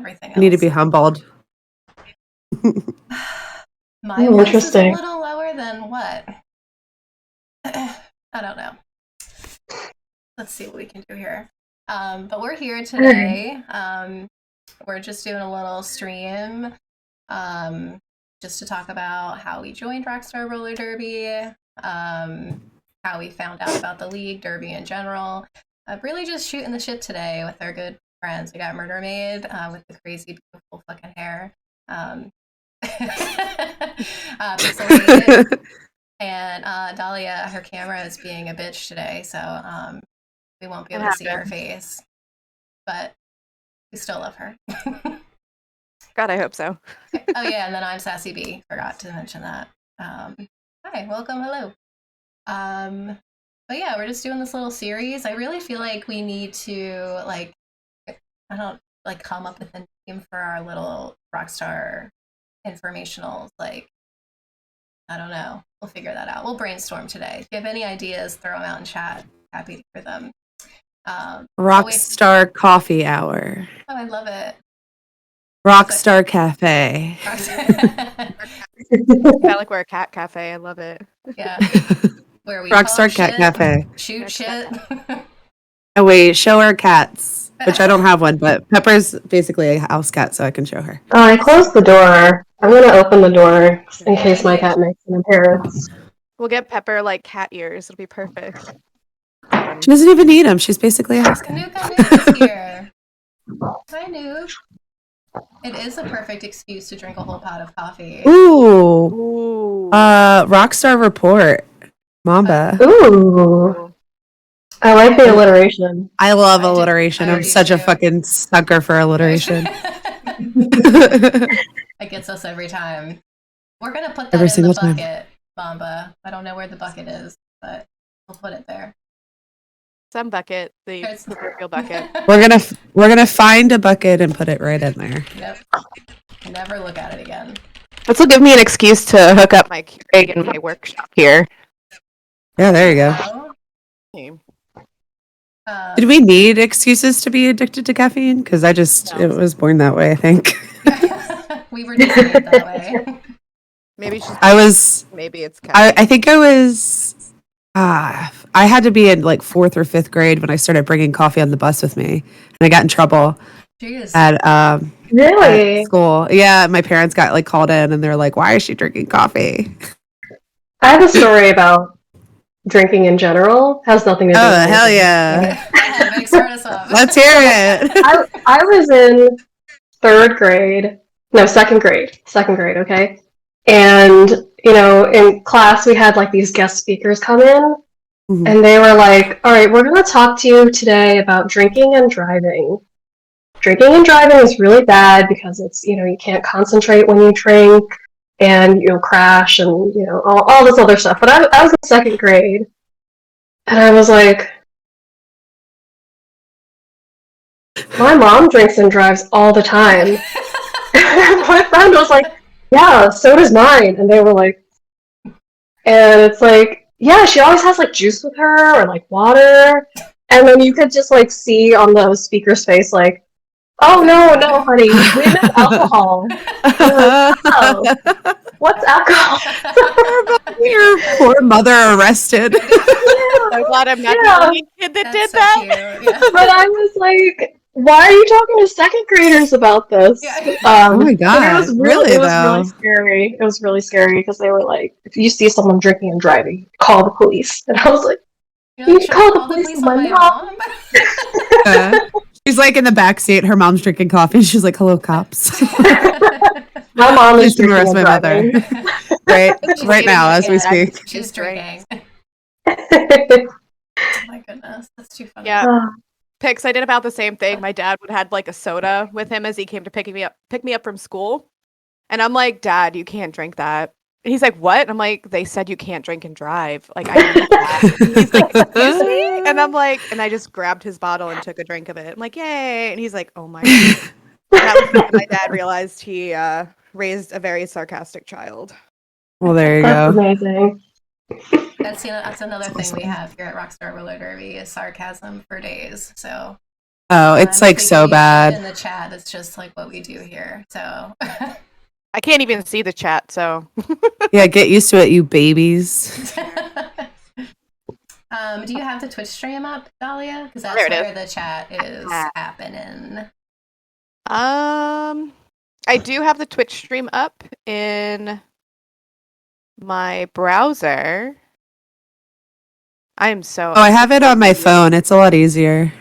everything else. You need to be humbled. My voice is a little lower than what? I don't know. Let's see what we can do here. But we're here today. We're just doing a little stream just to talk about how we joined Rockstar Roller Derby, how we found out about the league, Derby in general. Really just shooting the shit today with our good friends. We got Murder Maid with the crazy, beautiful fucking hair. And Dahlia, her camera is being a bitch today, so we won't be able to see her face. But we still love her. God, I hope so. Oh yeah, and then I'm Sassy B. Forgot to mention that. Hi, welcome, hello. But yeah, we're just doing this little series. I really feel like we need to come up with a name for our little Rockstar informationals. Like, I don't know. We'll figure that out. We'll brainstorm today. If you have any ideas, throw them out in chat. Happy to hear them. Rockstar Coffee Hour. Oh, I love it. Rockstar Cafe. I like we're a cat cafe. I love it. Yeah. Where we Rockstar Cat shit, Cafe. Shoot shit. Oh wait, show her cats. Which I don't have one, but Pepper's basically a house cat, so I can show her. Oh, I closed the door. I'm gonna open the door in case my cat makes an appearance. We'll get Pepper like cat ears. It'll be perfect. She doesn't even need them. She's basically a house cat. Noob is here. Hi, Noob. It is a perfect excuse to drink a whole pot of coffee. Ooh. Rockstar Report. Mamba. Ooh. I like the alliteration. I love alliteration. I'm such a fucking sucker for alliteration. It gets us every time. We're going to put that in the bucket, Mamba. I don't know where the bucket is, but we'll put it there. Some bucket, the real bucket. We're gonna find a bucket and put it right in there. Yep. Never look at it again. This will give me an excuse to hook up my Keurig in my workshop here. Yeah, there you go. Did we need excuses to be addicted to caffeine? Because it was born that way, I think. We were just made that way. Maybe it's caffeine. I think I was... I had to be in like 4th or 5th grade when I started bringing coffee on the bus with me, and I got in trouble at school. Yeah, my parents got like called in, and they're like, "Why is she drinking coffee?" I have a story about drinking in general. Has nothing to do. Oh, hell yeah! Let's hear it. I was in 3rd grade. No, 2nd grade. 2nd grade. Okay. And, in class, we had, like, these guest speakers come in, and they were like, all right, we're going to talk to you today about drinking and driving. Drinking and driving is really bad because it's, you can't concentrate when you drink, and you'll crash, and, all this other stuff. But I was in 2nd grade, and I was like, my mom drinks and drives all the time. My friend was like, yeah, so does mine. And they were like, and it's like, yeah, she always has like juice with her or like water. And then you could just like see on the speaker's face, like, oh no, honey, we meant alcohol. Like, oh, what's alcohol? Your poor mother arrested. I'm glad I'm not the only kid that did that. Yeah. But I was like, why are you talking to 2nd graders about this? Oh my god! It was really scary. It was really scary because they were like, if you see someone drinking and driving, call the police. And I was like, you can call the police on my mom. She's like in the backseat. Her mom's drinking coffee. She's like, "Hello, cops." My mom is drinking and driving. Right now as we speak. She's drinking. Oh my goodness, that's too funny. Yeah. Pix, I did about the same thing. My dad would have like a soda with him as he came to pick me up from school. And I'm like, Dad, you can't drink that. And he's like, what? And I'm like, they said you can't drink and drive. Like, I need that. And he's like, excuse me? And I'm like, and I just grabbed his bottle and took a drink of it. I'm like, yay. And he's like, oh my God. That was when my dad realized he raised a very sarcastic child. Well, there you go. Amazing. That's another thing we have here at Rockstar Roller Derby is sarcasm for days. So Oh, it's like so bad. In the chat, it's just like what we do here. So I can't even see the chat, so yeah, get used to it, you babies. Do you have the Twitch stream up, Dahlia? Because that's where the chat is happening. I do have the Twitch stream up in my browser. I have it on my phone. It's a lot easier.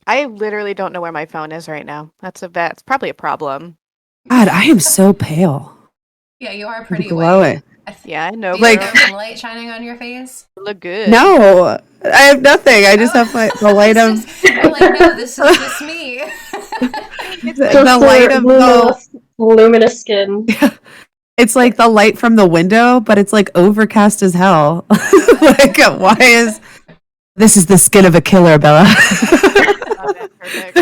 I literally don't know where my phone is right now. That's probably a problem. God, I am so pale. Yeah, you are pretty glowing. Yeah, I know. Do you have sunlight shining on your face? You look good. No, I have nothing. I just have the light of. I'm like, no, this is just me. It's the light of luminous skin. It's like the light from the window, but it's like overcast as hell. Like, why is this is the skin of a killer, Bella? Perfect.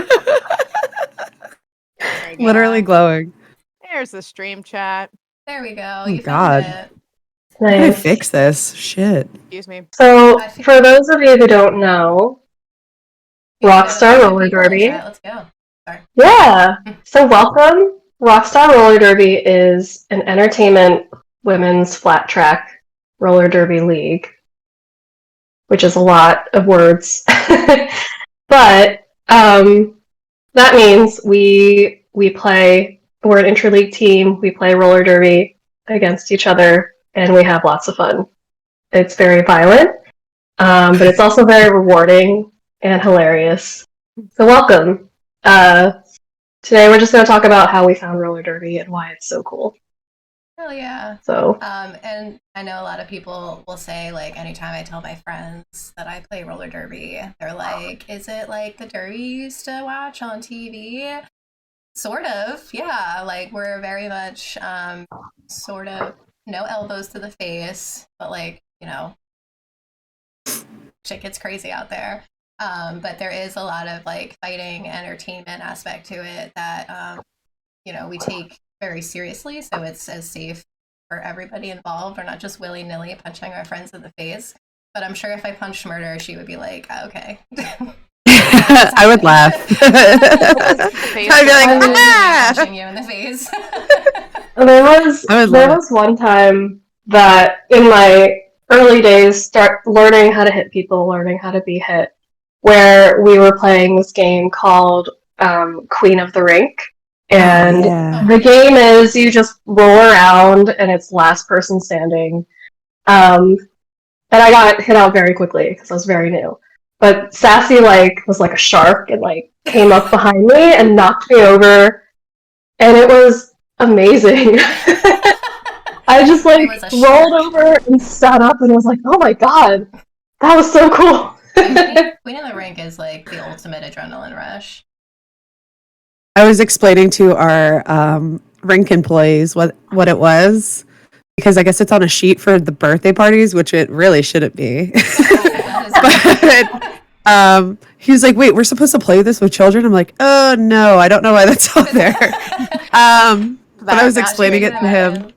Literally glowing. There's the stream chat. There we go. Oh, God. Found it. Nice. How do I fix this? Shit. Excuse me. So, for those of you who don't know, Rockstar Roller Derby. Let's go. Sorry. Yeah. So, welcome. Rockstar Roller Derby is an entertainment women's flat track roller derby league, which is a lot of words. But that means we play. We're an interleague team. We play roller derby against each other, and we have lots of fun. It's very violent, but it's also very rewarding and hilarious. So welcome. Today we're just going to talk about how we found roller derby and why it's so cool. Hell yeah. So, and I know a lot of people will say, like, anytime I tell my friends that I play roller derby, they're like, is it like the derby you used to watch on TV? Sort of, yeah. Like, we're very much sort of no elbows to the face, but like, you know, shit gets crazy out there. But there is a lot of like fighting entertainment aspect to it that you know, we take very seriously, so it's as safe for everybody involved. We're not just willy-nilly punching our friends in the face. But I'm sure if I punched Murder, she would be like, oh, okay. I would laugh. I'd be like, ah! Punching you in the face. There was one time that in my early days, start learning how to hit people, learning how to be hit, where we were playing this game called Queen of the Rink. And the game is you just roll around and it's last person standing. And I got hit out very quickly because I was very new. But Sassy was like a shark and came up behind me and knocked me over. And it was amazing. I just rolled over and sat up and was like, oh my god, that was so cool. Queen of the Rink is like the ultimate adrenaline rush. I was explaining to our rink employees what it was, because I guess it's on a sheet for the birthday parties, which it really shouldn't be. But he was like, wait, we're supposed to play this with children? I'm like, oh no, I don't know why that's on there. But I was explaining it to him.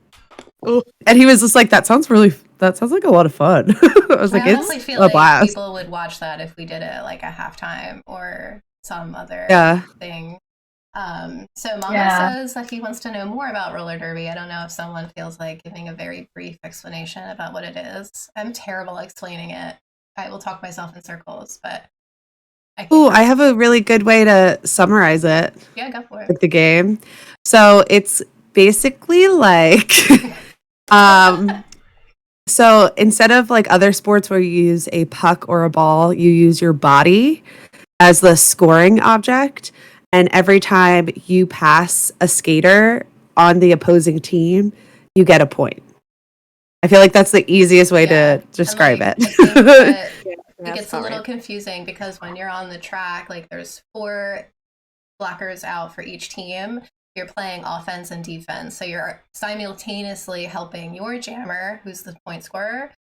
And he was just like, that sounds like a lot of fun. I was like, it's a blast. People would watch that if we did it like a halftime or some other thing. So Mama says that he wants to know more about roller derby. I don't know if someone feels like giving a very brief explanation about what it is. I'm terrible at explaining it. I will talk myself in circles, but I have a really good way to summarize it. Yeah, go for it. Like the game. So it's basically like so instead of like other sports where you use a puck or a ball, you use your body as the scoring object. And every time you pass a skater on the opposing team, you get a point. I feel like that's the easiest way to describe it. It gets a little confusing because when you're on the track, like there's 4 blockers out for each team. You're playing offense and defense. So you're simultaneously helping your jammer, who's the point scorer,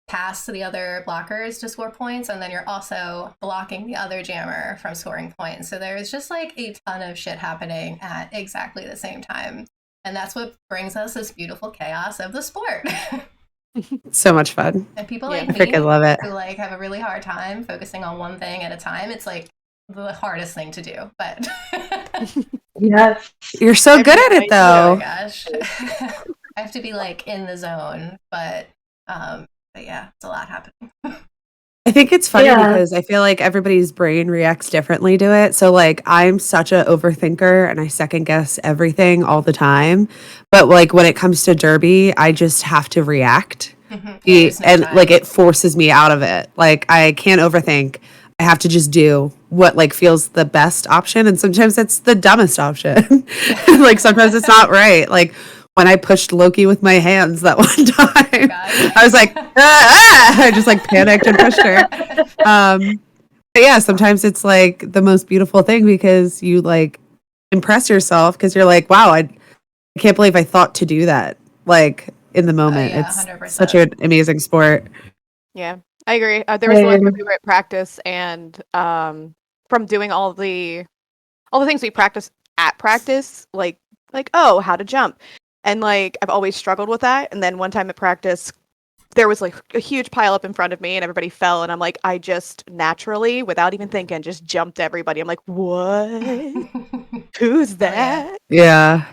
pass to the other blockers to score points, and then you're also blocking the other jammer from scoring points. So there's just like a ton of shit happening at exactly the same time. And that's what brings us this beautiful chaos of the sport. So much fun. And people like I me freaking love it. who like have a really hard time focusing on one thing at a time, it's like the hardest thing to do, but Yes. You're so good at it, oh my though. gosh. I have to be like in the zone, but yeah, it's a lot happening. I think it's funny because I feel like everybody's brain reacts differently to it. So like I'm such an overthinker and I second guess everything all the time. But like when it comes to Derby, I just have to react. Yeah, And like it forces me out of it. Like I can't overthink. I have to just do what like feels the best option, and sometimes it's the dumbest option. Like sometimes it's not right. Like when I pushed Loki with my hands that one time, I was like, I just like panicked and pushed her. But yeah, sometimes it's like the most beautiful thing because you like impress yourself because you're like, wow, I can't believe I thought to do that. Like in the moment, yeah, it's 100%. such an amazing sport. Yeah, I agree. There was one where we were at practice, and from doing all the things we practice at practice, like oh, how to jump, and like I've always struggled with that. And then one time at practice, there was like a huge pile up in front of me, and everybody fell, and I'm like, I just naturally, without even thinking, just jumped everybody. I'm like, what? Who's that? Yeah.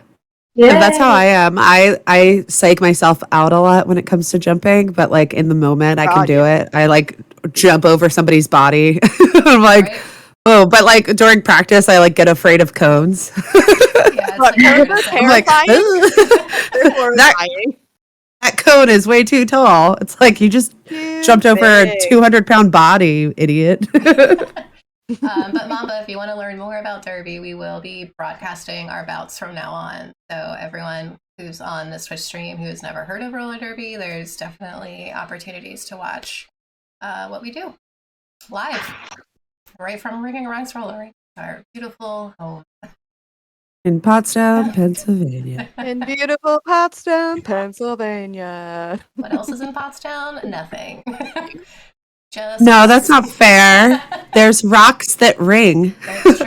Yeah, that's how I am. I psych myself out a lot when it comes to jumping, but like in the moment I can do it. I like jump over somebody's body. I'm like, oh, but like during practice I like get afraid of cones. Yeah, it's I'm like, that cone is way too tall. It's like you just jumped over a 200-pound body, idiot. But Mamba, if you want to learn more about Derby, we will be broadcasting our bouts from now on. So everyone who's on this Twitch stream who has never heard of roller derby, there's definitely opportunities to watch what we do live, right from Rigging Ranks Roller, our beautiful home. In Pottstown, Pennsylvania. In beautiful Pottstown, Pennsylvania. What else is in Pottstown? Nothing. No, that's not fair. There's rocks that ring.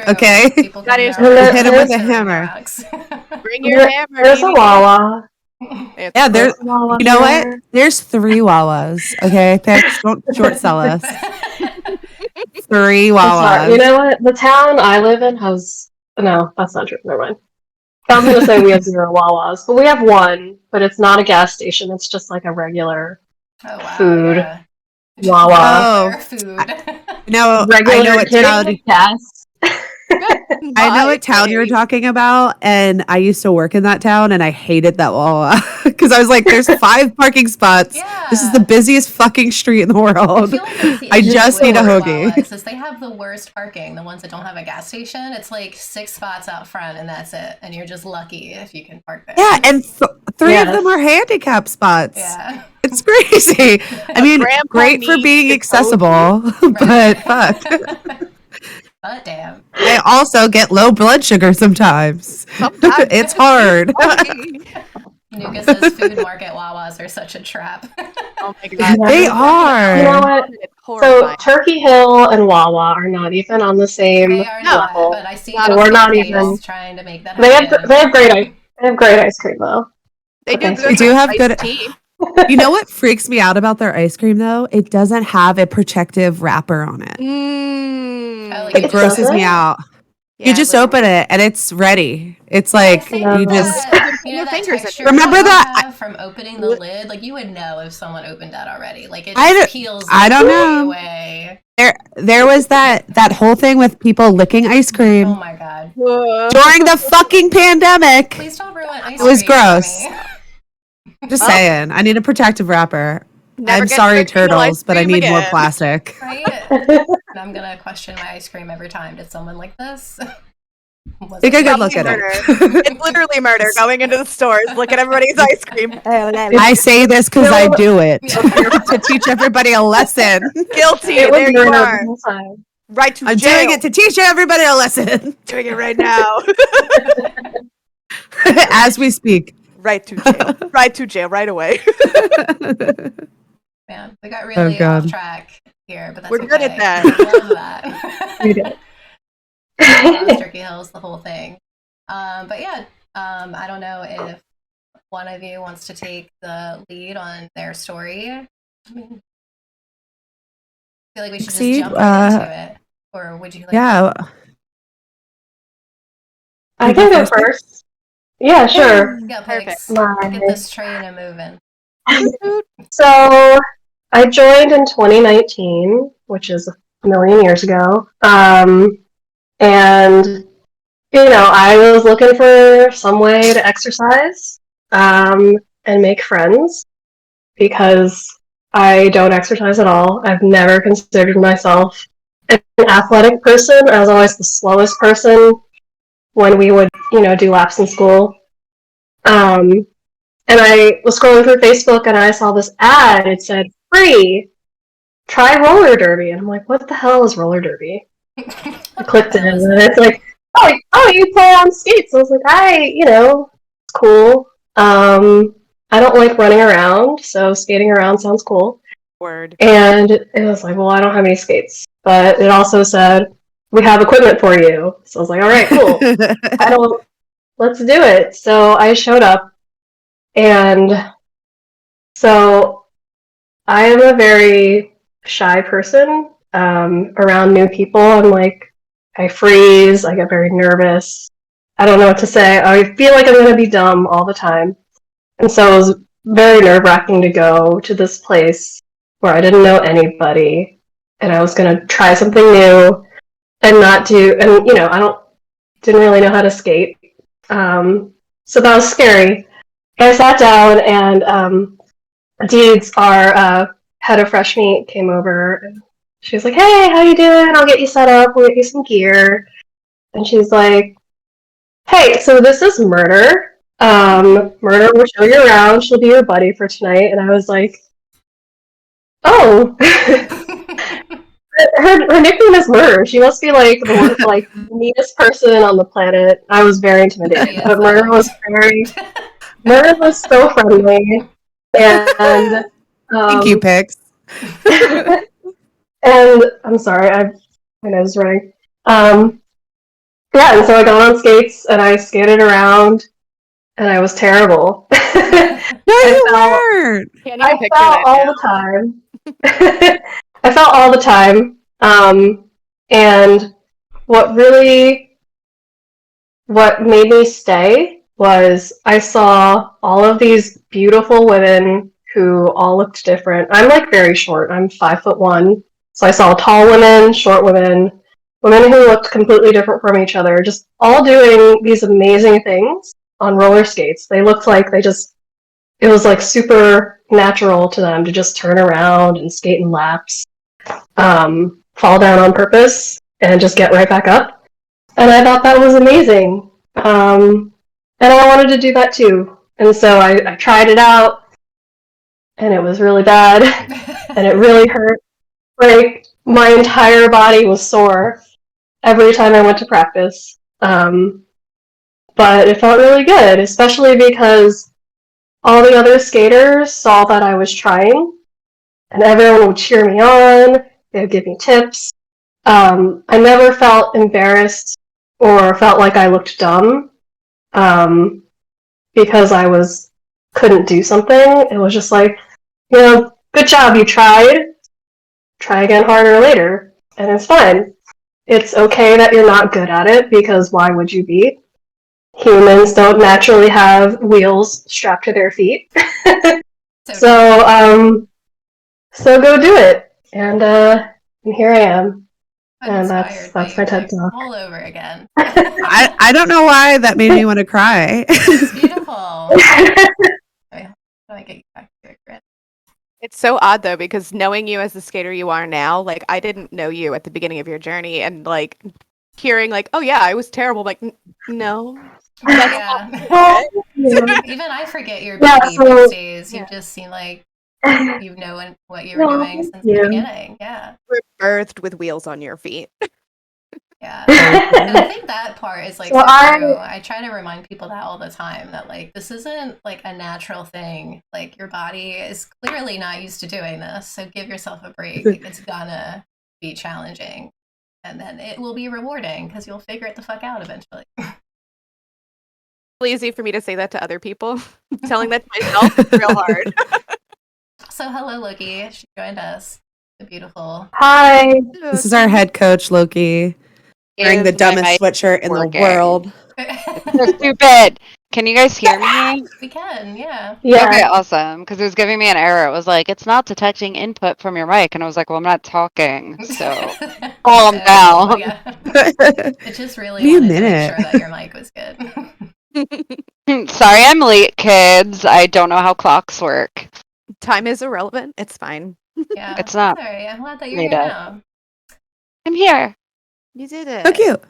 Okay? That is hit them with a hammer. Bring your hammer. There's a Wawa. Yeah, there's. You know what? There's 3 Wawas. Okay, don't short sell us. 3 Wawas. You know what? The town I live in has. No, that's not true. Never mind. I was going to say we have 0 Wawas, but we have one. But it's not a gas station. It's just like a regular food. Yeah. Wawa. No, I know what town. I know what town you were talking about, and I used to work in that town, and I hated that Wawa because I was like, "There's 5 parking spots. Yeah. This is the busiest fucking street in the world. I just need a hoagie." They have the worst parking. The ones that don't have a gas station, it's like 6 spots out front, and that's it. And you're just lucky if you can park there. Yeah, and 3 of them are handicap spots. Yeah. It's crazy. I mean, great for being accessible, but fuck. But damn. I also get low blood sugar sometimes. It's hard. Nuka says food market Wawas are such a trap. Oh my god. They are. You know what? So Turkey Hill and Wawa are not even on the same level. But I see we're not even trying to make that happen. They have great ice cream though. They do have good tea. You know what freaks me out about their ice cream though? It doesn't have a protective wrapper on it. It grosses me out. Yeah, you just open it and it's ready. It's like you just your fingers. Remember that from opening the lid, like you would know if someone opened that already. Like it peels. I don't know. Away. There was that whole thing with people licking ice cream. Oh my god! During the fucking pandemic. Please don't ruin ice cream. It was gross. Just saying, I need a protective wrapper. I'm sorry, turtles, but I need more plastic. Right? And I'm gonna question my ice cream every time. Did someone like this? Take a good look at it. It's literally murder. Going into the stores, look at everybody's ice cream. I say this because I do it to teach everybody a lesson. Guilty. There you are. Right to jail. I'm doing it to teach everybody a lesson. Doing it right now. As we speak. Right to jail. Right to jail right away. Man, we got really off track here, but that's We're good at that. I love that. We did. Turkey Hills, the whole thing. But yeah, I don't know if one of you wants to take the lead on their story. I feel like we should just jump right into it. or would you like? Yeah. I can go first. Yeah, sure. Yeah, Perfect. Pigs. Get this train a moving. So I joined in 2019, which is a million years ago. And I was looking for some way to exercise and make friends because I don't exercise at all. I've never considered myself an athletic person. I was always the slowest person when we would, do laps in school. And I was scrolling through Facebook and I saw this ad. It said, free, try roller derby. And I'm like, what the hell is roller derby? I clicked it and it's like, oh, you play on skates. I was like, it's cool. I don't like running around, so skating around sounds cool. Word. And it was like, well, I don't have any skates. But it also said, we have equipment for you. So I was like, all right, cool. Let's do it. So I showed up, and so I am a very shy person around new people. I'm like, I freeze, I get very nervous. I don't know what to say. I feel like I'm going to be dumb all the time. And so it was very nerve-wracking to go to this place where I didn't know anybody, and I was going to try something new and didn't really know how to skate. So that was scary. I sat down, and Deeds, our head of fresh meat, came over. And she was like, "Hey, how you doing? I'll get you set up. We'll get you some gear." And she's like, "Hey, so this is Murder. Murder will show you around. She'll be your buddy for tonight." And I was like, "Oh." Her nickname is Murder. She must be like the meanest person on the planet. I was very intimidated, but Murder was so friendly, and Thank you, Pix. and I'm sorry, my nose is running. Yeah, and so I got on skates and I skated around, and I was terrible. No, you weren't. I fell all the time. I fell all the time. And what made me stay was I saw all of these beautiful women who all looked different. I'm like very short. I'm 5'1". So I saw tall women, short women, women who looked completely different from each other, just all doing these amazing things on roller skates. They looked like it was like super natural to them to just turn around and skate in laps, fall down on purpose, and just get right back up. And I thought that was amazing. And I wanted to do that too. And so I tried it out, and it was really bad, and it really hurt. Like, my entire body was sore every time I went to practice. But it felt really good, especially because all the other skaters saw that I was trying, and everyone would cheer me on. They would give me tips. I never felt embarrassed or felt like I looked dumb because couldn't do something. It was just like, good job, you tried. Try again harder later, and it's fine. It's okay that you're not good at it, because why would you be? Humans don't naturally have wheels strapped to their feet. So go do it. And here I am. And that's my TED Talk. All over again. I don't know why that made me want to cry. It's beautiful. How do I get you back to it, Grit? It's so odd though, because knowing you as the skater you are now, like I didn't know you at the beginning of your journey, and like hearing like, oh yeah, I was terrible. Like, no. Yeah. Even I forget your baby these days. You just seem like you know what you were doing since the beginning. Yeah. We're birthed with wheels on your feet. Yeah. And I think that part is like true. I try to remind people that all the time, that like this isn't like a natural thing. Like your body is clearly not used to doing this. So give yourself a break. It's gonna be challenging. And then it will be rewarding because you'll figure it the fuck out eventually. It's easy for me to say that to other people. Telling that to myself is real hard. So hello, Loki. She joined us. the beautiful. Hi. This is our head coach, Loki, wearing the dumbest sweatshirt in the world. It's so stupid. Can you guys hear me? We can, yeah. Yeah. Okay, awesome. Because it was giving me an error. It was like, it's not detecting input from your mic. And I was like, well, I'm not talking. So calm down. Yeah. It just really wanted to make sure that your mic was good. Sorry I'm late, kids. I don't know how clocks work. Time is irrelevant. It's fine. Yeah. It's not. Sorry, I'm glad that you're Made here up. now. I'm here. You did it. So cute.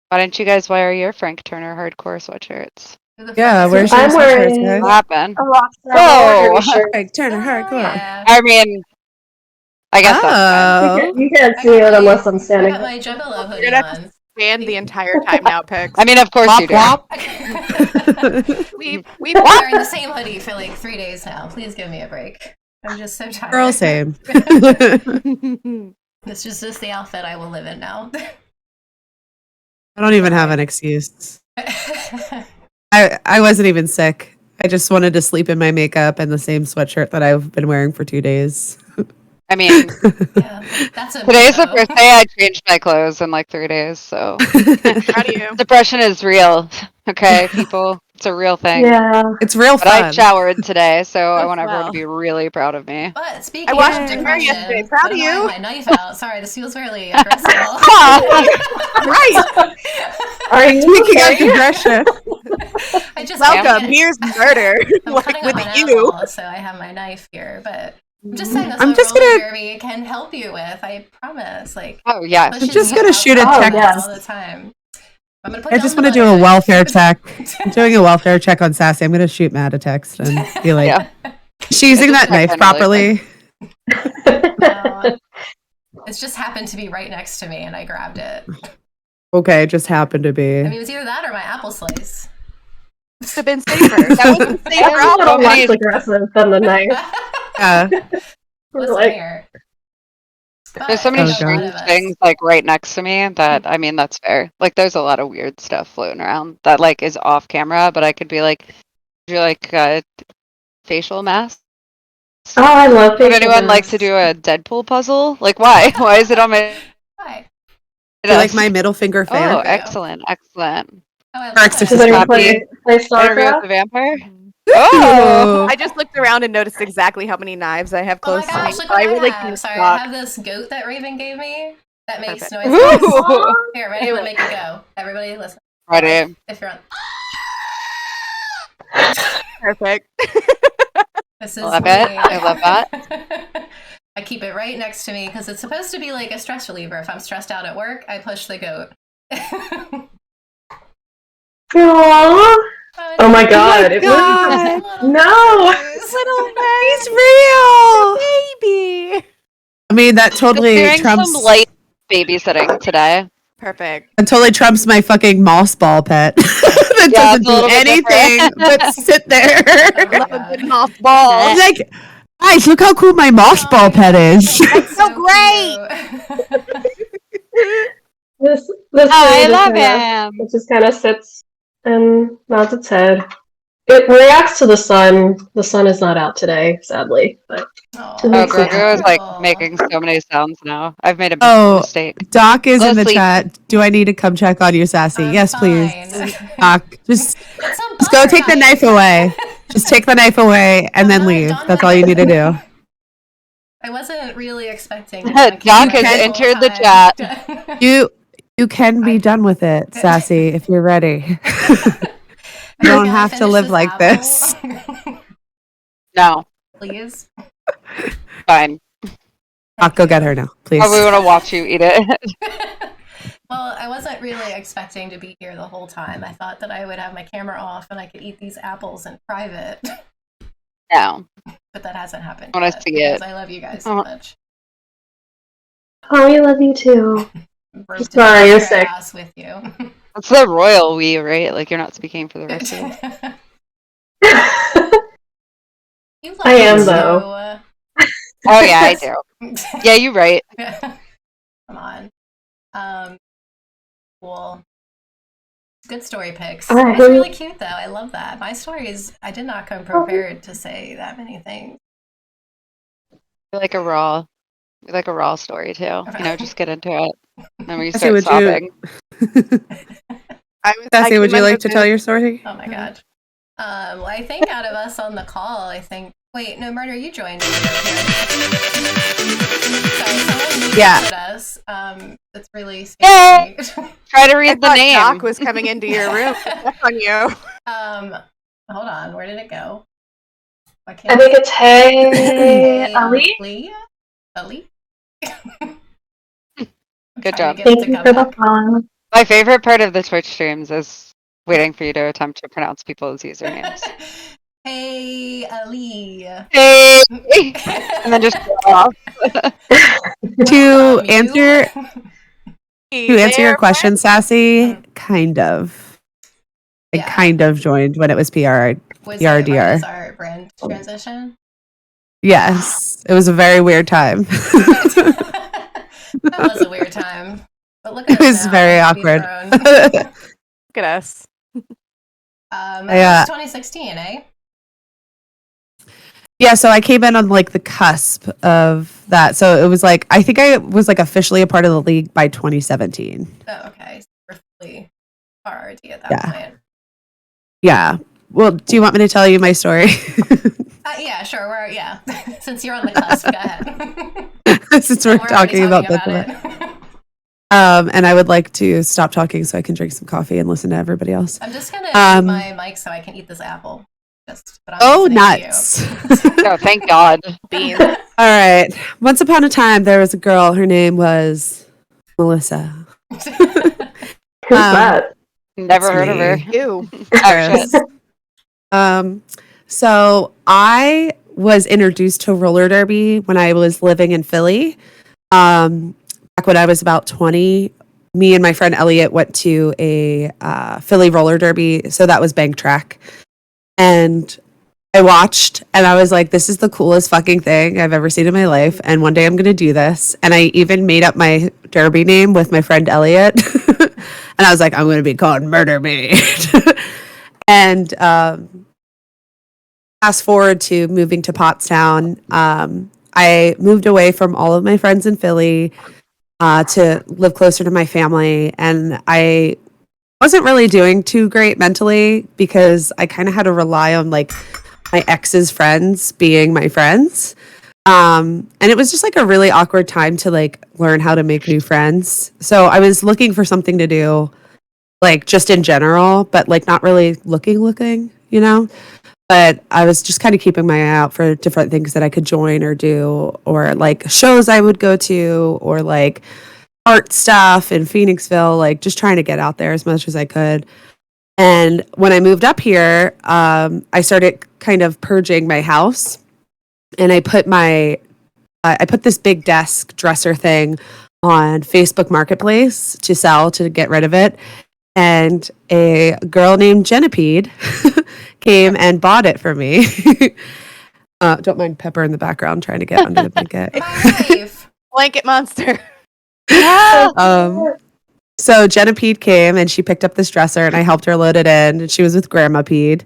Why don't you guys wear your Frank Turner hardcore sweatshirts? Yeah, where's your I'm sweatshirts, wearing guys? What happened? a Rockstar Whoa. shirt. Frank Turner hardcore. Yeah. I mean, I guess that's fine. Oh. You can't see it unless I'm I standing. got my Juggalo hoodie You're gonna have to on. stand the entire time now, Pix. I mean, of course you do. We've been wearing the same hoodie for like 3 days now. Please give me a break. I'm just so tired. Girl, same. This is just the outfit I will live in now. I don't even have an excuse. I wasn't even sick. I just wanted to sleep in my makeup and the same sweatshirt that I've been wearing for 2 days. I mean, Yeah, that's a today's the no. first day I changed my clothes in like 3 days, so Proud of you. depression is real. Okay, people, it's a real thing. Yeah. It's real But I fun. showered today, so I As want everyone well. to be really proud of me. But speaking I watched of your depression, yesterday. Proud of I have you. my knife out. Sorry, this feels really aggressive. Right. Are you Speaking of okay? depression, I just Welcome. Here's murder. I'm like cutting with up an you. apple, so I have my knife here. But I'm just saying, this I'm what just roller gonna- derby can help you with. I promise. Like, Oh yeah. pushes just you gonna out shoot a there text. all the time. I'm gonna put I down just the want to do a butter. welfare check. I'm doing a welfare check on Sassy. I'm going to shoot Matt a text and be like, Yeah. is she using just that knife happened really properly? No, it's just happened to be right next to me, and I grabbed it. Okay, it just happened to be. I mean, it was either that or my apple slice. Would have been safer. That wasn't safer. That's a little So many- less aggressive than the knife. Yeah. Listen Like- here. There's so many Oh, But a lot strange of us- things like right next to me that I mean that's fair. Like there's a lot of weird stuff floating around that like is off camera, but I could be like, do you like facial mask? Oh, I love Would facial anyone like masks. to do a Deadpool puzzle? Like why? Why is it on my Why? Do you like my middle finger fan? Oh, for you. excellent, excellent. Oh, I love Mark's it. Does anyone Happy. play Interview with StarCraft? the vampire? Ooh. Oh, I just looked around and noticed exactly how many knives I have Oh my close to gosh, me. look so what I I really have. can't Sorry, talk. I have this goat that Raven gave me that makes Perfect. noises. Ooh. Here, ready? I'm gonna make it go. Everybody listen. ready. If you're on. Perfect. This is Love me. it. I love that. I keep it right next to me because it's supposed to be like a stress reliever. If I'm stressed out at work, I push the goat. Aww. Oh my god. It God. was no. He's real. Baby. I mean, that Just totally doing trumps. some light babysitting today. Perfect. That totally trumps my fucking moss ball pet that Yeah, doesn't it's a do little bit anything but sit there. Oh my Love a God. good moth Ball. It's like, guys, look how cool my moss ball pet is. That's so great. This Oh, I thing love just him. it just kind of sits and nods its head. It reacts to the sun. The sun is not out today, sadly. But Oh, Oh, makes me Grogu is like adorable. making so many sounds now. I've made a Oh, mistake. Doc is Go in the sleep. chat. Do I need to come check on you, Sassy? I'm Yes, please. fine. Doc, just It's a go butter take the knife away. Just take the knife away and I'm then not leave. done That's with all you it. need to do. I wasn't really expecting to Doc keep has it entered the chat. You can be done with it, Sassy, if you're ready. You don't have to live like this. No, Please. fine. Doc, go get her now, please. Oh, we want to watch you eat it. Well, I wasn't really expecting to be here the whole time. I thought that I would have my camera off and I could eat these apples in private, No. but that hasn't happened. I wanna yet see because it. I love you guys so Oh. much. oh, we love you too. Broke Sorry, you're down sick. ass with you. That's the royal we, right? Like you're not speaking for the rest of us. You love I am, us, though. Oh yeah, I do. you. Yeah, you're right. Come on. Cool. Good story picks. All right. It's really cute though. I love that. My stories, I did not come prepared to say that many things. You're like a raw Like a raw story too. Just get into it. And then when you Sassy, start sobbing. Sassy, would you like to tell your story? Oh my god. Well, I think out of us on the call, wait, no, Murder, you joined. So someone us. It's really scary. Try to read the name. Doc was coming into your room. That's on you. Hold on, where did it go? I think it's Hey Ali. Ali? Good job. Thank you for the follow. My favorite part of the Twitch streams is waiting for you to attempt to pronounce people's usernames. Hey Ali. Hey! And then just go off. To answer your question, Sassy, kind of. I kind of joined when it was PRDR. Was it our brand transition? Yes. It was a very weird time. That was a weird time. But look at it was very awkward. Look at us. That was 2016, eh? Yeah, so I came in on like the cusp of that. So it was like, I think I was like officially a part of the league by 2017. Oh, okay. So we're fully RRD at that point. Yeah. Well, do you want me to tell you my story? Yeah, sure. Since you're on the cusp, go ahead. Since we're talking about that. And I would like to stop talking so I can drink some coffee and listen to everybody else. I'm just going to mute my mic so I can eat this apple. Nuts. Oh, thank God. Beans. All right. Once upon a time, there was a girl. Her name was Melissa. Who's that? Never heard of her. Ew. So I was introduced to roller derby when I was living in Philly. Back when I was about 20, me and my friend Elliot went to a Philly roller derby. So that was bank track. And I watched and I was like, this is the coolest fucking thing I've ever seen in my life. And one day I'm going to do this. And I even made up my derby name with my friend Elliot. And I was like, I'm going to be called Murder Maid. And fast forward to moving to Pottstown. I moved away from all of my friends in Philly to live closer to my family. And I wasn't really doing too great mentally because I kind of had to rely on like my ex's friends being my friends. And it was just like a really awkward time to like learn how to make new friends. So I was looking for something to do like just in general, but like not really looking, you know? But I was just kind of keeping my eye out for different things that I could join or do, or like shows I would go to, or like art stuff in Phoenixville, like just trying to get out there as much as I could. And when I moved up here, I started kind of purging my house, and I put this big desk dresser thing on Facebook Marketplace to sell, to get rid of it. And a girl named Genipede came and bought it for me. Don't mind Pepper in the background trying to get under the blanket. Blanket monster. So Genipede came and she picked up this dresser and I helped her load it in. And she was with Grandma Pede.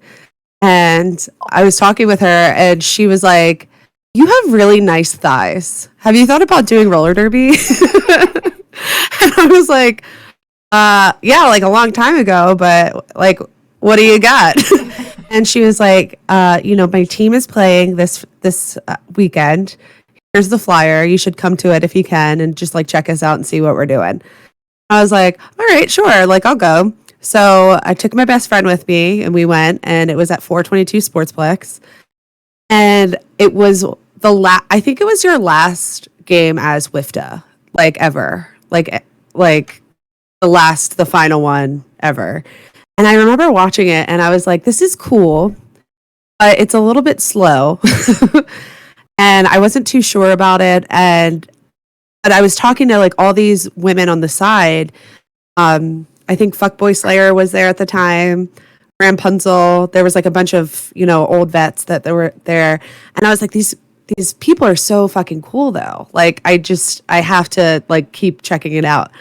And I was talking with her and she was like, you have really nice thighs. Have you thought about doing roller derby? And I was like, yeah, like a long time ago, but like, what do you got? And she was like, my team is playing this weekend. Here's the flyer. You should come to it if you can and just like check us out and see what we're doing. I was like, all right, sure. Like, I'll go. So I took my best friend with me and we went, and it was at 422 Sportsplex. And it was I think it was your last game as WIFTA, like ever, like the final one ever. And I remember watching it and I was like, this is cool, but it's a little bit slow. And I wasn't too sure about it. But I was talking to like all these women on the side. I think Fuckboy Slayer was there at the time, Rapunzel. There was like a bunch of, old vets that were there. And I was like, these people are so fucking cool though. Like I have to like keep checking it out.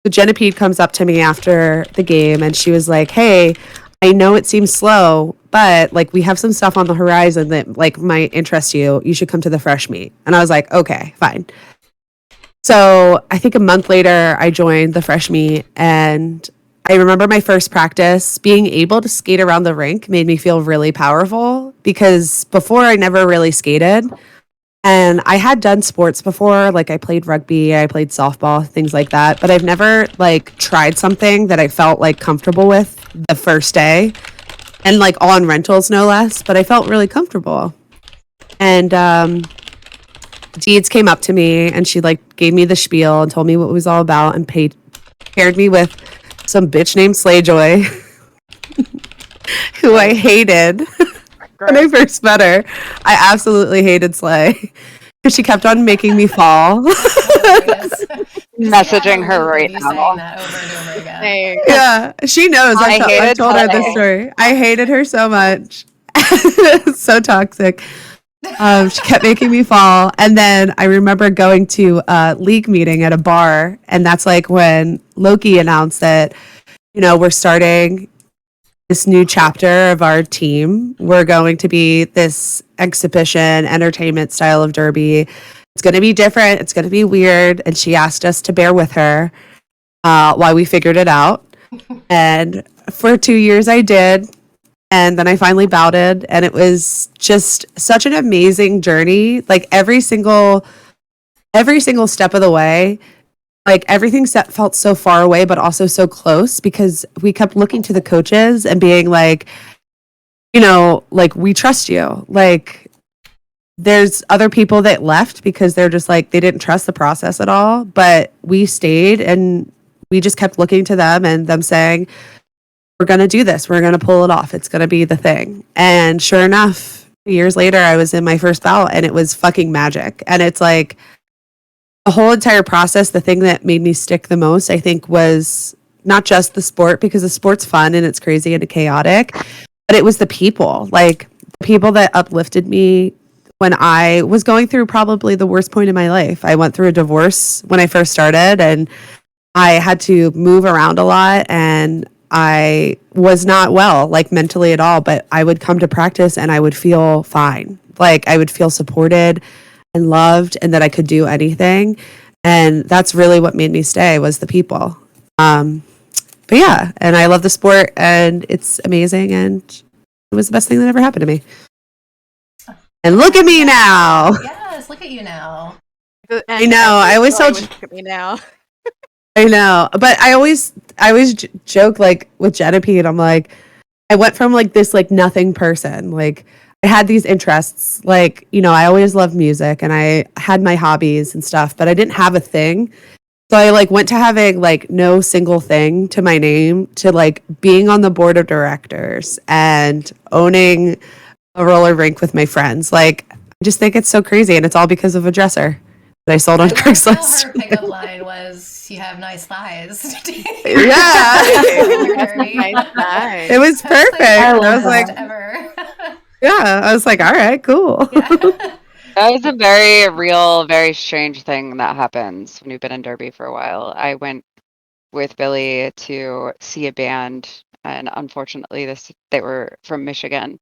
So Genipede comes up to me after the game and she was like, hey, I know it seems slow, but like we have some stuff on the horizon that like might interest you. You should come to the fresh meet. And I was like, okay, fine. So I think a month later, I joined the fresh meet, and I remember my first practice. Being able to skate around the rink made me feel really powerful because before I never really skated. And I had done sports before, like I played rugby, I played softball, things like that, but I've never like tried something that I felt like comfortable with the first day, and like on rentals no less, but I felt really comfortable. And Deeds came up to me and she like gave me the spiel and told me what it was all about and paired me with some bitch named Slayjoy who I hated. When I first met her, I absolutely hated Slay because she kept on making me fall. Messaging her right now. Saying that over and over again. Yeah, she knows. I told her this story. I hated her so much. So toxic. She kept making me fall. And then I remember going to a league meeting at a bar. And that's like when Loki announced that, we're starting this new chapter of our team. We're going to be this exhibition entertainment style of derby. It's going to be different. It's going to be weird. And she asked us to bear with her while we figured it out. And for 2 years I did. And then I finally bouted. And it was just such an amazing journey. Like every single step of the way, like everything felt so far away, but also so close because we kept looking to the coaches and being like, like we trust you. Like there's other people that left because they're just like, they didn't trust the process at all, but we stayed and we just kept looking to them and them saying, we're going to do this. We're going to pull it off. It's going to be the thing. And sure enough, years later, I was in my first bout and it was fucking magic. And it's like, the whole entire process, the thing that made me stick the most, I think, was not just the sport, because the sport's fun and it's crazy and chaotic, but it was the people, like the people that uplifted me when I was going through probably the worst point in my life. I went through a divorce when I first started and I had to move around a lot and I was not well, like mentally at all, but I would come to practice and I would feel fine. Like I would feel supported and loved and that I could do anything. And that's really what made me stay, was the people. But yeah, and I love the sport and it's amazing and it was the best thing that ever happened to me. And look at me now. Yes, look at you now. I know. I always tell look at me now. I know. But I always joke like with Genevieve, I'm like, I went from like this like nothing person, like I had these interests, like, I always loved music and I had my hobbies and stuff, but I didn't have a thing. So I like went to having like no single thing to my name to like being on the board of directors and owning a roller rink with my friends. Like, I just think it's so crazy. And it's all because of a dresser that I sold on Craigslist. Her pickup line was, "You have nice thighs." Yeah. It was perfect. I was like, ever. yeah, I was like, all right, cool. Yeah. That was a very real, very strange thing that happens when you've been in Derby for a while. I went with Billy to see a band, and unfortunately, they were from Michigan,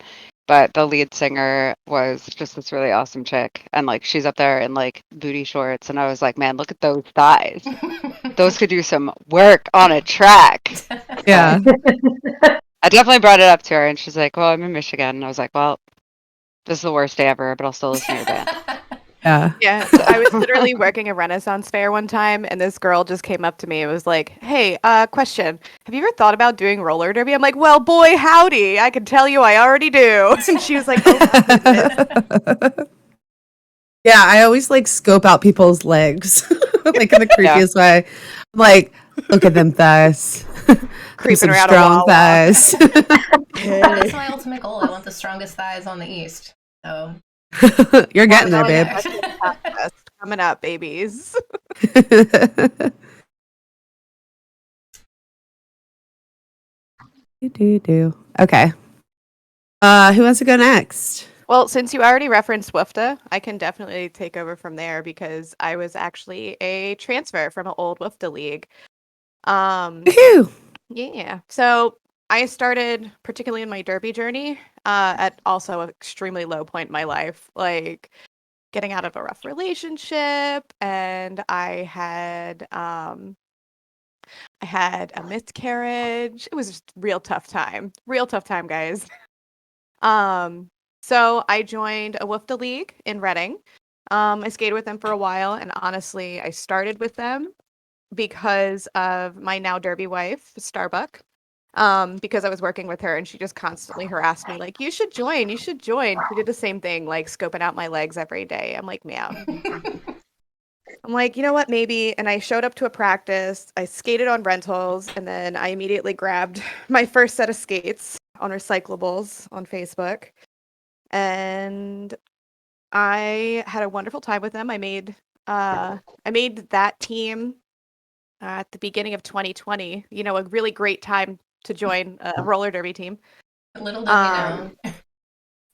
but the lead singer was just this really awesome chick, and like she's up there in like booty shorts, and I was like, man, look at those thighs. Those could do some work on a track. Yeah. I definitely brought it up to her, and she's like, well, I'm in Michigan. And I was like, well, this is the worst day ever, but I'll still listen to your band. Yeah. Yeah. So I was literally working a Renaissance fair one time, and this girl just came up to me and was like, hey, question. Have you ever thought about doing roller derby? I'm like, well, boy, howdy. I can tell you I already do. And she was like, oh, my goodness. Yeah, I always like scope out people's legs, like in the creepiest way. I'm like, look at them thighs. Creeping some around strong a thighs. That's my ultimate goal. I want the strongest thighs on the East. So You're getting there, babe. Coming up, babies. Okay. Who wants to go next? Well, since you already referenced WFTA, I can definitely take over from there because I was actually a transfer from an old WFTA league. Woohoo! Yeah. So I started, particularly in my derby journey, at also an extremely low point in my life. Like getting out of a rough relationship, and I had a miscarriage. It was just real tough time. Real tough time, guys. So I joined a WFDA league in Reading. I skated with them for a while, and honestly, I started with them because of my now Derby wife, Starbuck. Because I was working with her and she just constantly harassed me, like, you should join, you should join. She did the same thing, like scoping out my legs every day. I'm like, ma'am. I'm like, you know what, maybe. And I showed up to a practice, I skated on rentals, and then I immediately grabbed my first set of skates on recyclables on Facebook. And I had a wonderful time with them. I made that team at the beginning of 2020, a really great time to join a roller derby team. Little did we know.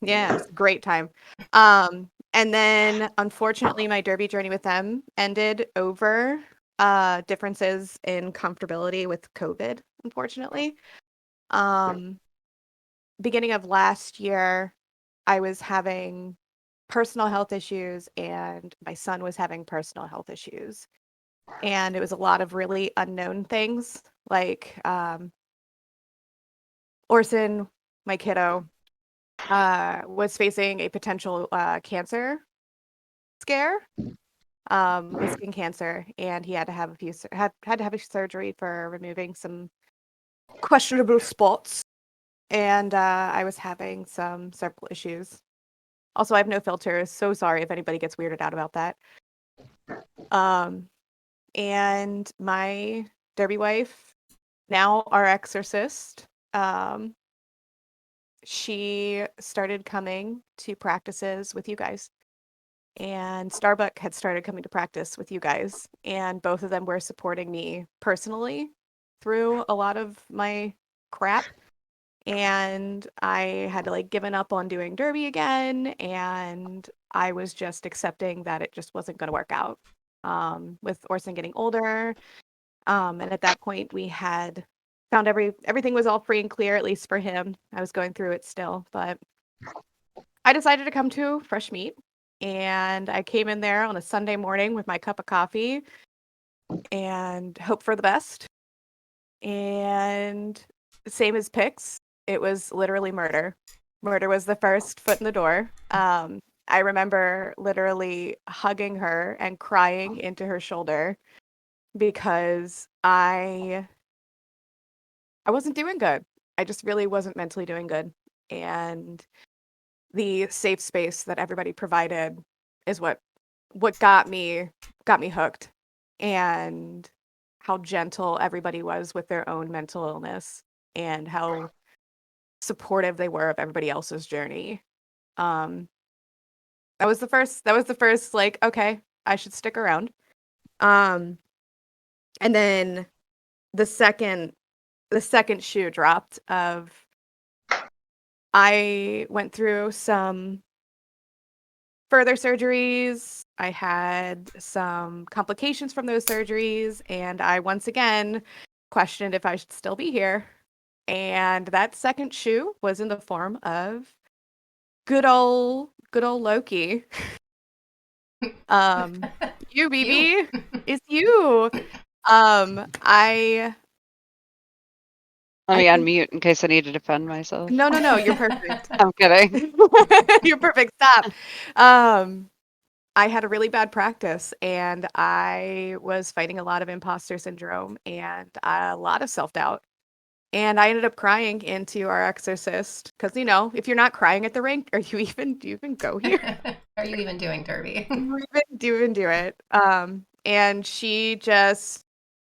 Yeah, it's a great time. And then unfortunately my derby journey with them ended over differences in comfortability with COVID, unfortunately. Beginning of last year, I was having personal health issues and my son was having personal health issues. And it was a lot of really unknown things, like Orson, my kiddo, was facing a potential cancer scare, with skin cancer, and he had to have had to have a surgery for removing some questionable spots. And I was having some cervical issues. Also, I have no filters. So sorry if anybody gets weirded out about that. And my derby wife, now our exorcist, she started coming to practices with you guys. And Starbuck had started coming to practice with you guys. And both of them were supporting me personally through a lot of my crap. And I had to given up on doing derby again. And I was just accepting that it just wasn't going to work out. With Orson getting older. And at that point we had found everything was all free and clear, at least for him. I was going through it still, but I decided to come to Fresh Meat, and I came in there on a Sunday morning with my cup of coffee and hope for the best. And same as Pix, it was literally murder. Murder was the first foot in the door. I remember literally hugging her and crying into her shoulder because I wasn't doing good. I just really wasn't mentally doing good. And the safe space that everybody provided is what got me hooked. And how gentle everybody was with their own mental illness and how supportive they were of everybody else's journey. That was the first like, okay, I should stick around. And then the second shoe dropped of I went through some further surgeries. I had some complications from those surgeries, and I once again questioned if I should still be here. And that second shoe was in the form of good old Loki. You, BB, it's you. I Let me think unmute in case I need to defend myself. no, you're perfect. I'm kidding. You're perfect. Stop. I had a really bad practice and I was fighting a lot of imposter syndrome and a lot of self-doubt. And I ended up crying into our exorcist because, if you're not crying at the rink, do you even go here? Are you even doing derby? Do you even do it? And she just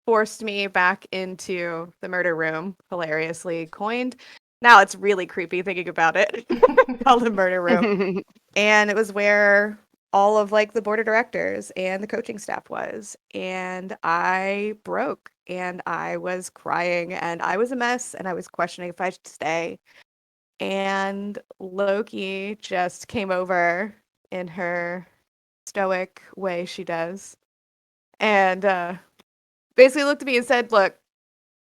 forced me back into the murder room, hilariously coined. Now it's really creepy thinking about it. Called the murder room. And it was where all of the board of directors and the coaching staff was. And I broke and I was crying and I was a mess and I was questioning if I should stay. And Loki just came over in her stoic way she does. And basically looked at me and said, look,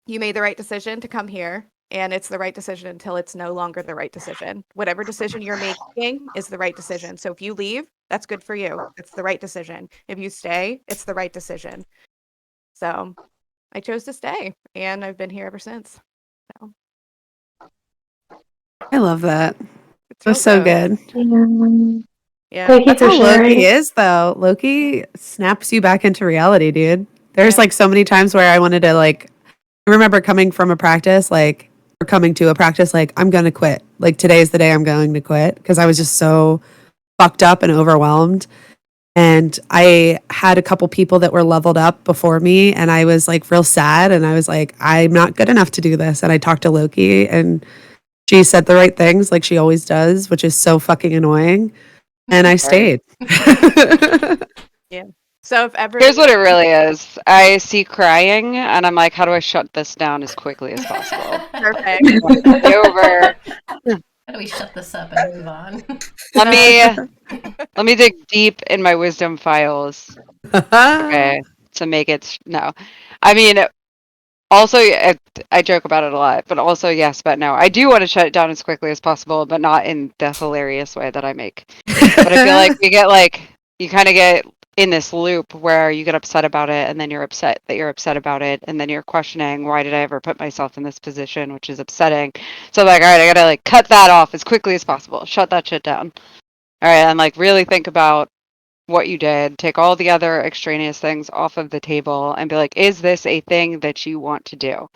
you made the right decision to come here. And it's the right decision until it's no longer the right decision. Whatever decision you're making is the right decision. So if you leave, that's good for you. It's the right decision. If you stay, it's the right decision. So I chose to stay, and I've been here ever since. So I love that. it's That's so good. Yeah. Thank you That's for how sharing. Loki is, though. Loki snaps you back into reality, dude. There's Yeah. like so many times where I wanted to like. I remember coming from a practice, like, or coming to a practice, like, I'm gonna quit. Like today's the day I'm going to quit because I was just so fucked up and overwhelmed. And I had a couple people that were leveled up before me, and I was like real sad. And I was like, I'm not good enough to do this. And I talked to Loki, and she said the right things, like she always does, which is so fucking annoying. And I stayed. Yeah. So if ever Here's what it really is. I see crying, and I'm like, how do I shut this down as quickly as possible? perfect. Be over. How do we shut this up and move on? Let me dig deep in my wisdom files. Okay, to make it no. I mean, also, I joke about it a lot, but also yes, but no. I do want to shut it down as quickly as possible, but not in the hilarious way that I make. But I feel like you kind of get in this loop where you get upset about it, and then you're upset that you're upset about it, and then you're questioning, why did I ever put myself in this position, which is upsetting. So I'm like, all right, I gotta like cut that off as quickly as possible. Shut that shit down. All right, and like really think about what you did, take all the other extraneous things off of the table and be like, is this a thing that you want to do?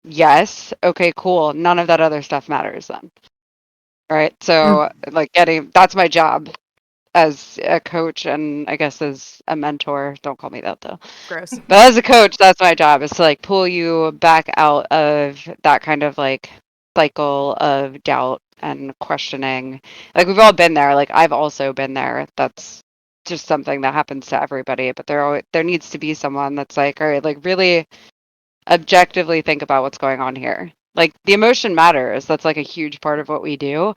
Yes. Okay, cool. None of that other stuff matters then. All right. So like that's my job as a coach, and I guess as a mentor. Don't call me that though. Gross. But as a coach, that's my job, is to like pull you back out of that kind of like cycle of doubt and questioning. Like we've all been there. Like I've also been there. That's just something that happens to everybody. But there needs to be someone that's like, all right, like really objectively think about what's going on here. Like the emotion matters. That's like a huge part of what we do.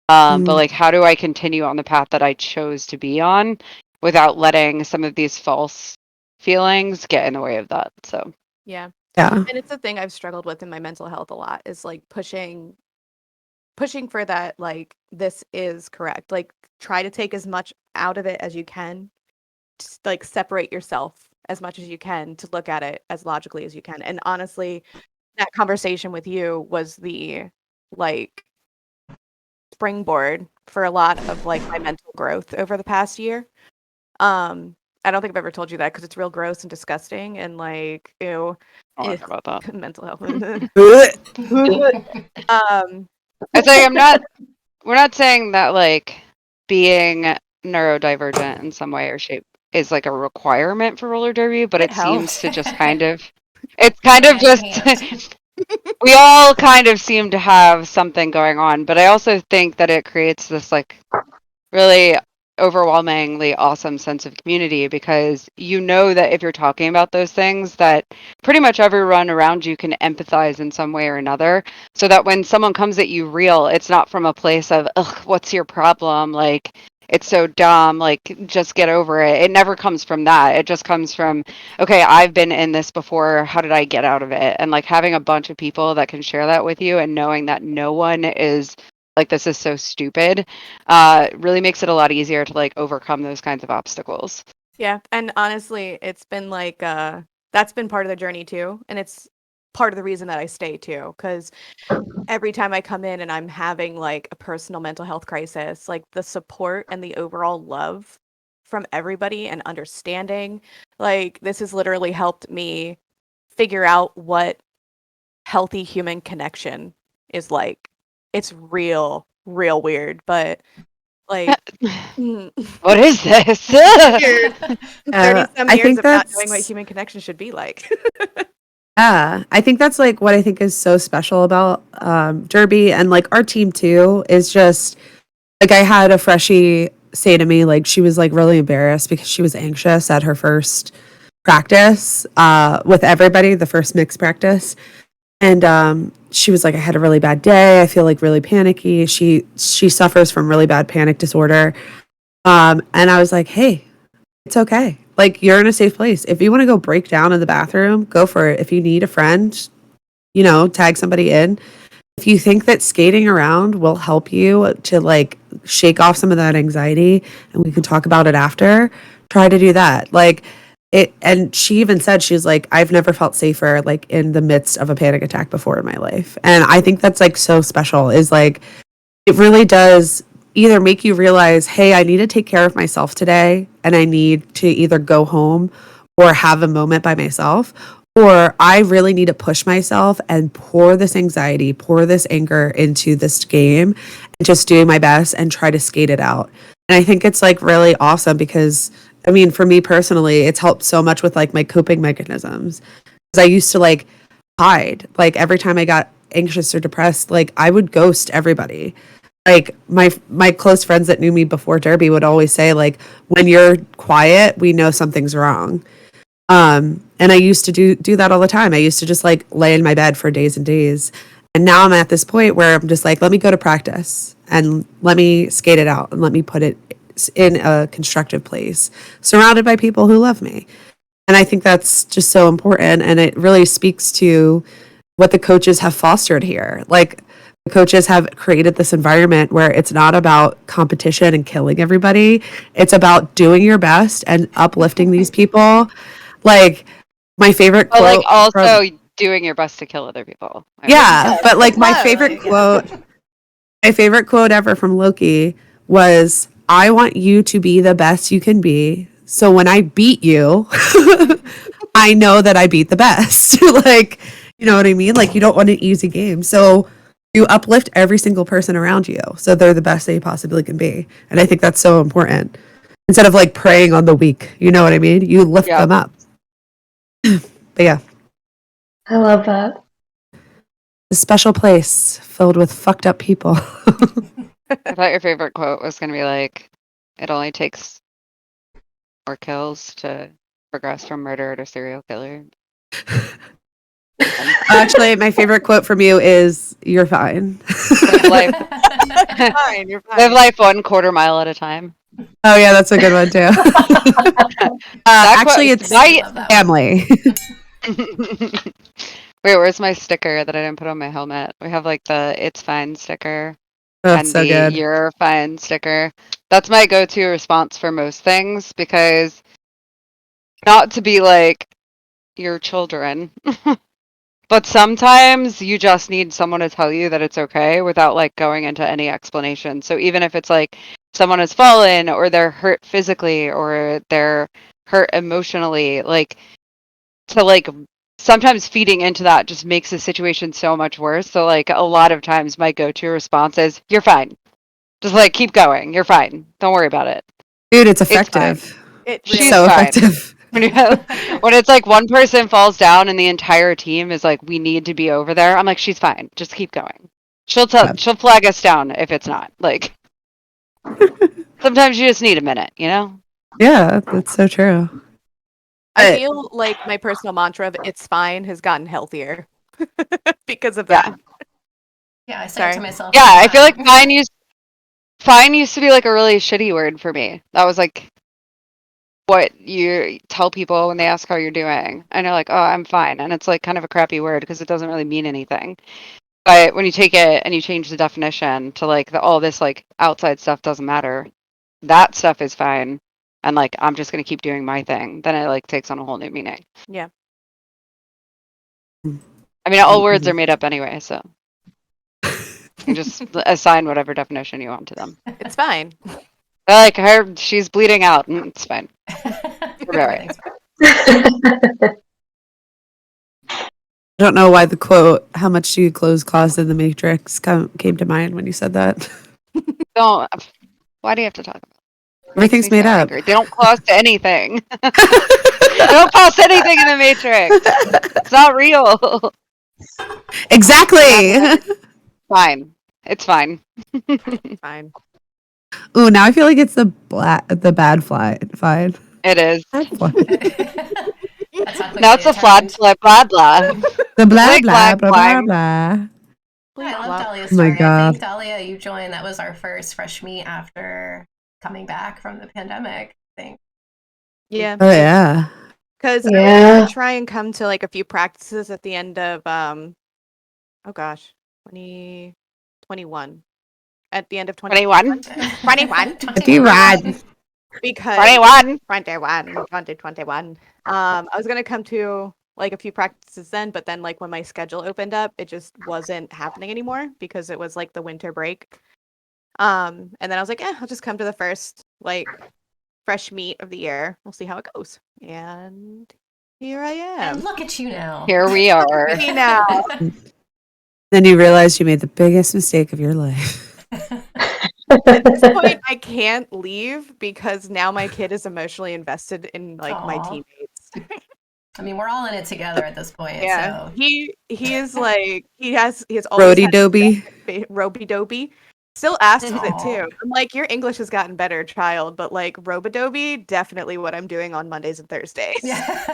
But like, how do I continue on the path that I chose to be on without letting some of these false feelings get in the way of that? So Yeah. Yeah. And it's a thing I've struggled with in my mental health a lot, is like pushing for that, like, this is correct. Like, try to take as much out of it as you can. Just, like, separate yourself as much as you can to look at it as logically as you can. And honestly, that conversation with you was the like springboard for a lot of like my mental growth over the past year. I don't think I've ever told you that because it's real gross and disgusting and like ew. I don't know about that. Mental health. It's like we're not saying that like being neurodivergent in some way or shape is like a requirement for roller derby, but it seems to just it's kind of just we all kind of seem to have something going on. But I also think that it creates this like really overwhelmingly awesome sense of community, because you know that if you're talking about those things, that pretty much everyone around you can empathize in some way or another, so that when someone comes at you real, it's not from a place of, ugh, what's your problem, like it's so dumb, like just get over it. It never comes from that. It just comes from, okay, I've been in this before, how did I get out of it? And like having a bunch of people that can share that with you, and knowing that no one is like, this is so stupid, really makes it a lot easier to like overcome those kinds of obstacles. Yeah, and honestly, it's been like that's been part of the journey too, and it's part of the reason that I stay too, because every time I come in and I'm having like a personal mental health crisis, like the support and the overall love from everybody and understanding, like this has literally helped me figure out what healthy human connection is like. It's real weird, but like what is this? weird. 30-some I years think of not that's knowing what human connection should be like. yeah. I think that's like what I think is so special about Derby, and like our team too, is just like I had a freshie say to me, like she was like really embarrassed because she was anxious at her first practice with everybody, the first mixed practice. And she was like, I had a really bad day. I feel like really panicky. She suffers from really bad panic disorder. And I was like, hey, it's okay. Like you're in a safe place. If you want to go break down in the bathroom, go for it. If you need a friend, tag somebody in. if you think that skating around will help you to like shake off some of that anxiety, and we can talk about it after, try to do that. Like it, and she even said, she's like, I've never felt safer like in the midst of a panic attack before in my life. And I think that's like so special, is like it really does either make you realize, hey, I need to take care of myself today and I need to either go home or have a moment by myself, or I really need to push myself and pour this anxiety, pour this anger into this game and just do my best and try to skate it out. And I think it's like really awesome because I mean, for me personally, it's helped so much with like my coping mechanisms. Because I used to like hide. Like every time I got anxious or depressed, like I would ghost everybody. Like my close friends that knew me before Derby would always say like, when you're quiet, we know something's wrong. And I used to do that all the time. I used to just like lay in my bed for days and days. And now I'm at this point where I'm just like, let me go to practice and let me skate it out and let me put it in a constructive place, surrounded by people who love me. And I think that's just so important. And it really speaks to what the coaches have fostered here. Like the coaches have created this environment where it's not about competition and killing everybody. It's about doing your best and uplifting these people. Like my favorite But like quote also from, doing your best to kill other people. yeah, but like my Love, favorite yeah. quote ever from Loki was, I want you to be the best you can be. So when I beat you, I know that I beat the best. Like, you know what I mean? Like you don't want an easy game. So you uplift every single person around you so they're the best they possibly can be. And I think that's so important. Instead of like preying on the weak, you know what I mean? You lift them up. But yeah, I love that. a special place filled with fucked up people. I thought your favorite quote was going to be like, it only takes 4 kills to progress from murderer to serial killer. Actually, my favorite quote from you is, "You're fine." Live life, Fine, you're fine. live life 1/4 mile at a time. Oh yeah, that's a good one too. Actually, quote- it's my- Love that one. family. Wait, where's my sticker that I didn't put on my helmet? We have like the "It's fine" sticker That's and so the good. "You're fine" sticker. That's my go-to response for most things, because not to be like your children, but sometimes you just need someone to tell you that it's okay without like going into any explanation. So even if it's like someone has fallen or they're hurt physically or they're hurt emotionally, like to like sometimes feeding into that just makes the situation so much worse. So like a lot of times my go-to response is, "You're fine. Just like keep going. You're fine. Don't worry about it. Dude, it's It's fine. effective. It She's really So fine." effective. When it's like one person falls down and the entire team is like, "We need to be over there," I'm like, "She's fine. Just keep going. Yeah. She'll flag us down if it's not." Like sometimes you just need a minute, you know? Yeah, that's so true. I But- feel like my personal mantra of "it's fine" has gotten healthier because of Yeah. that. Yeah, I say it to Sorry. myself. Yeah, all the I feel like time. fine used to be like a really shitty word for me. That was like what you tell people when they ask how you're doing. And you're like, "Oh, I'm fine." And it's like kind of a crappy word because it doesn't really mean anything. But when you take it and you change the definition to like all this like outside stuff doesn't matter, that stuff is fine. And like I'm just gonna keep doing my thing, then it like takes on a whole new meaning. Yeah. I mean, all words are made up anyway, so you can just assign whatever definition you want to them. It's fine. They're like, she's bleeding out. It's fine. Everything's I don't know why the quote, "How much do you clothes cost in the Matrix," came to mind when you said that. Don't. Why do you have to talk about it? Everything's Makes me made so up. angry. They don't cost anything. They don't cost anything in the Matrix. It's not real. Exactly. Fine. It's fine. Fine. Ooh, now I feel like it's the bad fly. Fine. It is. Bad fly. That's how Now it's quickly a it flat turned. blah blah blah. The blah Click, blah clack, blah blah clang. blah. I love Dahlia's Oh my story. I God. think Dahlia, you joined. That was our first fresh meet after coming back from the pandemic. I think. Yeah. Oh yeah. Because Yeah. I try and come to like a few practices at the end of oh gosh. 2021. At the end of 21. 21. 21. Because 21. 2021. I was gonna come to like a few practices then, but then like when my schedule opened up, it just wasn't happening anymore because it was like the winter break. And then I was like, I'll just come to the first like fresh meet of the year. We'll see how it goes. And here I am. And look at you now. Here we are. Me now. Then you realize you made the biggest mistake of your life. At this point, I can't leave because now my kid is emotionally invested in like my Aw. teammates. I mean, we're all in it together at this point. Yeah, So. he is like he has always Rody had Doby. Roby Doby. Still asks it Aw. too. I'm like, your English has gotten better, child, but like Robidobi, definitely what I'm doing on Mondays and Thursdays. Yeah.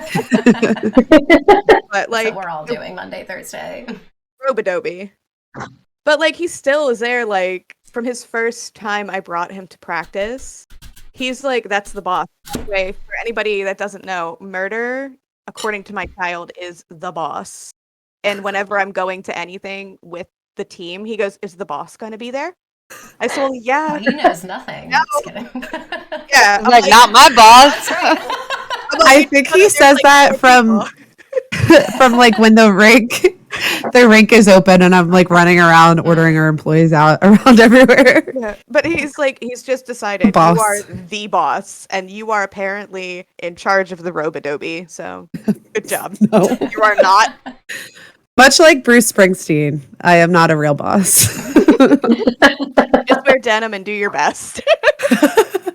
But like so we're all doing Monday, Thursday. Robidobi. But like he still is there, like from his first time I brought him to practice. He's like, that's the boss. Anyway, for anybody that doesn't know, Murder, according to my child, is the boss. And whenever I'm going to anything with the team, he goes, "Is the boss going to be there?" I said, "Well, yeah." Oh, he knows nothing. No. Just kidding. Yeah, I'm like, not my boss. That's right. I think he says that from like when the rink is open and I'm like running around ordering our employees out around everywhere. Yeah, but he's just decided Boss. you are the boss, and you are apparently in charge of the Robidobi. So, good job. No. You are not. Much like Bruce Springsteen, I am not a real boss. Just wear denim and do your best.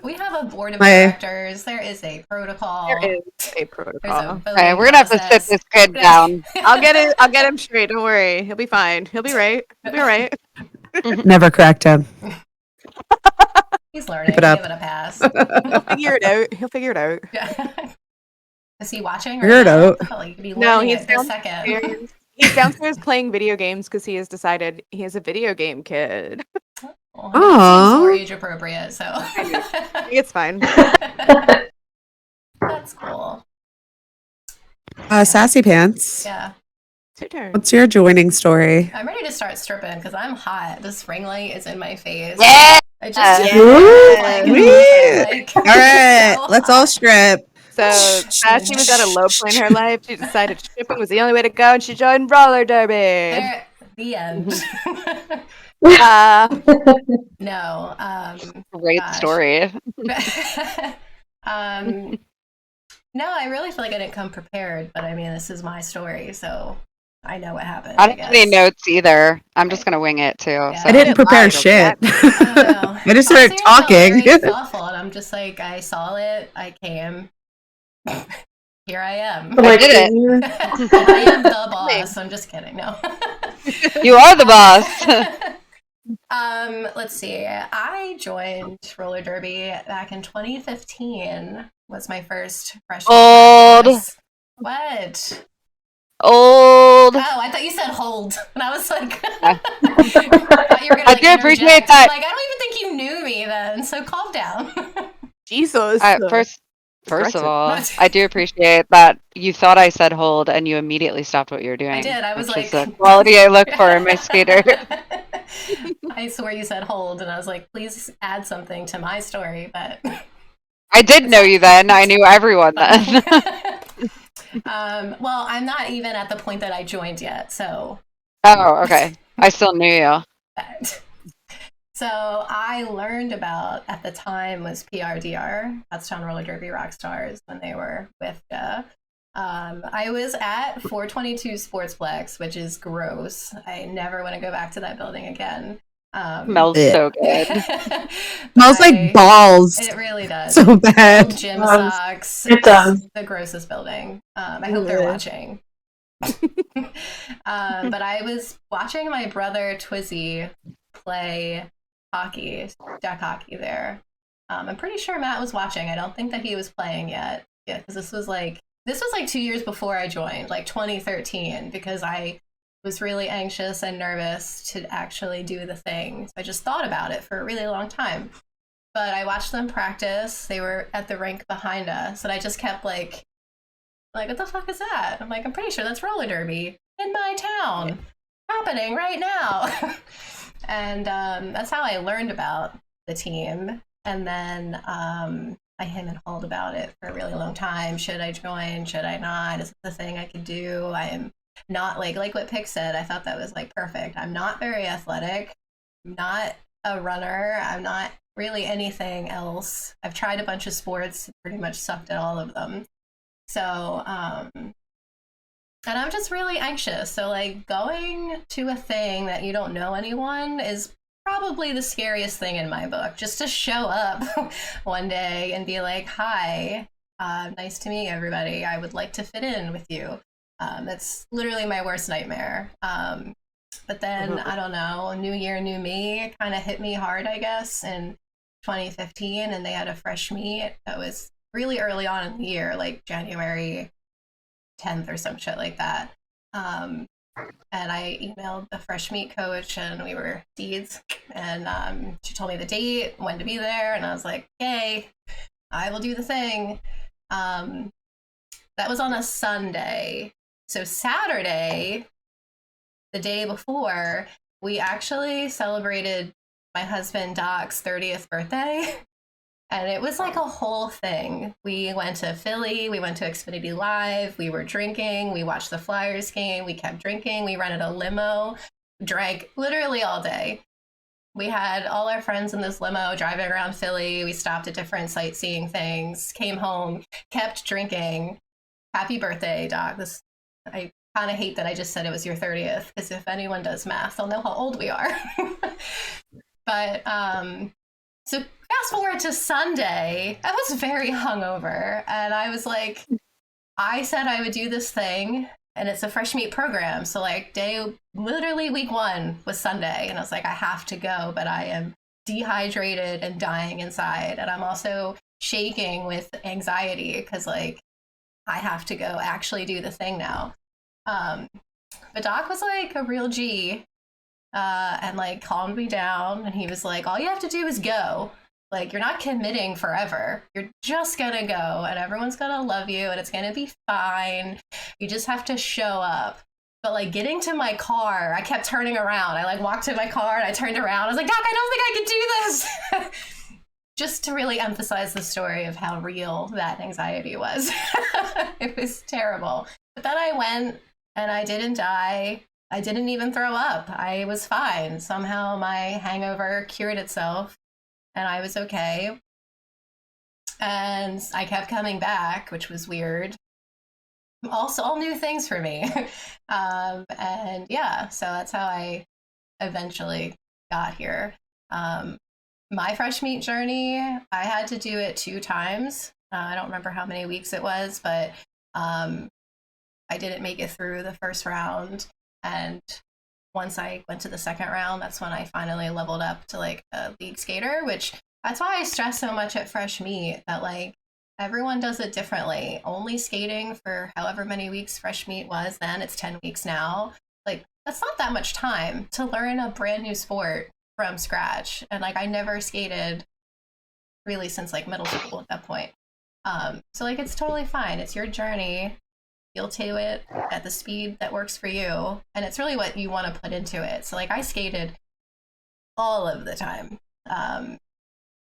We have a board of My- directors. There is a protocol. There is a There's protocol. a voting Okay, we're gonna have to sit process. this kid down. I'll get him straight. Don't worry. He'll be fine. He'll be right. He'll be all right. Never cracked him. He's learning. Keep it up. Give it a pass. He'll figure it out. He'll figure it out. Is he watching? Figure it out. Oh, you could be No, learning he's it this second. He's downstairs playing video games because he has decided he is a video game kid. Well, Aw. it seems more age appropriate, so It's fine. that's cool. Sassy Pants. Yeah, It's your turn. What's your joining story? I'm ready to start stripping because I'm hot. This ring light is in my face. Yeah. I just All right, let's all strip. So Sassy was at a low point in her life. She decided stripping was the only way to go, and she joined roller derby. There, the end. No. Great Gosh. story. No, I really feel like I didn't come prepared, but I mean, this is my story, so I know what happened. I don't guess. have any notes either. I'm just gonna wing it too. Yeah. So I didn't prepare lie, shit. I don't know. I just started Honestly, I talking. felt very thoughtful, and I'm just like, I saw it, I came. Here I am. I did it. I am the boss. I'm just kidding. No. You are the boss. Let's see. I joined roller derby back in 2015. Was my first freshman. Old. practice. What? Old. Oh, I thought you said hold, and I was like, I thought you were gonna, I like, do appreciate interject. that. I'm like, I don't even think you knew me then, so calm down. Jesus. First of all, I do appreciate that you thought I said hold and you immediately stopped what you were doing. I did. I was which is like, the quality I look for in my skater. I swear you said hold, and I was like, please add something to my story, but I did know you then. I knew everyone then. well, I'm not even at the point that I joined yet, so. Oh, okay. I still knew you. But, so I learned about, at the time, was PRDR, Pottstown Roller Derby Rockstars, when they were with I was at 422 Sportsplex, which is gross. I never want to go back to that building again. Smells so good. Smells like balls. It really does. So bad. Old gym socks. It does. The grossest building. I hope they're watching. But I was watching my brother Twizzy play hockey, deck hockey there. I'm pretty sure Matt was watching. I don't think that he was playing yet. Yeah, because this was like 2 years before I joined, like 2013, because I was really anxious and nervous to actually do the thing. So I just thought about it for a really long time. But I watched them practice. They were at the rink behind us, and I just kept like, what the fuck is that? I'm like, I'm pretty sure that's roller derby in my town. happening right now. And that's how I learned about the team. And then I hem and hawed about it for a really long time. Should I join? Should I not? Is this a thing I could do? I am not like what Pick said. I thought that was like perfect. I'm not very athletic. I'm not a runner. I'm not really anything else. I've tried a bunch of sports, pretty much sucked at all of them. So, and I'm just really anxious. So, like, going to a thing that you don't know anyone is probably the scariest thing in my book. Just to show up one day and be like, hi, nice to meet everybody. I would like to fit in with you. That's literally my worst nightmare. But then, I don't know, New Year, New Me kind of hit me hard, I guess, in 2015. And they had a fresh meet that was really early on in the year, like January 10th or some shit like that. And I emailed the fresh meat coach and we were seeds, and she told me the date, when to be there, and I was like, okay, I will do the thing. That was on a Sunday. So Saturday, the day before, we actually celebrated my husband Doc's 30th birthday. And it was like a whole thing. We went to Philly, we went to Xfinity Live, we were drinking, we watched the Flyers game, we kept drinking, we rented a limo, drank literally all day. We had all our friends in this limo driving around Philly. We stopped at different sightseeing things, came home, kept drinking. Happy birthday, Doc. I kind of hate that I just said it was your 30th, because if anyone does math, they'll know how old we are. But so fast forward to Sunday, I was very hungover, and I was like, I said I would do this thing, and it's a fresh meat program. So like literally week 1 was Sunday, and I was like, I have to go, but I am dehydrated and dying inside. And I'm also shaking with anxiety because like I have to go actually do the thing now. But Doc was like a real G. And like calmed me down, and he was like, all you have to do is go. Like, you're not committing forever. You're just gonna go, and everyone's gonna love you, and it's gonna be fine. You just have to show up. But like getting to my car, I kept turning around. I like walked to my car and I turned around. I was like, Doc, I don't think I can do this. Just to really emphasize the story of how real that anxiety was. It was terrible. But then I went and I didn't die. I didn't even throw up. I was fine. Somehow my hangover cured itself and I was okay. And I kept coming back, which was weird. Also, all new things for me. And yeah, so that's how I eventually got here. My fresh meat journey, I had to do it 2 times. I don't remember how many weeks it was, but I didn't make it through the first round. And once I went to the second round, that's when I finally leveled up to like a league skater, which that's why I stress so much at fresh meat that like everyone does it differently. Only skating for however many weeks fresh meat was then, it's 10 weeks now. Like that's not that much time to learn a brand new sport from scratch. And like I never skated really since like middle school at that point. So like it's totally fine. It's your journey. You'll do it at the speed that works for you, and it's really what you want to put into it. So like I skated all of the time, and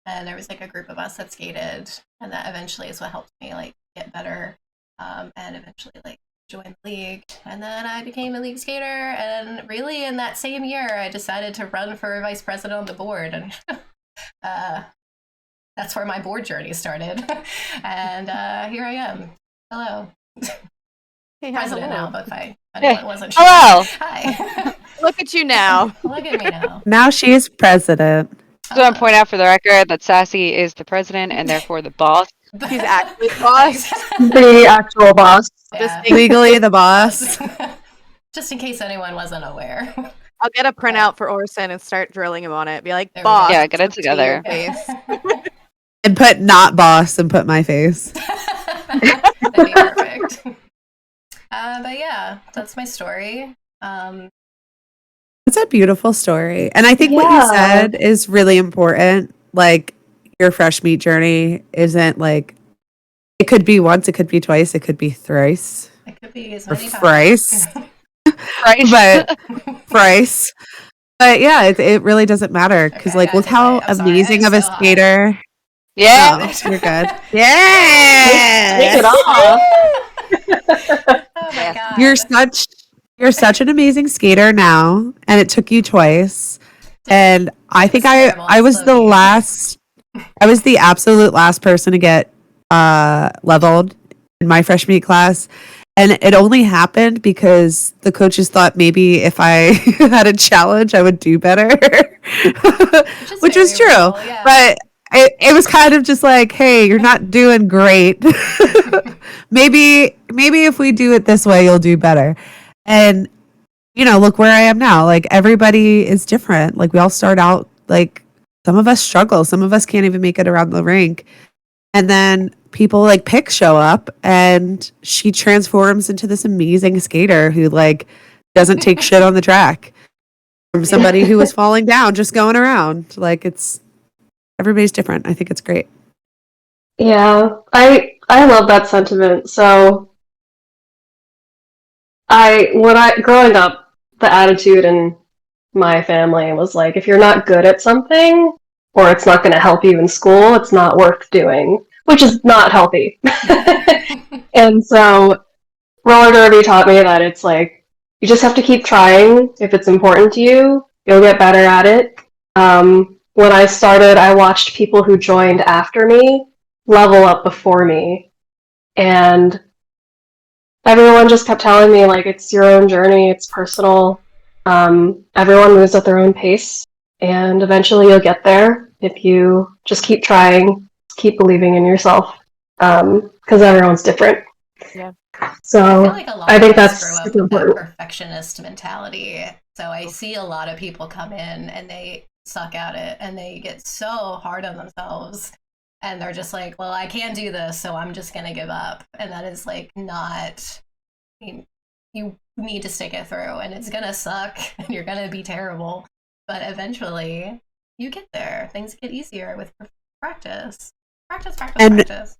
there was like a group of us that skated, and that eventually is what helped me like get better, and eventually like join the league. And then I became a league skater, and really in that same year I decided to run for vice president on the board, and that's where my board journey started. And here I am. Hello. Hey, President hello. now, but I wasn't sure. Hello. Hi. Look at you now. Look at me now. Now she is president. So I want to point out for the record that Sassy is the president and therefore the boss. He's actually the boss. The actual boss. Yeah. Legally the boss. Just in case anyone wasn't aware. I'll get a printout for Orson and start drilling him on it. Be like, There we boss. go. Yeah, get it to your together. face. And put not boss and put my face. That'd be perfect. But yeah, that's my story. It's a beautiful story. And I think what you said is really important. Like your fresh meat journey isn't like, it could be once, it could be twice, it could be thrice. It could be as Or many thrice. times. Right. but Bryce. But yeah, it really doesn't matter because, Okay, like, look guys, wait. how I'm sorry. amazing I'm of a so hot. skater. Yeah. Oh, you're good. Take Yeah, it off. Oh my Yeah. god. you're such an amazing skater now, and it took you twice. Dude, And I it was think terrible. I It's was the low-key. last. I was the absolute last person to get leveled in my freshman year class. And it only happened because the coaches thought maybe if I had a challenge, I would do better, Which is which is very true. real, yeah. But it was kind of just like, hey, you're not doing great. Maybe if we do it this way, you'll do better. And look where I am now. Like everybody is different. Like we all start out like some of us struggle, some of us can't even make it around the rink. And then people like Pick show up and she transforms into this amazing skater who like doesn't take shit on the track from somebody who was falling down just going around. Like everybody's different. I think it's great. Yeah, I love that sentiment. So growing up, the attitude in my family was like, if you're not good at something, or it's not going to help you in school, it's not worth doing, which is not healthy. And so roller derby taught me that it's like you just have to keep trying. If it's important to you, you'll get better at it. When I started, I watched people who joined after me level up before me, and everyone just kept telling me like it's your own journey, it's personal. Everyone moves at their own pace, and eventually you'll get there if you just keep trying, keep believing in yourself, because everyone's different. Yeah. So I feel like a lot I of think us that's grow up super with that important. perfectionist mentality. So I see a lot of people come in and they suck at it and they get so hard on themselves and they're just like, well, I can't do this, so I'm just going to give up. And that is like not, I mean, you need to stick it through and it's going to suck and you're going to be terrible. But eventually you get there. Things get easier with practice. Practice, practice, And practice.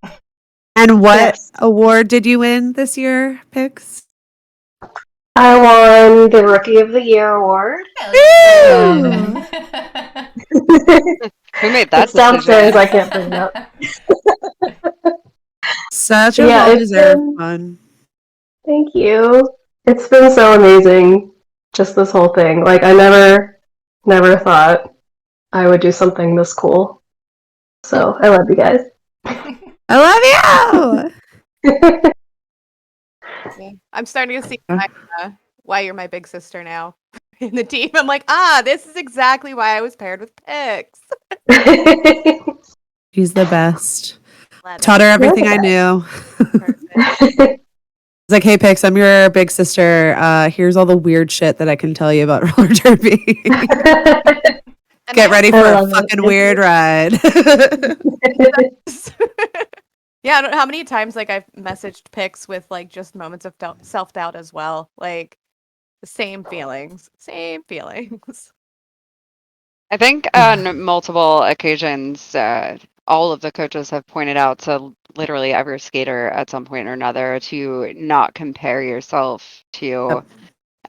and what Yes. award did you win this year, Pix? I won the Rookie of the Year award. Woo! Who made that It's downstairs. decision? I can't bring it up. Such a Yeah, it's well-deserved been. one. Thank you. It's been so amazing, just this whole thing. Like I never thought I would do something this cool. So I love you guys. I love you. Yeah. I'm starting to see Uh. why you're my big sister now in the team. I'm like, this is exactly why I was paired with Pix. She's the best. Love Taught it. her everything I knew. Perfect. It's like, hey, Pix, I'm your big sister. Here's all the weird shit that I can tell you about roller derby. And Get ready I for a love it. fucking weird ride. yeah, I don't know how many times like I've messaged Pix with like just moments of self-doubt as well. Like the same feelings. Same feelings. I think on multiple occasions, all of the coaches have pointed out to literally every skater at some point or another to not compare yourself to Yep.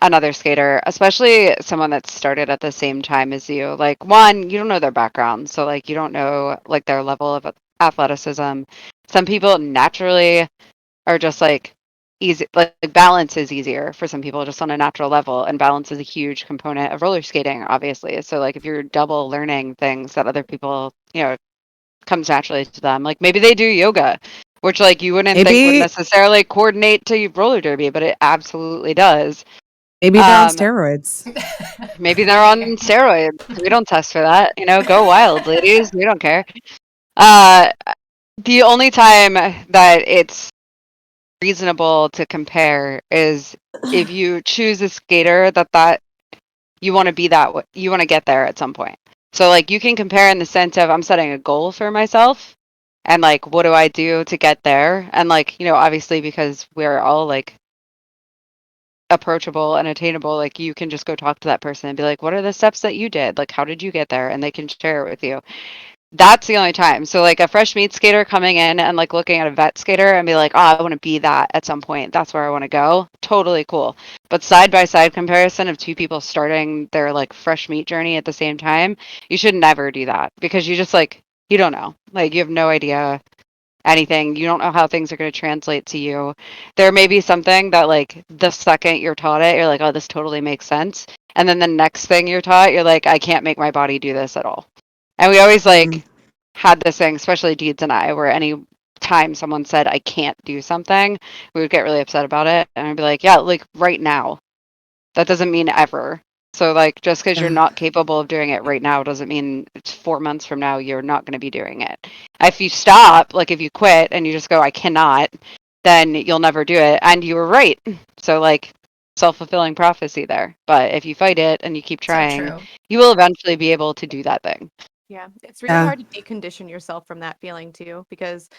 another skater, especially someone that started at the same time as you. Like, one, you don't know their background, so like you don't know like their level of athleticism. Some people naturally are just like easy, like balance is easier for some people just on a natural level, and balance is a huge component of roller skating, obviously. So like if you're double learning things that other people, comes naturally to them, like maybe they do yoga, which like you wouldn't think would maybe necessarily coordinate to roller derby, but it absolutely does. they're on steroids. Maybe they're on steroids. We don't test for that. Go wild, ladies. We don't care. Uh, the only time that it's reasonable to compare is if you choose a skater that you want to be you want to get there at some point. So like you can compare in the sense of I'm setting a goal for myself and like what do I do to get there? And like, obviously because we're all like approachable and attainable, like you can just go talk to that person and be like, what are the steps that you did? Like how did you get there? And they can share it with you. That's the only time. So like a fresh meat skater coming in and like looking at a vet skater and be like, oh, I want to be that at some point. That's where I want to go. Totally cool. But side by side comparison of two people starting their like fresh meat journey at the same time, you should never do that because you just like, you don't know. Like you have no idea anything. You don't know how things are going to translate to you. There may be something that like the second you're taught it, you're like, oh, this totally makes sense. And then the next thing you're taught, you're like, I can't make my body do this at all. And we always like had this thing, especially Deeds and I, where any time someone said I can't do something, we would get really upset about it. And I'd be like, yeah, like right now. That doesn't mean ever. So like just because you're not capable of doing it right now doesn't mean it's 4 months from now you're not going to be doing it. If you stop, like if you quit and you just go, I cannot, then you'll never do it. And you were right. So like self-fulfilling prophecy there. But if you fight it and you keep trying, So true. you will eventually be able to do that thing. Yeah, it's really hard to decondition yourself from that feeling too, because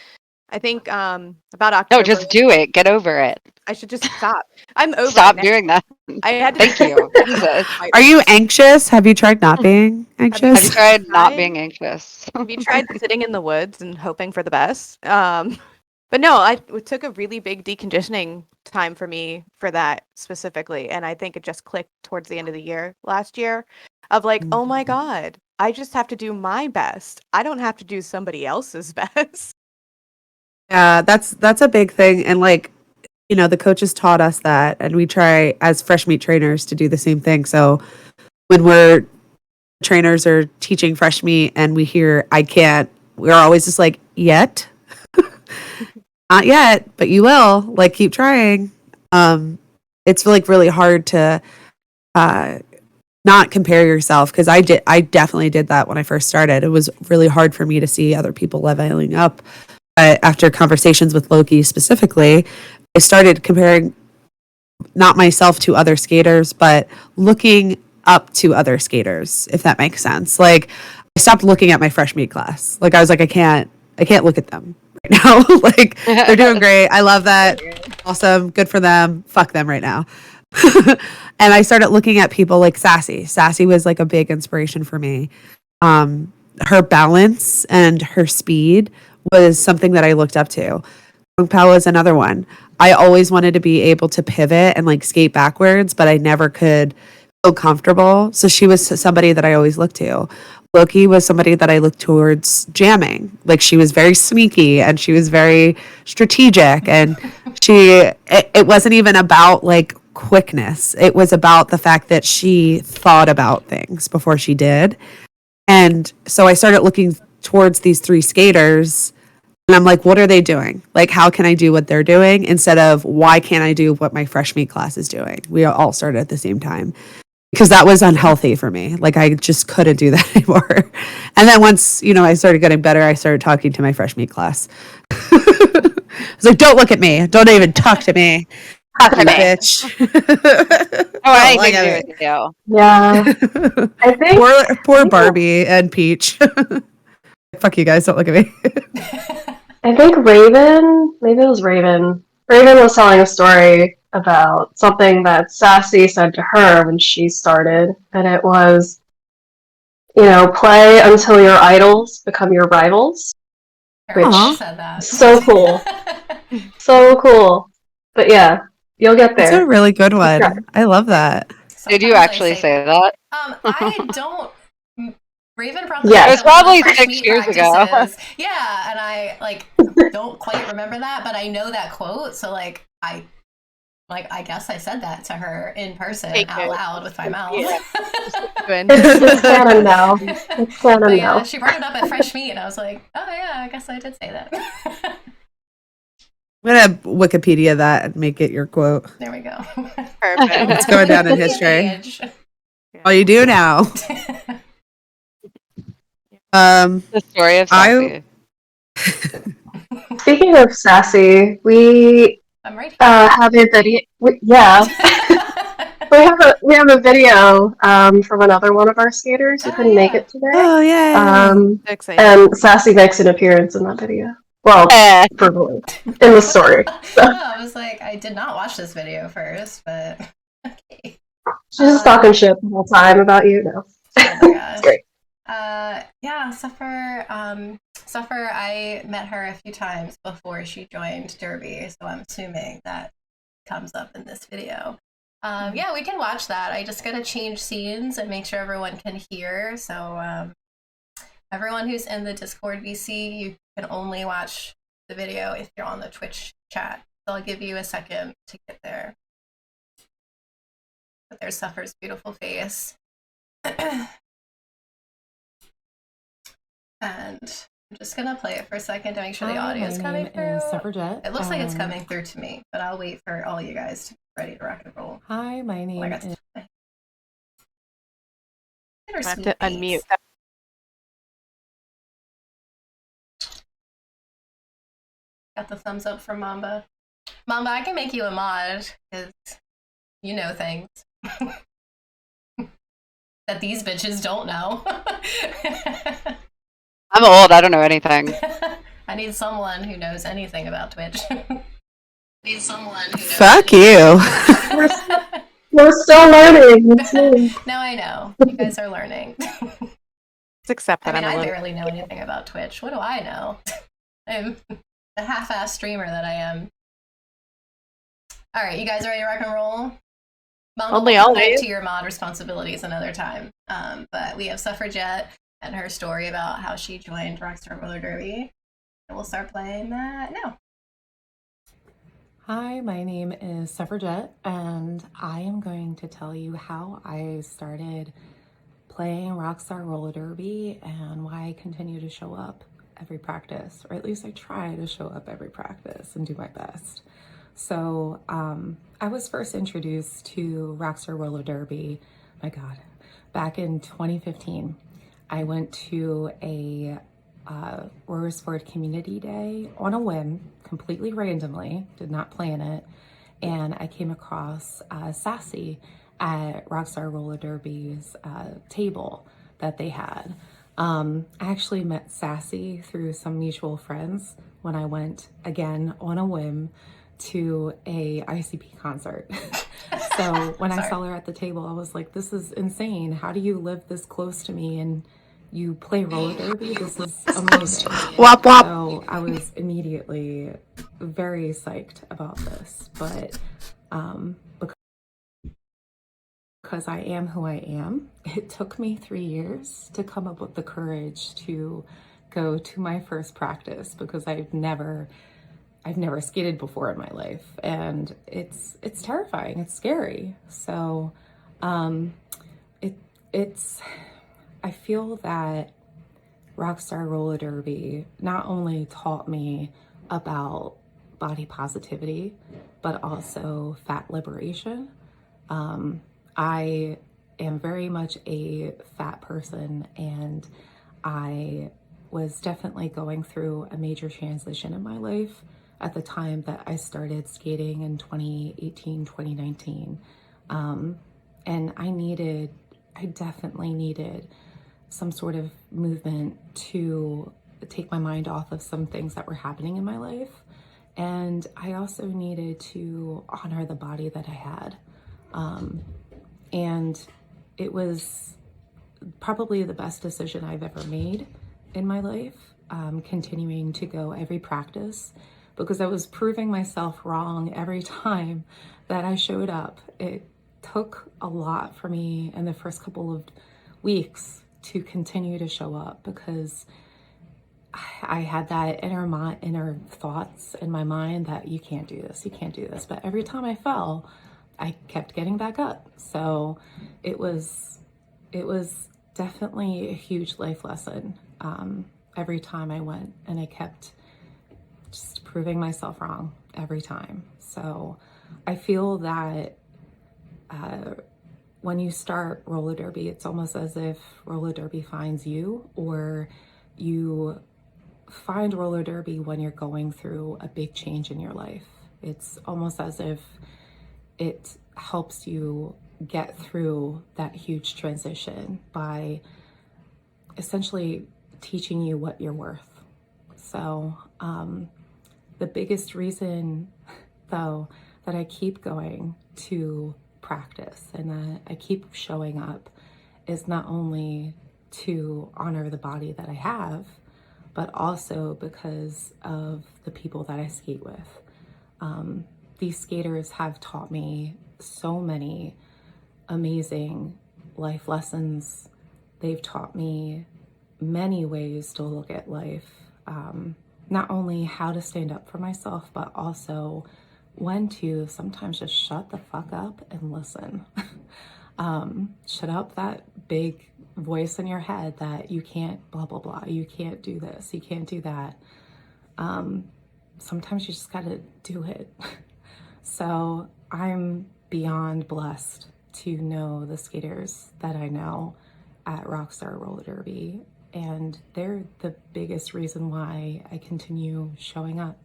I think about October. No, just do it. Get over it. I should just stop. I'm over. Stop doing that. I had to. Thank you. Jesus. Are you anxious? Have you tried not being anxious? Have you tried not being anxious? Have you tried sitting in the woods and hoping for the best? But no, it took a really big deconditioning time for me for that specifically, and I think it just clicked towards the end of the year last year, of like, oh my god, I just have to do my best. I don't have to do somebody else's best. Yeah, that's a big thing, and like, you know, the coaches taught us that, and we try as fresh meat trainers to do the same thing. So when we're trainers are teaching fresh meat and we hear I can't, we're always just like, yet. Not yet, but you will. Like, keep trying. It's like really hard to not compare yourself, because I definitely did that when I first started. It was really hard for me to see other people leveling up. But after conversations with Loki specifically, I started comparing not myself to other skaters, but looking up to other skaters, if that makes sense. Like, I stopped looking at my fresh meat class. Like, I was like, I can't look at them right now. Like, they're doing great. I love that. Awesome. Good for them. Fuck them right now. And I started looking at people like Sassy. Sassy was like a big inspiration for me. Her balance and her speed was something that I looked up to. Kung Pao was another one. I always wanted to be able to pivot and like skate backwards, but I never could feel comfortable. So she was somebody that I always looked to. Loki was somebody that I looked towards jamming. Like, she was very sneaky and she was very strategic, and it wasn't even about like quickness. It was about the fact that she thought about things before she did. And so I started looking towards these three skaters, and I'm like, what are they doing? Like, how can I do what they're doing instead of why can't I do what my fresh meat class is doing? We all started at the same time, because that was unhealthy for me. Like, I just couldn't do that anymore. And then once, you know, I started getting better, I started talking to my fresh meat class. I was like, don't look at me. Don't even talk to me. Talk to me, bitch. Oh, I think with you. Yeah. I think poor Barbie and Peach. Fuck you guys, don't look at me. I think Raven, maybe it was Raven. Raven was telling a story about something that Sassy said to her when she started, and it was, you know, play until your idols become your rivals. Which said that. So cool. So cool. But yeah, you'll get there. That's a really good one. I love that. Did you actually say that? I don't. Raven probably. Yeah, it was probably 6 years ago. Yeah, and I like don't quite remember that, but I know that quote. So like I guess I said that to her in person out loud with my mouth. Yeah. It's canon now. It's canon now. She brought it up at Fresh Meat, and I was like, oh yeah, I guess I did say that. I'm gonna Wikipedia that and make it your quote. There we go. Perfect. It's going down in history. Oh, you do now. The story of Sassy. Speaking of Sassy, we I'm right have a video. We have a video from another one of our skaters who couldn't make it today. Oh yeah. And Sassy makes an appearance in that video. Well, verbally in the story. So. I was like, I did not watch this video first, but okay. She's just talking shit the whole time about you. No, oh my gosh. It's great. Yeah, Suffer. Suffer. I met her a few times before she joined Derby, so I'm assuming that comes up in this video. Yeah, we can watch that. I just gotta change scenes and make sure everyone can hear. So everyone who's in the Discord VC, you can only watch the video if you're on the Twitch chat. So I'll give you a second to get there. But there's Suffer's beautiful face. And I'm just gonna play it for a second to make sure the audio is coming through. Suffragette. It looks like it's coming through to me, but I'll wait for all you guys to be ready to rock and roll. Hi, my name is. I have to unmute. Got the thumbs up from Mamba. Mamba, I can make you a mod because you know things that these bitches don't know. I'm old. I don't know anything. I need someone who knows anything about Twitch. Need someone who knows Fuck you. We're still learning. No, I know. You guys are learning. Let's accept that. I barely know anything about Twitch. What do I know? I'm the half-ass streamer that I am. All right, you guys ready to rock and roll? Mom, Only we'll come back always. to your mod responsibilities another time. But we have Suffragette and her story about how she joined Rockstar Roller Derby. And we'll start playing that now. Hi, my name is Suffragette, and I am going to tell you how I started playing Rockstar Roller Derby and why I continue to show up every practice, or at least I try to show up every practice and do my best. So I was first introduced to Rockstar Roller Derby, my God, back in 2015. I went to a Royersford Community Day on a whim, completely randomly, did not plan it, and I came across Sassy at Rockstar Roller Derby's table that they had. I actually met Sassy through some mutual friends when I went, again, on a whim, to a ICP concert. So when I saw her at the table, I was like, this is insane. How do you live this close to me and you play roller derby? This is amazing. Wop wop. So I was immediately very psyched about this, but because I am who I am, it took me 3 years to come up with the courage to go to my first practice, because I've never skated before in my life, and it's terrifying, it's scary. So I feel that Rockstar Roller Derby not only taught me about body positivity, but also fat liberation. I am very much a fat person, and I was definitely going through a major transition in my life at the time that I started skating in 2018, 2019. And I definitely needed some sort of movement to take my mind off of some things that were happening in my life. And I also needed to honor the body that I had. And it was probably the best decision I've ever made in my life, continuing to go every practice, because I was proving myself wrong every time that I showed up. It took a lot for me in the first couple of weeks to continue to show up, because I had that inner thoughts in my mind that you can't do this, you can't do this. But every time I fell, I kept getting back up. So it was definitely a huge life lesson every time I went, and I kept just proving myself wrong every time. So I feel that when you start roller derby, it's almost as if roller derby finds you, or you find roller derby when you're going through a big change in your life. It's almost as if it helps you get through that huge transition by essentially teaching you what you're worth. So the biggest reason, though, that I keep going to practice and that I keep showing up is not only to honor the body that I have, but also because of the people that I skate with. These skaters have taught me so many amazing life lessons. They've taught me many ways to look at life. Not only how to stand up for myself, but also when to sometimes just shut the fuck up and listen. Shut up that big voice in your head that you can't blah, blah, blah. You can't do this. You can't do that. Sometimes you just gotta do it. So I'm beyond blessed to know the skaters that I know at Rockstar Roller Derby. And they're the biggest reason why I continue showing up.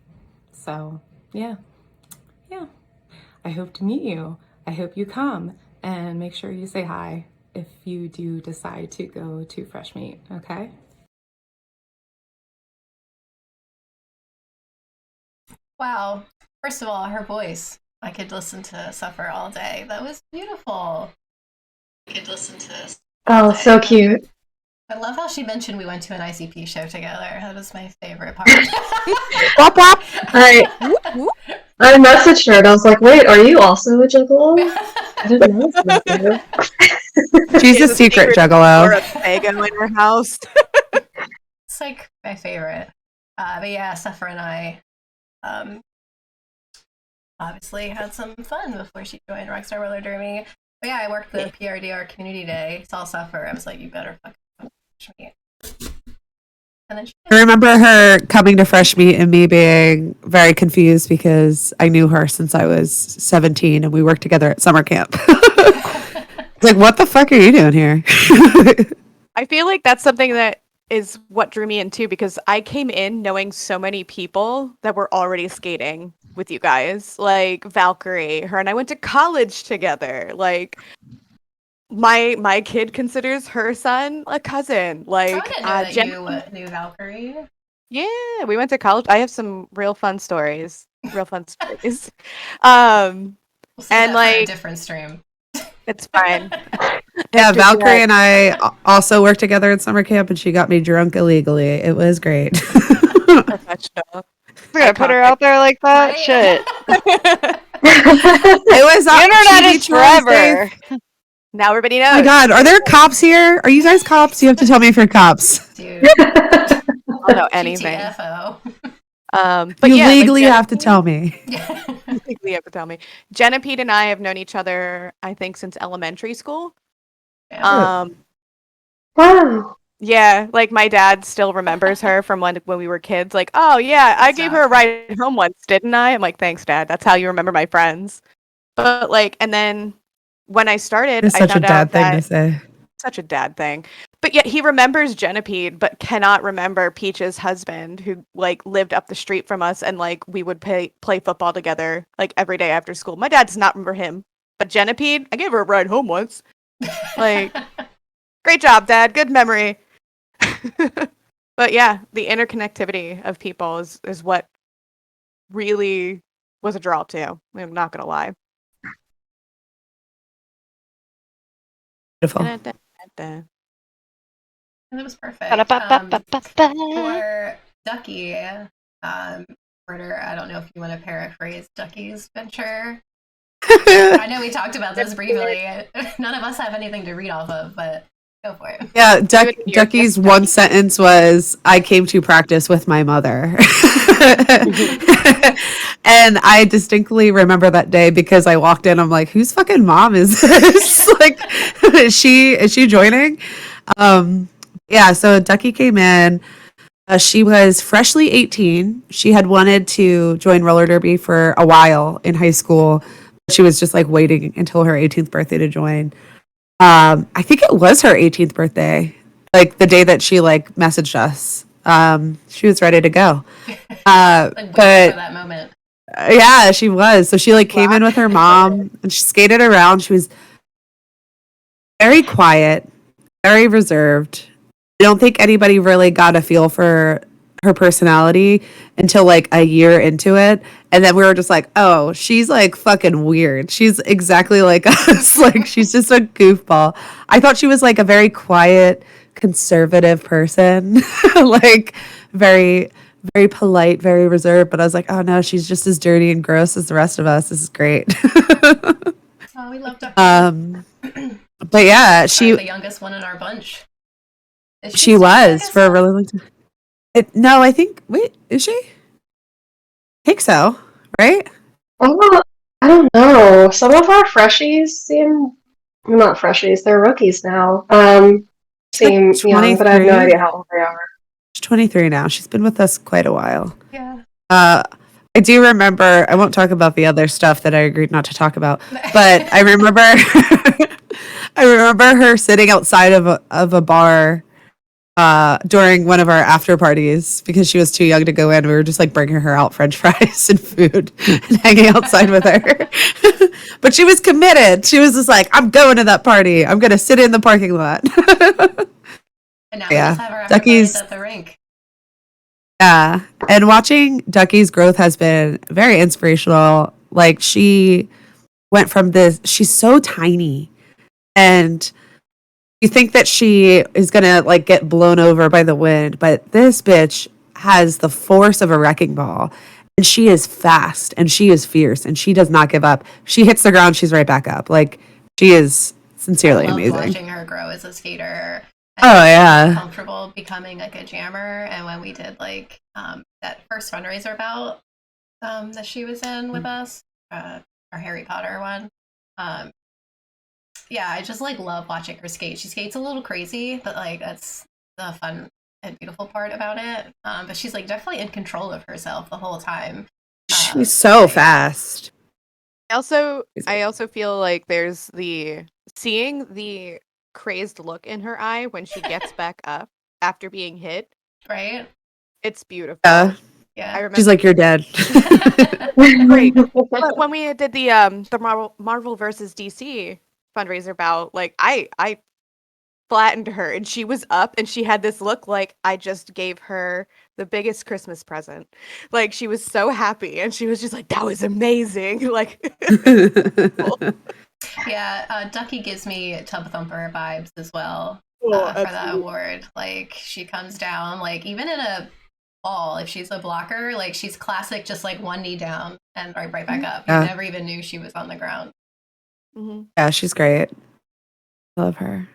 So yeah. I hope to meet you. I hope you come, and make sure you say hi if you do decide to go to Fresh Meat, okay? Wow. First of all, her voice. I could listen to Suffer all day. That was beautiful. I could listen to Oh, so cute. I love how she mentioned we went to an ICP show together. That was my favorite part. Wop, wop. I messaged her and I was like, wait, are you also a juggalo? I didn't know that. She's a secret juggalo. Or a Fago in her house. It's like my favorite. But yeah, Suffer and I obviously had some fun before she joined Rockstar Roller Derby. But yeah, I worked the PRDR Community Day, saw Suffer. I was like, you better fucking Fresh Meat. And then I remember her coming to Fresh Meat and me being very confused because I knew her since I was 17 and we worked together at summer camp. Like, what the fuck are you doing here? I feel like that's something that is what drew me in too, because I came in knowing so many people that were already skating with you guys, like Valkyrie. Her and I went to college together. Like my kid considers her son a cousin. Like I didn't know that you knew Valkyrie. Yeah, we went to college. I have some real fun stories. We'll see And that like for a different stream. It's fine. Yeah, Valkyrie and I also worked together at summer camp, and she got me drunk illegally. It was great. Professional. We're gonna put her out there like that? Right? Shit. It was The internet is forever. Now everybody knows. Oh my god, are there cops here? Are you guys cops? You have to tell me if you're cops. Dude. I don't know anything. GTFO. But you yeah, legally like have to tell me. Yeah. legally have to tell me. Jenna-Pete and I have known each other, I think, since elementary school. Yeah. Wow. Yeah, like my dad still remembers her from when we were kids. Like, oh yeah, I gave her a ride home once, didn't I? I'm like, thanks, Dad. That's how you remember my friends. But like, and then when I started, It's I such a found dad out thing that to say. such a dad thing. But yet he remembers Jenna-Pete, but cannot remember Peach's husband, who like lived up the street from us, and like we would play football together like every day after school. My dad does not remember him, but Jenna-Pete, I gave her a ride home once. Like, great job, Dad. Good memory. But yeah, the interconnectivity of people is what really was a draw too. I'm not gonna lie. Beautiful. And it was perfect. Ba-da-ba-ba-ba-ba. For Ducky, Porter, I don't know if you want to paraphrase Ducky's venture. I know we talked about this briefly. None of us have anything to read off of, but go for it. Yeah, Ducky's one sentence was, I came to practice with my mother. And I distinctly remember that day because I walked in, I'm like, whose fucking mom is this? Like, is she joining? Yeah, so Ducky came in. She was freshly 18. She had wanted to join roller derby for a while in high school. She was just like waiting until her 18th birthday to join. I think it was her 18th birthday, like the day that she like messaged us. She was ready to go. Like, waiting but for that moment. Yeah, she was. So she like came in with her mom and she skated around. She was very quiet, very reserved. I don't think anybody really got a feel for her personality until like a year into it. And then we were just like, oh, she's like fucking weird. She's exactly like us. Like, she's just a goofball. I thought she was like a very quiet, conservative person, like very, very polite, very reserved. But I was like, oh no, she's just as dirty and gross as the rest of us. This is great. Oh, we love Ducky. But yeah, Probably the youngest one in our bunch. She was for a really long time. No, I think. Wait, is she? I think so, right? Oh, I don't know. Some of our freshies seem not freshies; they're rookies now. Seem young, but I have no idea how old they are. She's 23 now. She's been with us quite a while. Yeah. I do remember. I won't talk about the other stuff that I agreed not to talk about, but I remember. I remember her sitting outside of a bar during one of our after parties because she was too young to go in. We were just like bringing her out French fries and food and hanging outside with her. But she was committed. She was just like, I'm going to that party. I'm going to sit in the parking lot. And now we just have our after parties at the rink. Yeah. And watching Ducky's growth has been very inspirational. Like she went from this, she's so tiny, and you think that she is gonna like get blown over by the wind, but this bitch has the force of a wrecking ball, and she is fast and she is fierce and she does not give up. She hits the ground, she's right back up. Like she is sincerely amazing. Watching her grow as a skater. Oh yeah, comfortable becoming like a jammer. And when we did like that first fundraiser bout that she was in with us, our Harry Potter one. Yeah, I just like love watching her skate. She skates a little crazy, but like that's the fun and beautiful part about it. But she's like definitely in control of herself the whole time. She's so fast. I also feel like there's seeing the crazed look in her eye when she gets back up after being hit. Right? It's beautiful. Yeah. I remember she's like, you're dead. Great. But when we did the Marvel versus DC fundraiser bout, like I flattened her and she was up and she had this look like I just gave her the biggest Christmas present. Like she was so happy and she was just like, that was amazing. Like Yeah, Ducky gives me Tub Thumper vibes as well for that award. Like she comes down, like even in a ball, if she's a blocker, like she's classic, just like one knee down and right back up. You never even knew she was on the ground. Mm-hmm. Yeah, she's great. I love her.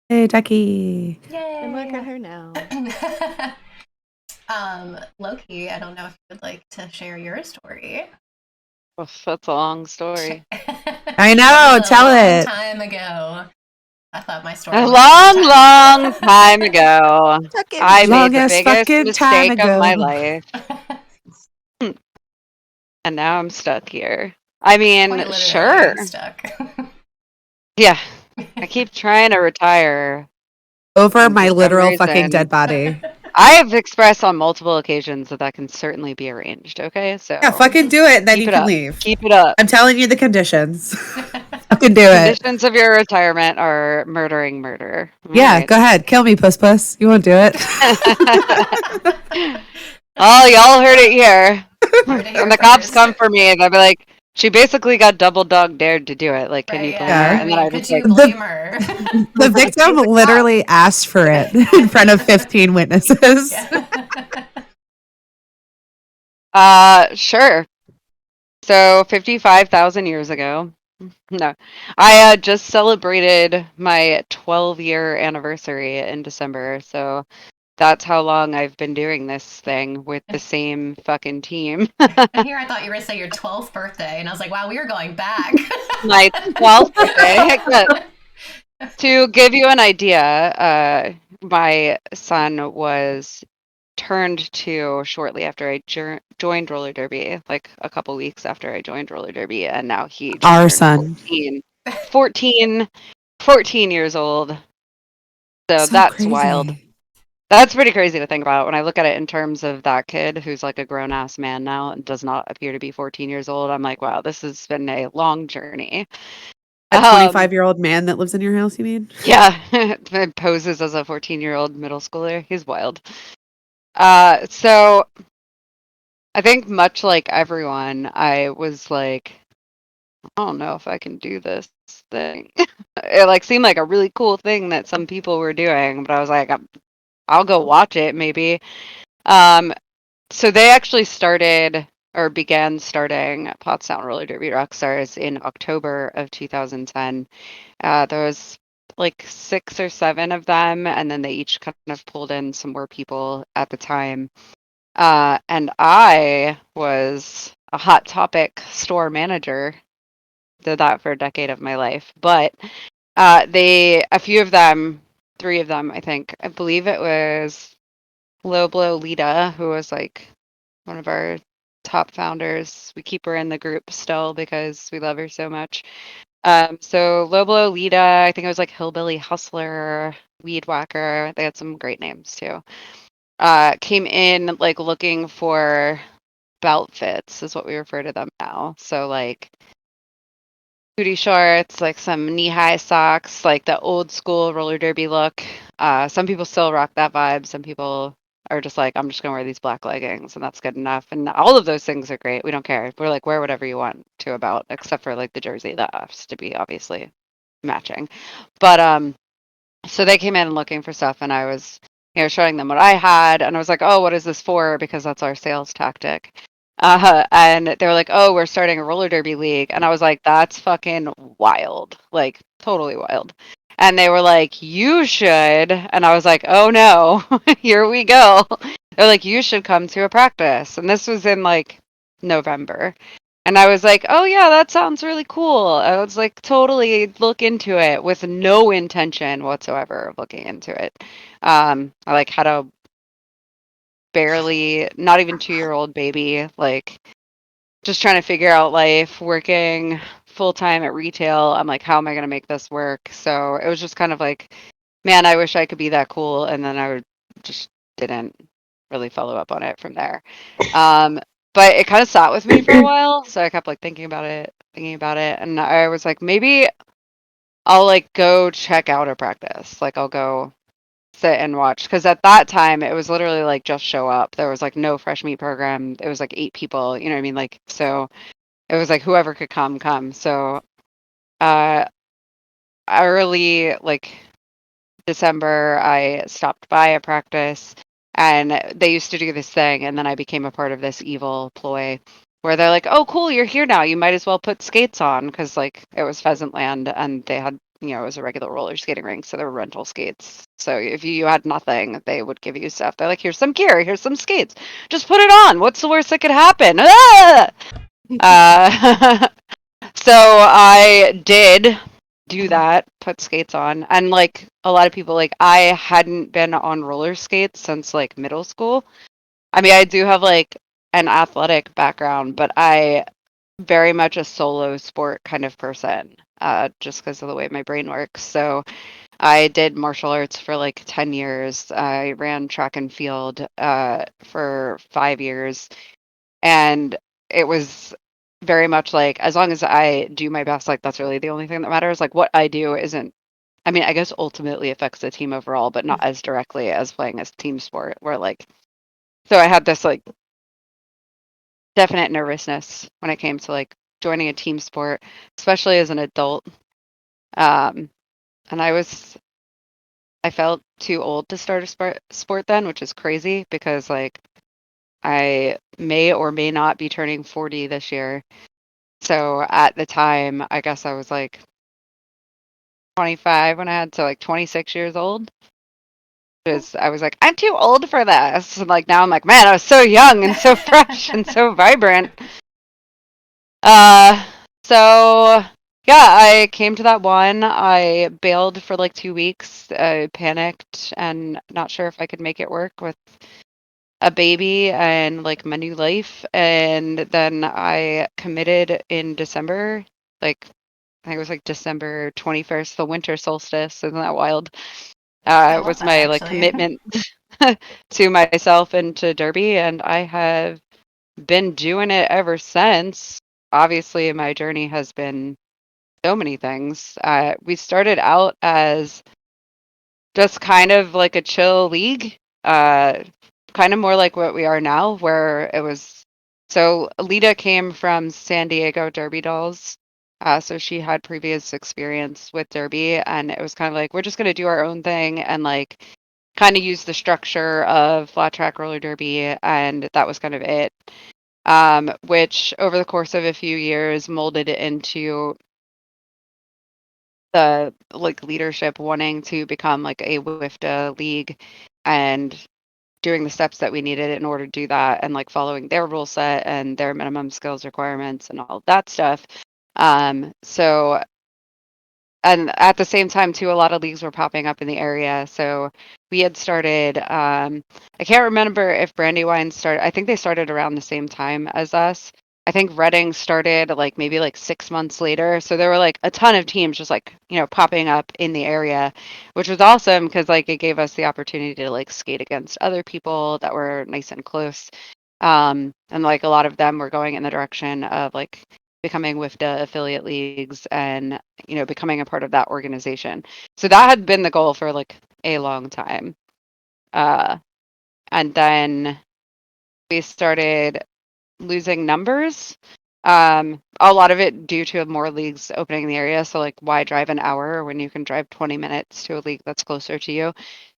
Hey, Ducky. Yay! And look at her now. Loki, I don't know if you would like to share your story. Well, that's a long story. I know, tell it. A long time ago. I thought my story A was long time ago. I made the biggest mistake of my life. And now I'm stuck here. I mean, sure. Stuck. Yeah. I keep trying to retire. Over my literal fucking dead body. I have expressed on multiple occasions that can certainly be arranged, okay? So yeah, fucking do it, and then you can leave. Keep it up. I'm telling you the conditions. Fucking do it. Conditions of your retirement are murdering murder. Yeah, go ahead. Kill me, puss. You won't do it. Oh, y'all heard it here. When the cops come for me, they'll be like, she basically got double dog dared to do it. Like, can you blame her? And then I just like, blame her? The victim literally asked for it in front of 15 witnesses. Sure. So 55,000 years ago. No. I just celebrated my 12-year anniversary in December. So that's how long I've been doing this thing with the same fucking team. And here I thought you were going to say your 12th birthday, and I was like, wow, we are going back. My 12th birthday. To give you an idea, my son was turned 2 shortly after I joined roller derby, like a couple weeks after I joined roller derby, and now he just our turned son 14 years old. So that's crazy. Wild. That's pretty crazy to think about when I look at it in terms of that kid who's like a grown-ass man now and does not appear to be 14 years old. I'm like, wow, this has been a long journey. A 25-year-old man that lives in your house, you mean? Yeah, poses as a 14-year-old middle schooler. He's wild. So I think much like everyone, I was like I don't know if I can do this thing. It like seemed like a really cool thing that some people were doing, but I was like, I'll go watch it maybe. So they actually started or began starting Pottstown Roller Derby Rockstars in October of 2010. There was like 6 or 7 of them, and then they each kind of pulled in some more people at the time. And I was a Hot Topic store manager. Did that for a decade of my life. But a few of them, 3 of them, I think, I believe it was Low Blow Lita, who was like one of our top founders. We keep her in the group still because we love her so much. So Low Blow Lita, I think it was like Hillbilly Hustler, Weed Whacker. They had some great names too. Came in like looking for belt fits, is what we refer to them now. So like booty shorts, like some knee-high socks, like the old school roller derby look. Some people still rock that vibe. Some people are just like, I'm just gonna wear these black leggings and that's good enough. And all of those things are great. We don't care. We're like, wear whatever you want to about, except for like the jersey that has to be obviously matching. But so they came in looking for stuff and I was, showing them what I had and I was like, oh, what is this for? Because that's our sales tactic. And they were like, oh, we're starting a roller derby league. And I was like, that's fucking wild. Like, totally wild. And they were like, you should. And I was like, oh no, here we go. They're like, you should come to a practice. And this was in like November. And I was like, oh yeah, that sounds really cool. I was like, totally look into it with no intention whatsoever of looking into it. I like had a barely, not even 2-year-old baby, like just trying to figure out life, working full time at retail. I'm like, how am I going to make this work? So it was just kind of like, man, I wish I could be that cool. And then I just didn't really follow up on it from there. But it kind of sat with me for a while. So I kept like thinking about it. And I was like, maybe I'll like go check out a practice. Like I'll go sit and watch because at that time it was literally like just show up. There was like no fresh meat program. It was like 8 people, you know what I mean? Like so it was like whoever could come. So uh early like December I stopped by a practice and they used to do this thing and then I became a part of this evil ploy where they're like, "Oh cool, you're here now. You might as well put skates on" because like it was Pheasant Land and they had it was a regular roller skating rink, so there were rental skates. So if you had nothing, they would give you stuff. They're like, "Here's some gear. Here's some skates. Just put it on. What's the worst that could happen?" Ah! So I did do that, put skates on, and like a lot of people, like I hadn't been on roller skates since like middle school. I mean, I do have like an athletic background, but I very much a solo sport kind of person, just because of the way my brain works. So I did martial arts for like 10 years. I ran track and field for 5 years. And it was very much like, as long as I do my best, like that's really the only thing that matters. Like what I do isn't, I mean, I guess ultimately affects the team overall, but not as directly as playing a team sport where like, so I had this like definite nervousness when it came to like joining a team sport, especially as an adult. Um, and I felt too old to start a sport then, which is crazy because like I may or may not be turning 40 this year. So at the time, I guess I was like 25 when I had, so like 26 years old. Because I was like, I'm too old for this. And like now I'm like, man, I was so young and so fresh and so vibrant. Uh, so yeah, I came to that one. I bailed for like 2 weeks. I panicked and not sure if I could make it work with a baby and like my new life. And then I committed in December, like I think it was like December 21st, the winter solstice. Isn't that wild? I It love was that my like actually. commitment to myself and to Derby, and I have been doing it ever since. Obviously, my journey has been so many things. We started out as just kind of like a chill league, kind of more like what we are now, where it was. So Alita came from San Diego Derby Dolls, So she had previous experience with Derby, and it was kind of like, we're just going to do our own thing and like kind of use the structure of flat track roller derby, and that was kind of it. Which over the course of a few years molded it into the like leadership wanting to become like a WIFTA league and doing the steps that we needed in order to do that, and like following their rule set and their minimum skills requirements and all that stuff. So and at the same time too, a lot of leagues were popping up in the area. So we had started, I can't remember if Brandywine started, I think they started around the same time as us. I think Reading started like maybe like 6 months later. So there were like a ton of teams just like, popping up in the area, which was awesome because like it gave us the opportunity to like skate against other people that were nice and close. And like a lot of them were going in the direction of like becoming WIFTA affiliate leagues and becoming a part of that organization. So that had been the goal for like a long time. And then we started losing numbers. A lot of it due to more leagues opening in the area. So like why drive an hour when you can drive 20 minutes to a league that's closer to you?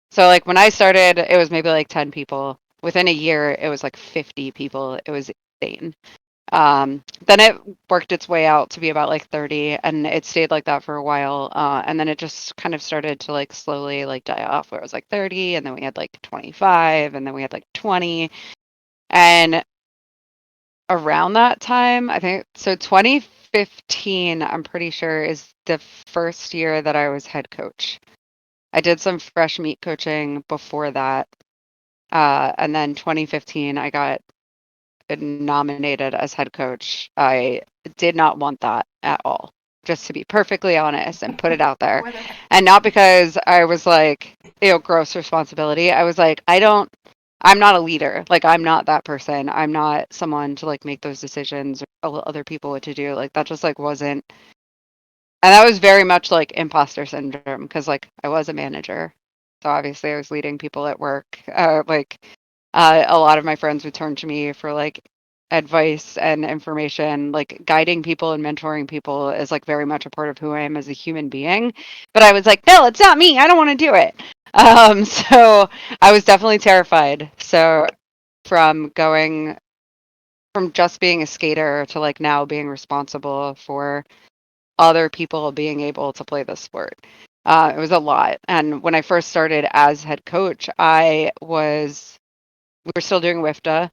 So like when I started, it was maybe like 10 people. Within a year, it was like 50 people. It was insane. Then it worked its way out to be about like 30, and it stayed like that for a while. And then it just kind of started to like slowly like die off, where it was like 30, and then we had like 25, and then we had like 20. And around that time, I think so 2015, I'm pretty sure, is the first year that I was head coach. I did some fresh meat coaching before that. And then 2015, I got nominated as head coach. I did not want that at all, just to be perfectly honest and put it out there. And not because I was like, gross responsibility. I was like, I'm not a leader. Like, I'm not that person. I'm not someone to like make those decisions or tell other people what to do. Like, that just like wasn't. And that was very much like imposter syndrome because like I was a manager. So obviously I was leading people at work. A lot of my friends would turn to me for like advice and information. Like guiding people and mentoring people is like very much a part of who I am as a human being. But I was like, no, it's not me. I don't want to do it. So I was definitely terrified. So from going from just being a skater to like now being responsible for other people being able to play the sport. It was a lot. And when I first started as head coach, we were still doing WIFTA.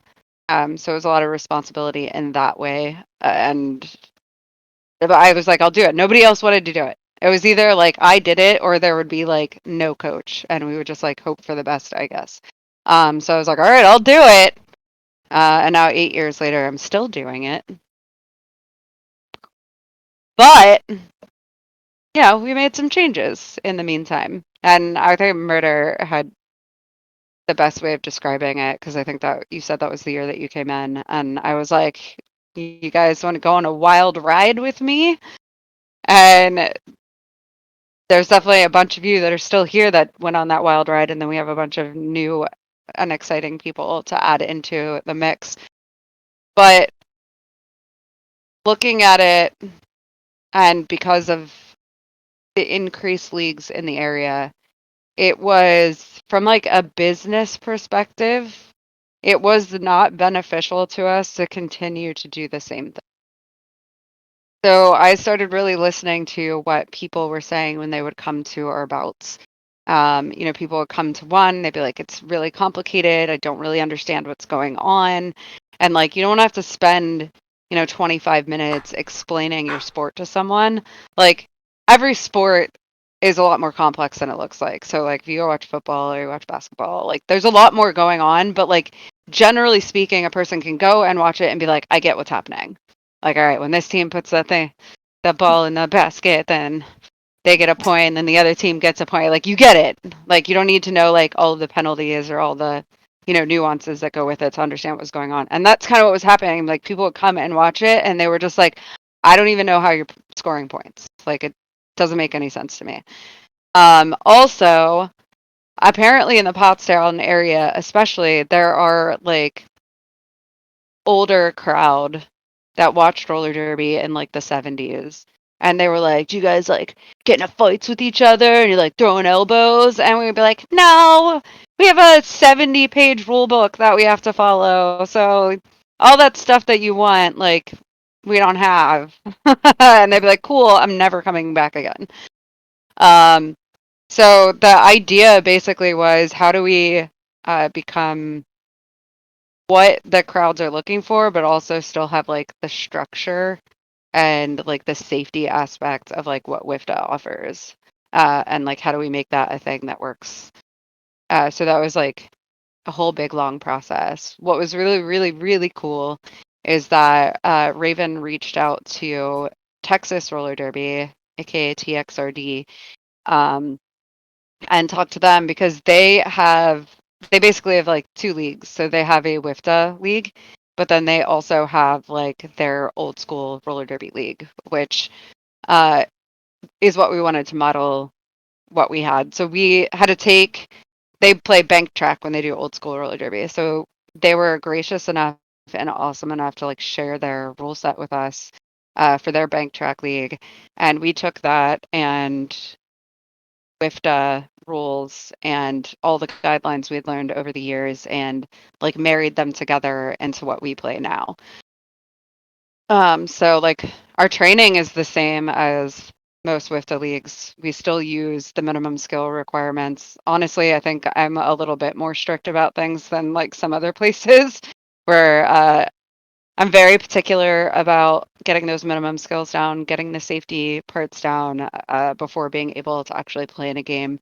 So it was a lot of responsibility in that way. But I was like, I'll do it. Nobody else wanted to do it. It was either like I did it or there would be like no coach, and we would just like hope for the best, I guess. So I was like, all right, I'll do it. And now 8 years later, I'm still doing it. But we made some changes in the meantime. And I think Murder had the best way of describing it, because I think that you said that was the year that you came in. And I was like, you guys want to go on a wild ride with me? And there's definitely a bunch of you that are still here that went on that wild ride. And then we have a bunch of new and exciting people to add into the mix. But looking at it, and because of the increased leagues in the area, it was from like a business perspective, it was not beneficial to us to continue to do the same thing. So I started really listening to what people were saying when they would come to our bouts. People would come to one, they'd be like, it's really complicated. I don't really understand what's going on. And like, you don't have to spend, 25 minutes explaining your sport to someone. Like, every sport is a lot more complex than it looks like. So like if you go watch football or you watch basketball, like there's a lot more going on, but like generally speaking, a person can go and watch it and be like, I get what's happening. Like, all right, when this team puts that ball in the basket, then they get a point, and then the other team gets a point. Like, you get it. Like, you don't need to know like all of the penalties or all the, nuances that go with it to understand what's going on. And that's kind of what was happening. Like, people would come and watch it, and they were just like, I don't even know how you're scoring points. Like, it doesn't make any sense to me. Also, apparently in the Pottstown area, especially, there are like older crowd that watched roller derby in like the 70s. And they were like, do you guys like get into fights with each other and you're like throwing elbows? And we'd be like, no, we have a 70-page rule book that we have to follow. So all that stuff that you want, like, we don't have. And they'd be like, cool, I'm never coming back again. So the idea basically was, how do we become what the crowds are looking for, but also still have like the structure and like the safety aspect of like what WIFTA offers, and like how do we make that a thing that works. So that was like a whole big long process. What was really really really cool is that Raven reached out to Texas Roller Derby, aka TXRD, and talked to them because they basically have like two leagues. So they have a WIFTA league, but then they also have like their old school roller derby league, which is what we wanted to model what we had. So we had to they play bank track when they do old school roller derby. So they were gracious enough and awesome enough to like share their rule set with us for their bank track league. And we took that and WIFTA rules and all the guidelines we had learned over the years and like married them together into what we play now. So like our training is the same as most WIFTA leagues. We still use the minimum skill requirements. Honestly, I think I'm a little bit more strict about things than like some other places where I'm very particular about getting those minimum skills down, getting the safety parts down before being able to actually play in a game.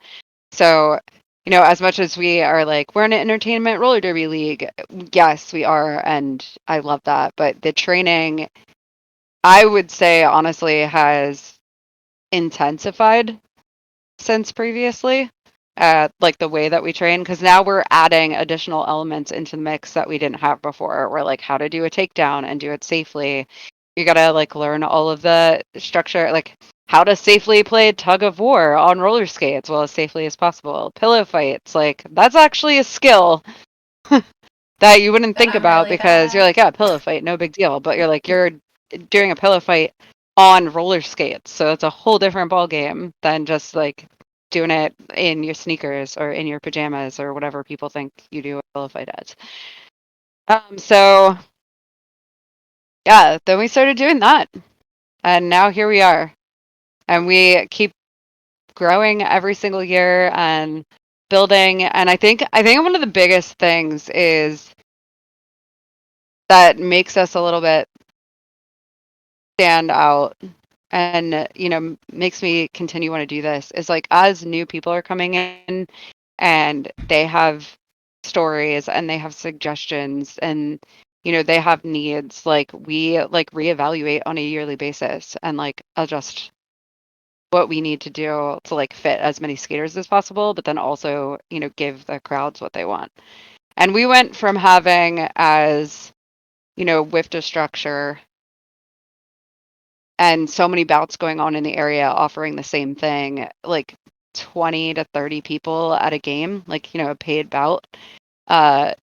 So, as much as we are like, we're in an entertainment roller derby league, yes, we are. And I love that. But the training, I would say, honestly, has intensified since previously. Like the way that we train, because now we're adding additional elements into the mix that we didn't have before. We're like how to do a takedown and do it safely. You gotta like learn all of the structure, like how to safely play tug of war on roller skates well as safely as possible. Pillow fights, like that's actually a skill that you wouldn't think about really because you're like, yeah, pillow fight, no big deal. But you're like, you're doing a pillow fight on roller skates, so it's a whole different ball game than just like doing it in your sneakers or in your pajamas or whatever people think you do a pillow fight as. So yeah, then we started doing that, and now here we are, and we keep growing every single year and building. And I think one of the biggest things is that makes us a little bit stand out and makes me continue want to do this is like as new people are coming in and they have stories and they have suggestions and they have needs, like we like reevaluate on a yearly basis and like adjust what we need to do to like fit as many skaters as possible, but then also give the crowds what they want. And we went from having as WIFTA structure and so many bouts going on in the area offering the same thing, like 20 to 30 people at a game, like a paid bout, a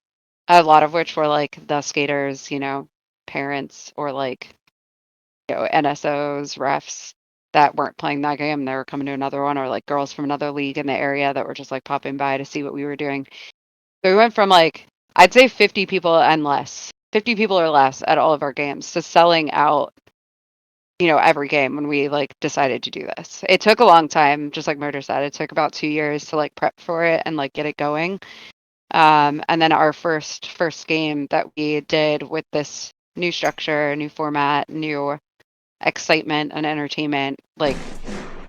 lot of which were like the skaters, parents, or like NSOs, refs that weren't playing that game, they were coming to another one, or like girls from another league in the area that were just like popping by to see what we were doing. So we went from like, I'd say 50 people and less, 50 people or less at all of our games, to selling out every game when we like decided to do this. It took a long time, just like Murder said. It took about 2 years to like prep for it and like get it going. And then our first game that we did with this new structure, new format, new excitement and entertainment, like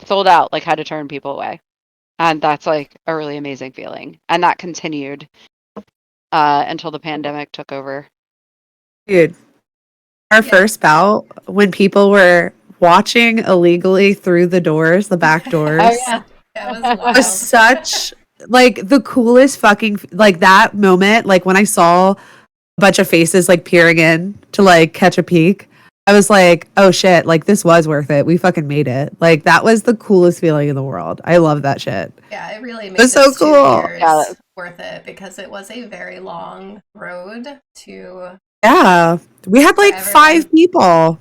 sold out, like had to turn people away. And that's like a really amazing feeling. And that continued until the pandemic took over. Dude, our first bout, when people were watching illegally through the doors, the back doors, Oh, yeah. That was wild. was such like the coolest fucking like that moment. Like when I saw a bunch of faces like peering in to like catch a peek, I was like, oh shit, like this was worth it. We fucking made it. Like that was the coolest feeling in the world. I love that shit. Yeah, it really made was so those 2 cool. years worth it because it was a very long road to. Yeah, we had like 5 people.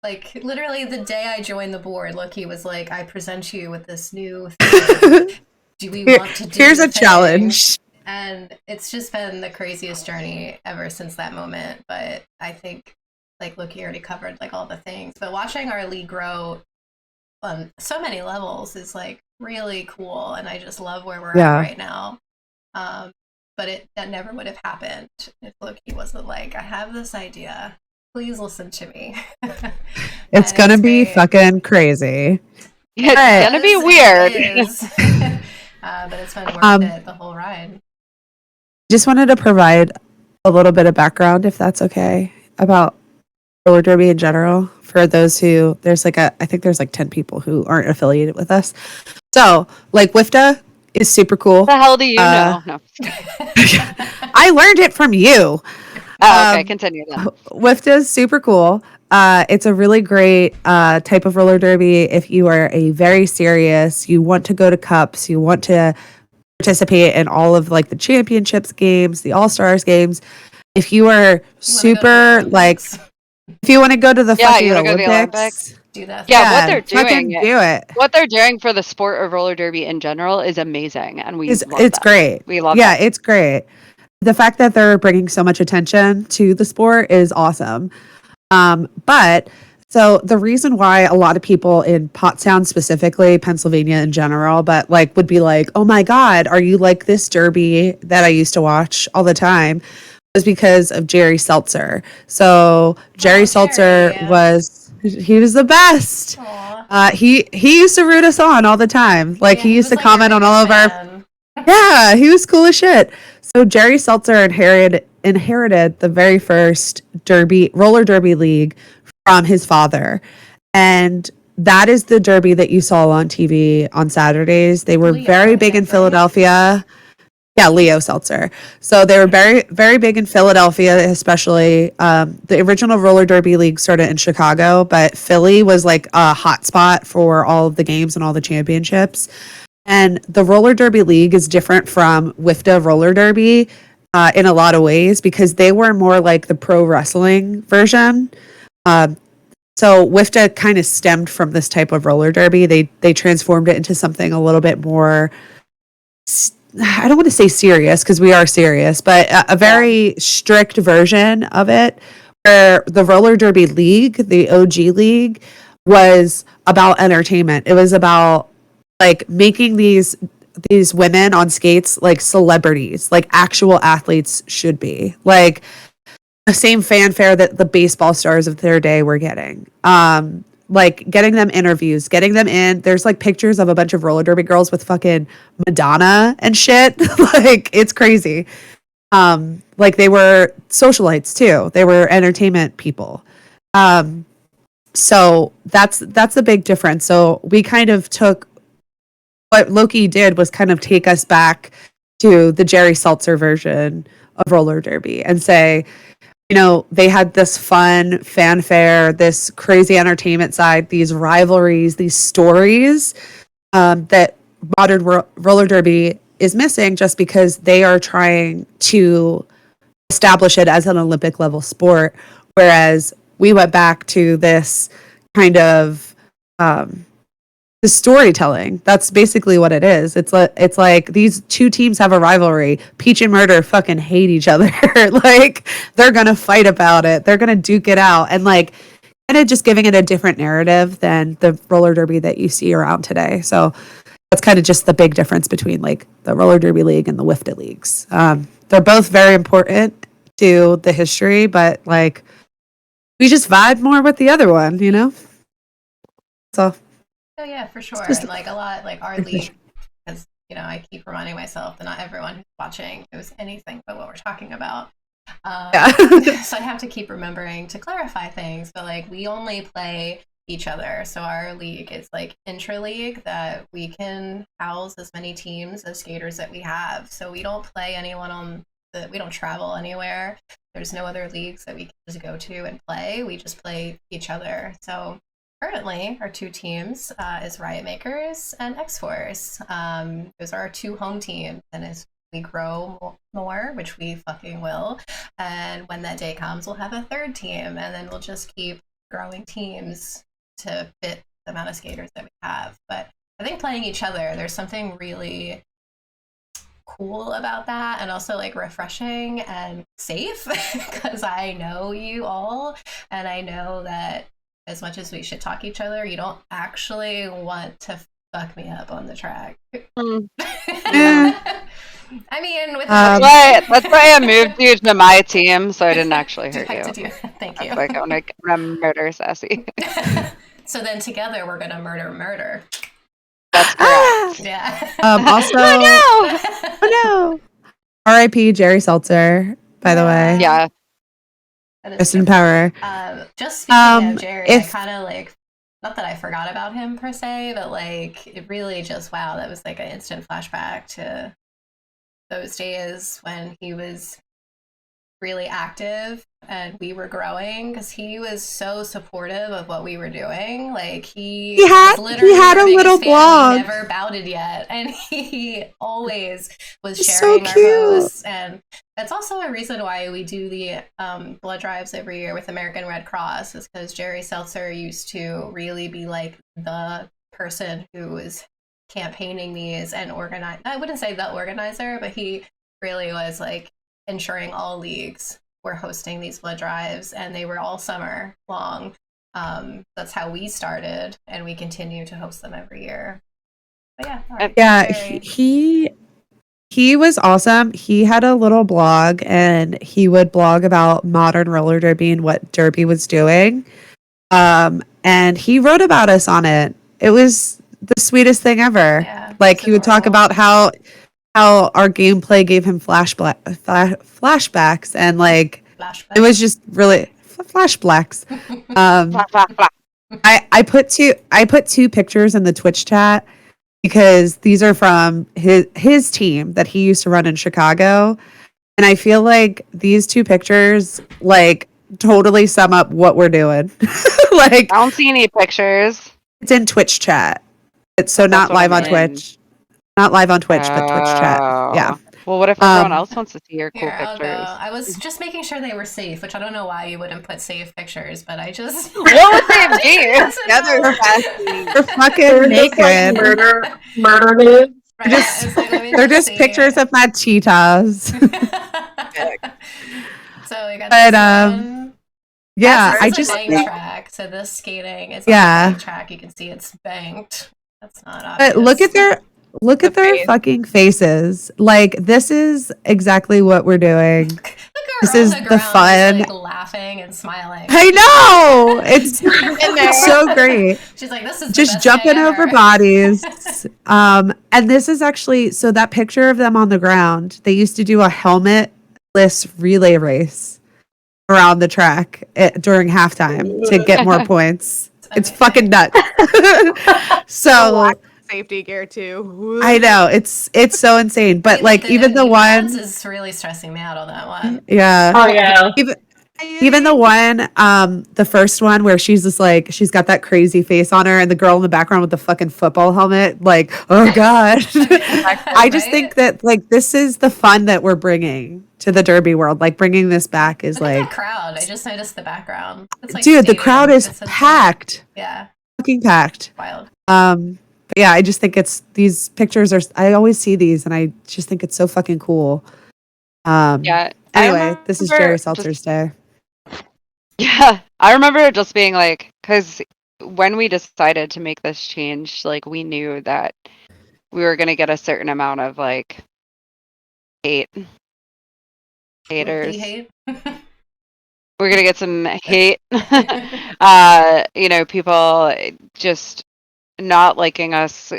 Like, literally the day I joined the board, Loki was like, I present you with this new thing. Do we want to do Here's the a thing? challenge. And it's just been the craziest journey ever since that moment. But I think, like, Loki already covered, like, all the things. But watching our league grow on so many levels is, like, really cool. And I just love where we're at right now. But that never would have happened if Loki wasn't like, I have this idea. Please listen to me. It's gonna be fucking crazy. It's gonna be weird. But it's been worth it the whole ride. Just wanted to provide a little bit of background, if that's okay, about roller derby in general. For those who, I think there's like 10 people who aren't affiliated with us. So, like, WIFTA is super cool. The hell do you know? No. I learned it from you. Oh, okay, continue then. WIFTA is super cool. It's a really great type of roller derby if you are a very serious, you want to go to cups, you want to participate in all of like the championships games, the all-stars games. If you are super like, if you want to go to the fucking Olympics, do that. Yeah, what they're doing, do it. What they're doing for the sport of roller derby in general is amazing, and it's that. Great. We love that. It's great. The fact that they're bringing so much attention to the sport is awesome. But so the reason why a lot of people in Pottstown specifically, Pennsylvania in general, but like would be like, oh my God, are you like this derby that I used to watch all the time? Was because of Jerry Seltzer. So Jerry Seltzer was the best. He used to root us on all the time. Like he used to comment on all of our. Yeah, he was cool as shit. So Jerry Seltzer inherited the very first roller derby league from his father, and that is the derby that you saw on TV on Saturdays. They were very big in Philadelphia. Yeah, Leo Seltzer. So they were very, very big in Philadelphia, especially. The original roller derby league started in Chicago, but Philly was like a hot spot for all of the games and all the championships. And the roller derby league is different from WIFTA roller derby in a lot of ways because they were more like the pro wrestling version. So WIFTA kind of stemmed from this type of roller derby. They transformed it into something a little bit more, I don't want to say serious because we are serious, but a very strict version of it where the roller derby league, the OG league, was about entertainment. It was about like making these women on skates like celebrities, like actual athletes should be, like the same fanfare that the baseball stars of their day were getting. Like getting them interviews, getting them in. There's like pictures of a bunch of roller derby girls with fucking Madonna and shit. Like it's crazy. Like they were socialites too. They were entertainment people. So that's the big difference. So we kind of took what Loki did was kind of take us back to the Jerry Seltzer version of roller derby and say, you know, they had this fun fanfare, this crazy entertainment side, these rivalries, these stories that modern roller derby is missing just because they are trying to establish it as an Olympic level sport. Whereas we went back to this kind of the storytelling. That's basically what it is. It's like these two teams have a rivalry. Peach and Murder fucking hate each other. Like they're gonna fight about it. They're gonna duke it out, and like kind of just giving it a different narrative than the roller derby that you see around today. So that's kind of just the big difference between like the roller derby league and the WIFTA leagues. They're both very important to the history, but like we just vibe more with the other one, you know. So. Oh yeah, for sure. And like a lot, like our league, because you know I keep reminding myself that not everyone who's watching knows anything but what we're talking about. So I have to keep remembering to clarify things. But like we only play each other, so our league is like intra-league that we can house as many teams as skaters that we have. So we don't play anyone we don't travel anywhere. There's no other leagues that we can just go to and play. We just play each other. So. Currently, our two teams is Riot Makers and X-Force. Those are our two home teams, and as we grow more, which we fucking will, and when that day comes, we'll have a third team, and then we'll just keep growing teams to fit the amount of skaters that we have. But I think playing each other, there's something really cool about that, and also like refreshing and safe because I know you all, and I know that as much as we should talk each other, you don't actually want to fuck me up on the track. I mean, that's why I moved you to my team, so I didn't actually hurt you. Thank you. Like, I'm gonna murder Sassy. So then together we're gonna murder. That's correct. Yeah. Also, oh no! R.I.P. Jerry Seltzer. By the way, yeah. Rest in power. Just speaking of Jerry, I kind of like, not that I forgot about him per se, but like it really just that was like an instant flashback to those days when he was really active and we were growing, because he was so supportive of what we were doing. Like he had a little blog. He never bouted yet, and he always was sharing our posts. And that's also a reason why we do the blood drives every year with American Red Cross, is because Jerry Seltzer used to really be like the person who was campaigning these and I wouldn't say the organizer, but he really was like ensuring all leagues were hosting these blood drives, and they were all summer long. That's how we started, and we continue to host them every year. But he was awesome. He had a little blog, and he would blog about modern roller derby and what derby was doing. And he wrote about us on it. It was the sweetest thing ever. Yeah, like he would talk about how our gameplay gave him flashbacks, and like it was just really flashbacks. I put two pictures in the Twitch chat because these are from his team that he used to run in Chicago, and I feel like these two pictures like totally sum up what we're doing. Like, I don't see any pictures. It's in Twitch chat. It's not live on Twitch. Not live on Twitch, but Twitch chat. Yeah. Well, what if everyone else wants to see your cool pictures? I was just making sure they were safe, which I don't know why you wouldn't put safe pictures, but I just... What would they be? They're fucking naked. Murder nudes. They're just pictures of my cheetahs. So we got this one. Yeah, I just track. So this skating is on a track. You can see it's banked. That's not obvious. But look at their fucking faces. Like, this is exactly what we're doing. This is the fun. Just, like, laughing and smiling. I know. It's so great. She's like, this is just jumping over bodies. And this is actually, so that picture of them on the ground, they used to do a helmetless relay race around the track during halftime to get more points. It's fucking nuts. So safety gear too. I know, it's so insane. But like even the one is really stressing me out on that one. Yeah. Oh yeah. Even the one, the first one where she's just like, she's got that crazy face on her, and the girl in the background with the fucking football helmet, like, oh god. I just think that like this is the fun that we're bringing to the derby world. Like bringing this back is Look at like that crowd. I just noticed the background. It's like dude, the crowd is packed. Yeah. Fucking packed. Wild. But yeah, I just think these pictures are. I always see these, and I just think it's so fucking cool. Yeah. Anyway, this is Jerry Seltzer's day. Yeah, I remember it just being like, because when we decided to make this change, like we knew that we were gonna get a certain amount of like haters. Hate. We're gonna get some hate. People just not liking us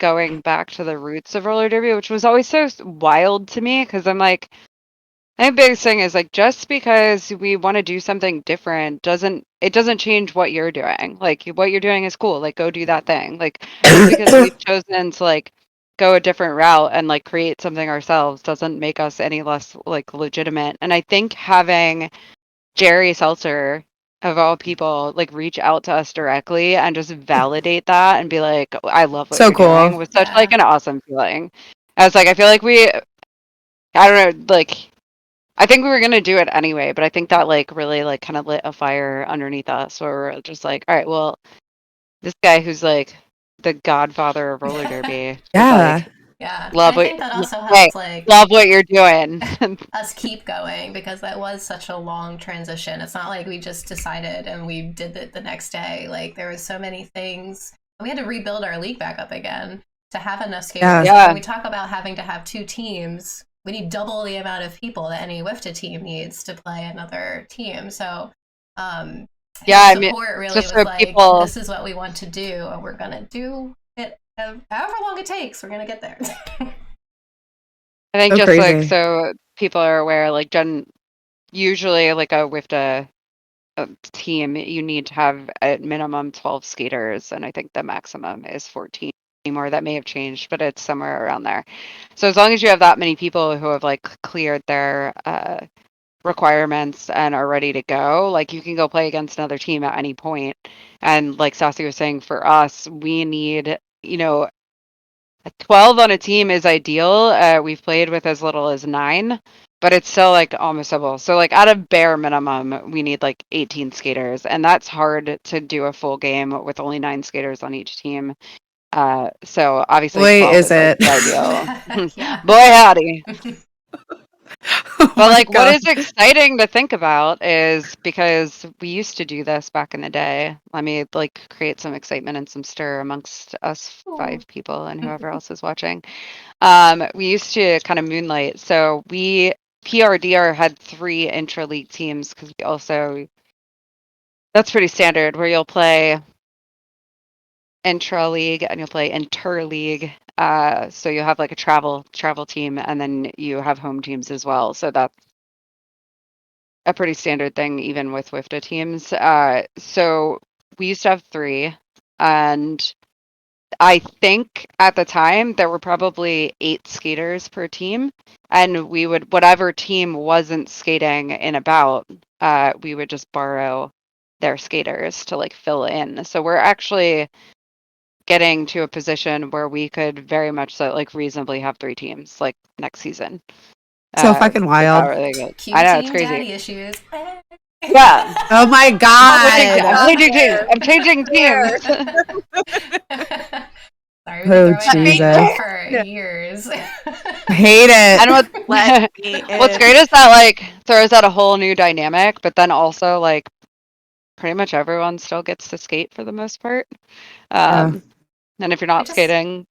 going back to the roots of roller derby, which was always so wild to me, because I'm like, I think the biggest thing is like, just because we want to do something different doesn't change what you're doing. Like what you're doing is cool. Like go do that thing. Like just because we've chosen to like go a different route and like create something ourselves doesn't make us any less like legitimate. And I think having Jerry Seltzer of all people like reach out to us directly and just validate that and be like, I love what you're doing was such like an awesome feeling. I was like, I feel like I don't know, like I think we were gonna do it anyway, but I think that like really like kind of lit a fire underneath us where we're just like, all right, well, this guy who's like the godfather of roller derby, Yeah. Yeah. love And I what think that also hey, helped like love what you're doing. us keep going because that was such a long transition. It's not like we just decided and we did it the next day. Like there was so many things. We had to rebuild our league back up again to have enough skaters. Yeah. When we talk about having to have 2 teams, we need double the amount of people that any WIFTA team needs to play another team. So Yeah, I mean, support really just was so like, people- this is what we want to do, and we're gonna do it however long it takes. We're gonna get there. I think So just like crazy. so people are aware, like usually like a WIFTA team, you need to have at minimum 12 skaters, and I think the maximum is 14 or that may have changed, but it's somewhere around there. So as long as you have that many people who have like cleared their requirements and are ready to go, like you can go play against another team at any point. And like Sassy was saying, for us, we need, 12 on a team is ideal. We've played with as little as 9, but it's still like almost double. So like at a bare minimum, we need like 18 skaters, and that's hard to do a full game with only 9 skaters on each team. So obviously Boy, 12 is like it. the ideal. Yeah. Boy howdy. Oh But my like what God. is exciting to think about is because we used to do this back in the day. Let me like create some excitement and some stir amongst us 5 people and whoever else is watching. We used to kind of moonlight. So we PRDR had 3 intra-league teams because we also, that's pretty standard where you'll play intra-league and you'll play inter-league. So you'll have like a travel team, and then you have home teams as well. So that's a pretty standard thing even with WIFTA teams. So we used to have 3, and I think at the time there were probably 8 skaters per team, and we would, whatever team wasn't skating in a bout, we would just borrow their skaters to like fill in. So we're actually getting to a position where we could very much so like reasonably have 3 teams like next season. So fucking It's wild. not really good. Cute I know, it's team crazy. daddy issues. Yeah. Oh my I'm changing God. teams. I'm changing teams. Sorry, we've been Oh, throwing Jesus. that out for years. I hate it. And Let me what's in. great is that like throws out a whole new dynamic, but then also like pretty much everyone still gets to skate for the most part. And if you're not skating,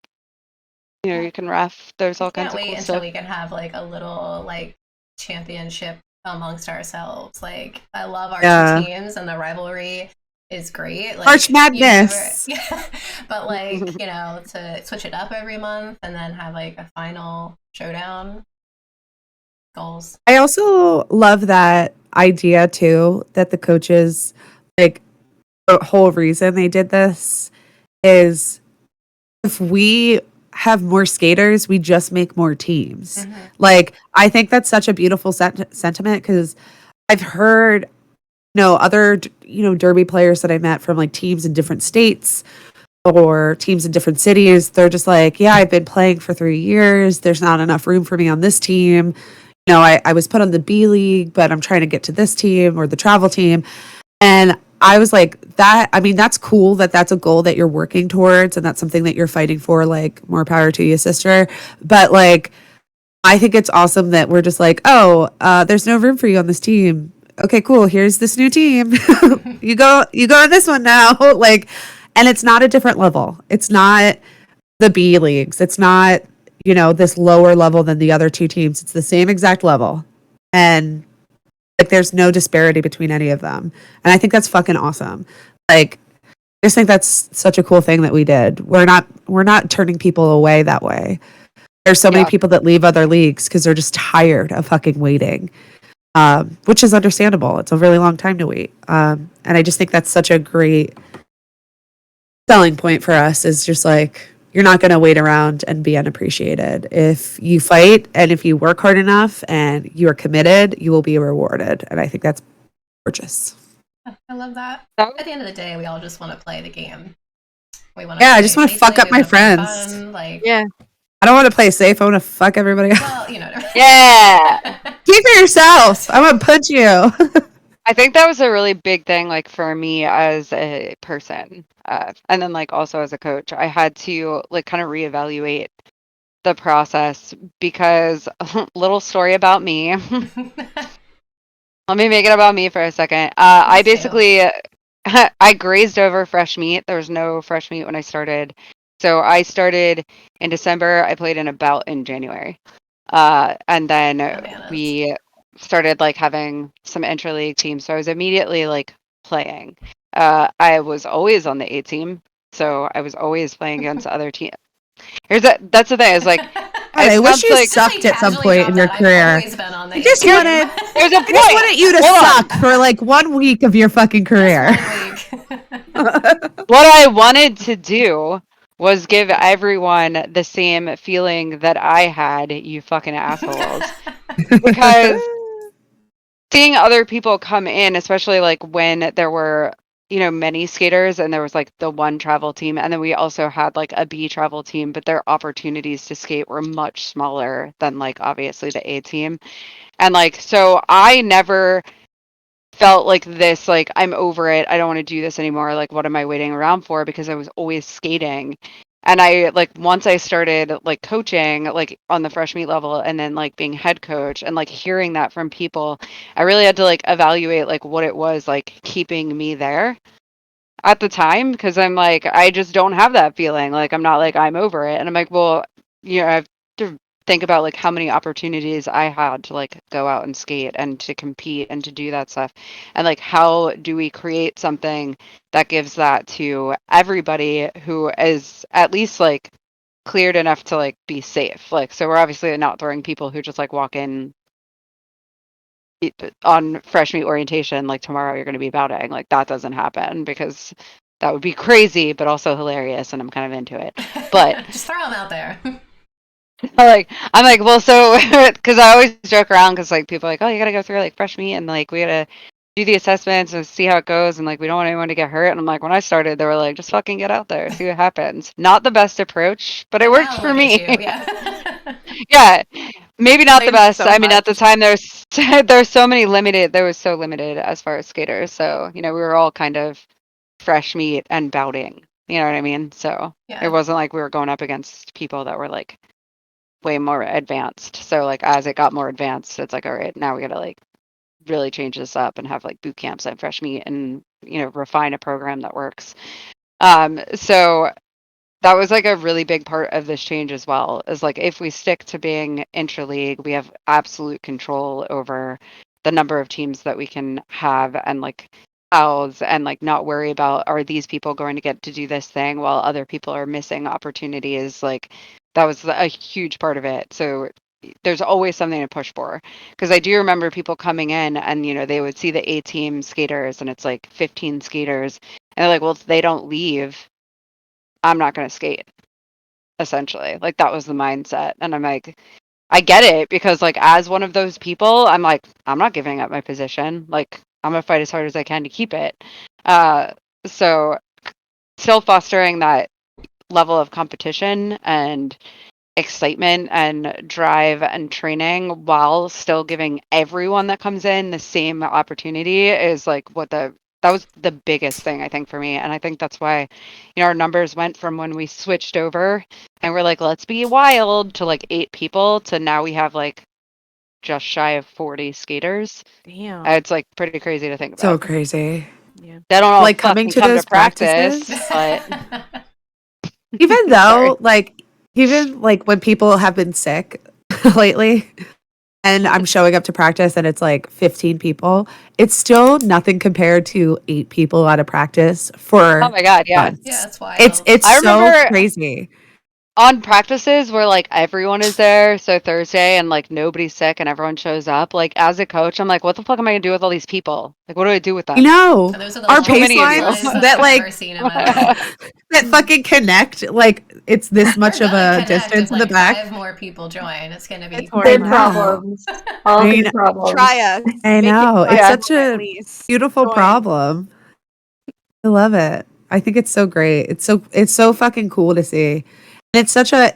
you can ref. There's all kinds of cool Can't wait stuff. until we can have like a little like championship amongst ourselves. Like I love our 2 teams and the rivalry is great. Like, March Madness. But like, to switch it up every month and then have like a final showdown. Goals. I also love that idea too, that the coaches, like, the whole reason they did this is if we have more skaters, we just make more teams. Mm-hmm. Like, I think that's such a beautiful sentiment because I've heard, other, derby players that I met from like teams in different states or teams in different cities. They're just like, yeah, I've been playing for 3 years. There's not enough room for me on this team. I was put on the B League, but I'm trying to get to this team or the travel team. And I was like, that's cool that that's a goal that you're working towards and that's something that you're fighting for, like, more power to you, sister. But like, I think it's awesome that we're just like, there's no room for you on this team. Okay, cool. Here's this new team. you go on this one now. Like, and it's not a different level. It's not the B leagues. It's not, this lower level than the other 2 teams. It's the same exact level. And like, there's no disparity between any of them. And I think that's fucking awesome. Like, I just think that's such a cool thing that we did. We're not turning people away that way. There's so many people that leave other leagues because they're just tired of fucking waiting, which is understandable. It's a really long time to wait. And I just think that's such a great selling point for us, is just like, you're not going to wait around and be unappreciated. If you fight and if you work hard enough and you are committed, you will be rewarded. And I think that's gorgeous. I love that. So- At the end of the day, we all just want to play the game. We want I just want to fuck up my friends. Fun, like, Yeah. I don't want to play safe. I want to fuck everybody else. well, Yeah. Keep it yourself. I'm gonna punch you. I think that was a really big thing, like for me as a person, and then like also as a coach, I had to like kind of reevaluate the process because little story about me. Let me make it about me for a second. I basically I grazed over fresh meat. There was no fresh meat when I started. So I started in December. I played in a bout in January. And then Bananas. we started like having some interleague teams. So I was immediately like playing. I was always on the A team. So I was always playing against other teams. That's the thing. Is like God, I wish you sucked at some point in your career. I've always been on the I just A team. wanted, There's a I just wanted you to suck for like 1 week of your fucking career. Just 1 week. What I wanted to do was give everyone the same feeling that I had, you fucking assholes. Because seeing other people come in, especially like when there were, many skaters and there was like the one travel team, and then we also had like a B travel team, but their opportunities to skate were much smaller than like obviously the A team. And like, so I never felt like this, like I'm over it. I don't want to do this anymore. Like, what am I waiting around for? Because I was always skating. And I like once I started like coaching like on the fresh meat level and then like being head coach and like hearing that from people, I really had to like evaluate like what it was like keeping me there at the time, because I'm like, I just don't have that feeling. Like I'm not like I'm over it. And I'm like, well, I have to think about like how many opportunities I had to like go out and skate and to compete and to do that stuff. And like how do we create something that gives that to everybody who is at least like cleared enough to like be safe. Like so we're obviously not throwing people who just like walk in on fresh meat orientation like tomorrow you're going to be bouting. Like that doesn't happen, because that would be crazy but also hilarious and I'm kind of into it. But just throw them out there. I'm like well, so because I always joke around because like people are like, oh, you gotta go through like fresh meat and like we gotta do the assessments and see how it goes, and like we don't want anyone to get hurt. And I'm like, when I started they were like, just fucking get out there, see what happens. Not the best approach, but it worked for me. Yeah. Yeah, maybe not the best. So I mean, at the much. time, there's so many limited. There was so limited as far as skaters. So we were all kind of fresh meat and bouting. You know what I mean? So Yeah. it wasn't like we were going up against people that were like way more advanced. So like as it got more advanced, it's like, all right, now we gotta like really change this up and have like boot camps and fresh meat and refine a program that works. So that was like a really big part of this change as well, is like if we stick to being interleague, we have absolute control over the number of teams that we can have and like house, and like not worry about, are these people going to get to do this thing while other people are missing opportunities. Like that was a huge part of it. So there's always something to push for, because I do remember people coming in and they would see the A team skaters and it's like 15 skaters and they're like, well, if they don't leave, I'm not going to skate, essentially. Like that was the mindset. And I'm like, I get it, because like as one of those people, I'm like, I'm not giving up my position. Like I'm going to fight as hard as I can to keep it. So still fostering that level of competition and excitement and drive and training while still giving everyone that comes in the same opportunity is like that was the biggest thing I think for me. And I think that's why our numbers went from when we switched over and we're like, let's be wild, to like 8 people to now we have like just shy of 40 skaters. Damn. It's like pretty crazy to think about. So crazy. Yeah. They don't all Like fucking coming to come those to practice, practices. but Even Sorry. though even when people have been sick lately and I'm showing up to practice and it's like 15 people, it's still nothing compared to 8 people out of practice for oh my god, yeah. months. Yeah, it's wild. It's I so remember crazy. on practices where like everyone is there, so Thursday, and like nobody's sick and everyone shows up, like as a coach I'm like, what the fuck am I gonna do with all these people? Like what do I do with them? You know, So those are the our longest too many of you. lines that I've ever seen in my life. that fucking connect, like it's this much We're of gonna a connect distance if, in the like, back. 5 more people join. It's gonna be It's more Big I know. problems. All I big know. problems. Try us. I Make it know. It's Yeah. such at a least. beautiful Join. problem. I love it. I think it's so great. It's so fucking cool to see. And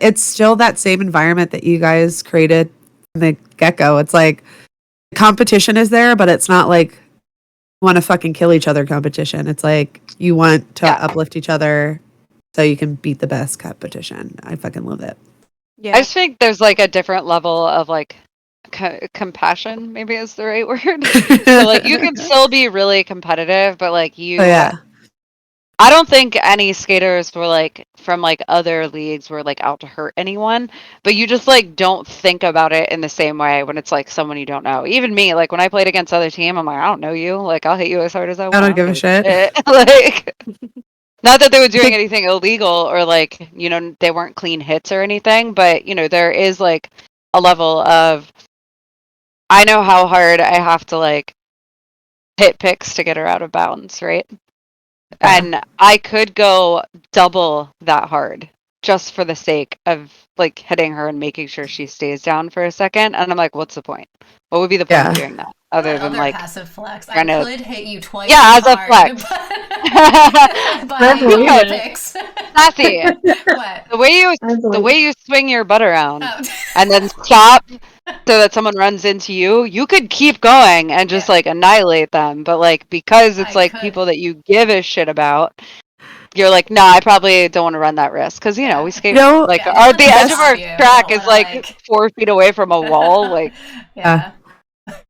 it's still that same environment that you guys created from the get-go. It's like competition is there, but it's not like want to fucking kill each other competition. It's like you want to uplift each other so you can beat the best competition. I fucking love it. Yeah. I just think there's like a different level of like compassion, maybe is the right word. So like you can still be really competitive, but like I don't think any skaters were like from like other leagues were like out to hurt anyone, but you just like don't think about it in the same way when it's like someone you don't know. Even me, like when I played against other team, I'm like, I don't know you. Like I'll hit you as hard as I want. I don't give a shit. Like not that they were doing anything illegal or like, you know, they weren't clean hits or anything, but you know, there is like a level of I know how hard I have to like hit picks to get her out of bounds, right? And I could go double that hard just for the sake of like hitting her and making sure she stays down for a second. And I'm like, what's the point? What would be the point of doing that other than like passive flex? I could hit you twice. Yeah, as a hard, flex. but picks. Sassy. What? The way you swing your butt around and then stop so that someone runs into you, you could keep going and just like annihilate them. But like because it's like people that you give a shit about, you're like, nah, I probably don't want to run that risk because you know we skate like the edge of our track is like 4 feet away from a wall. Like,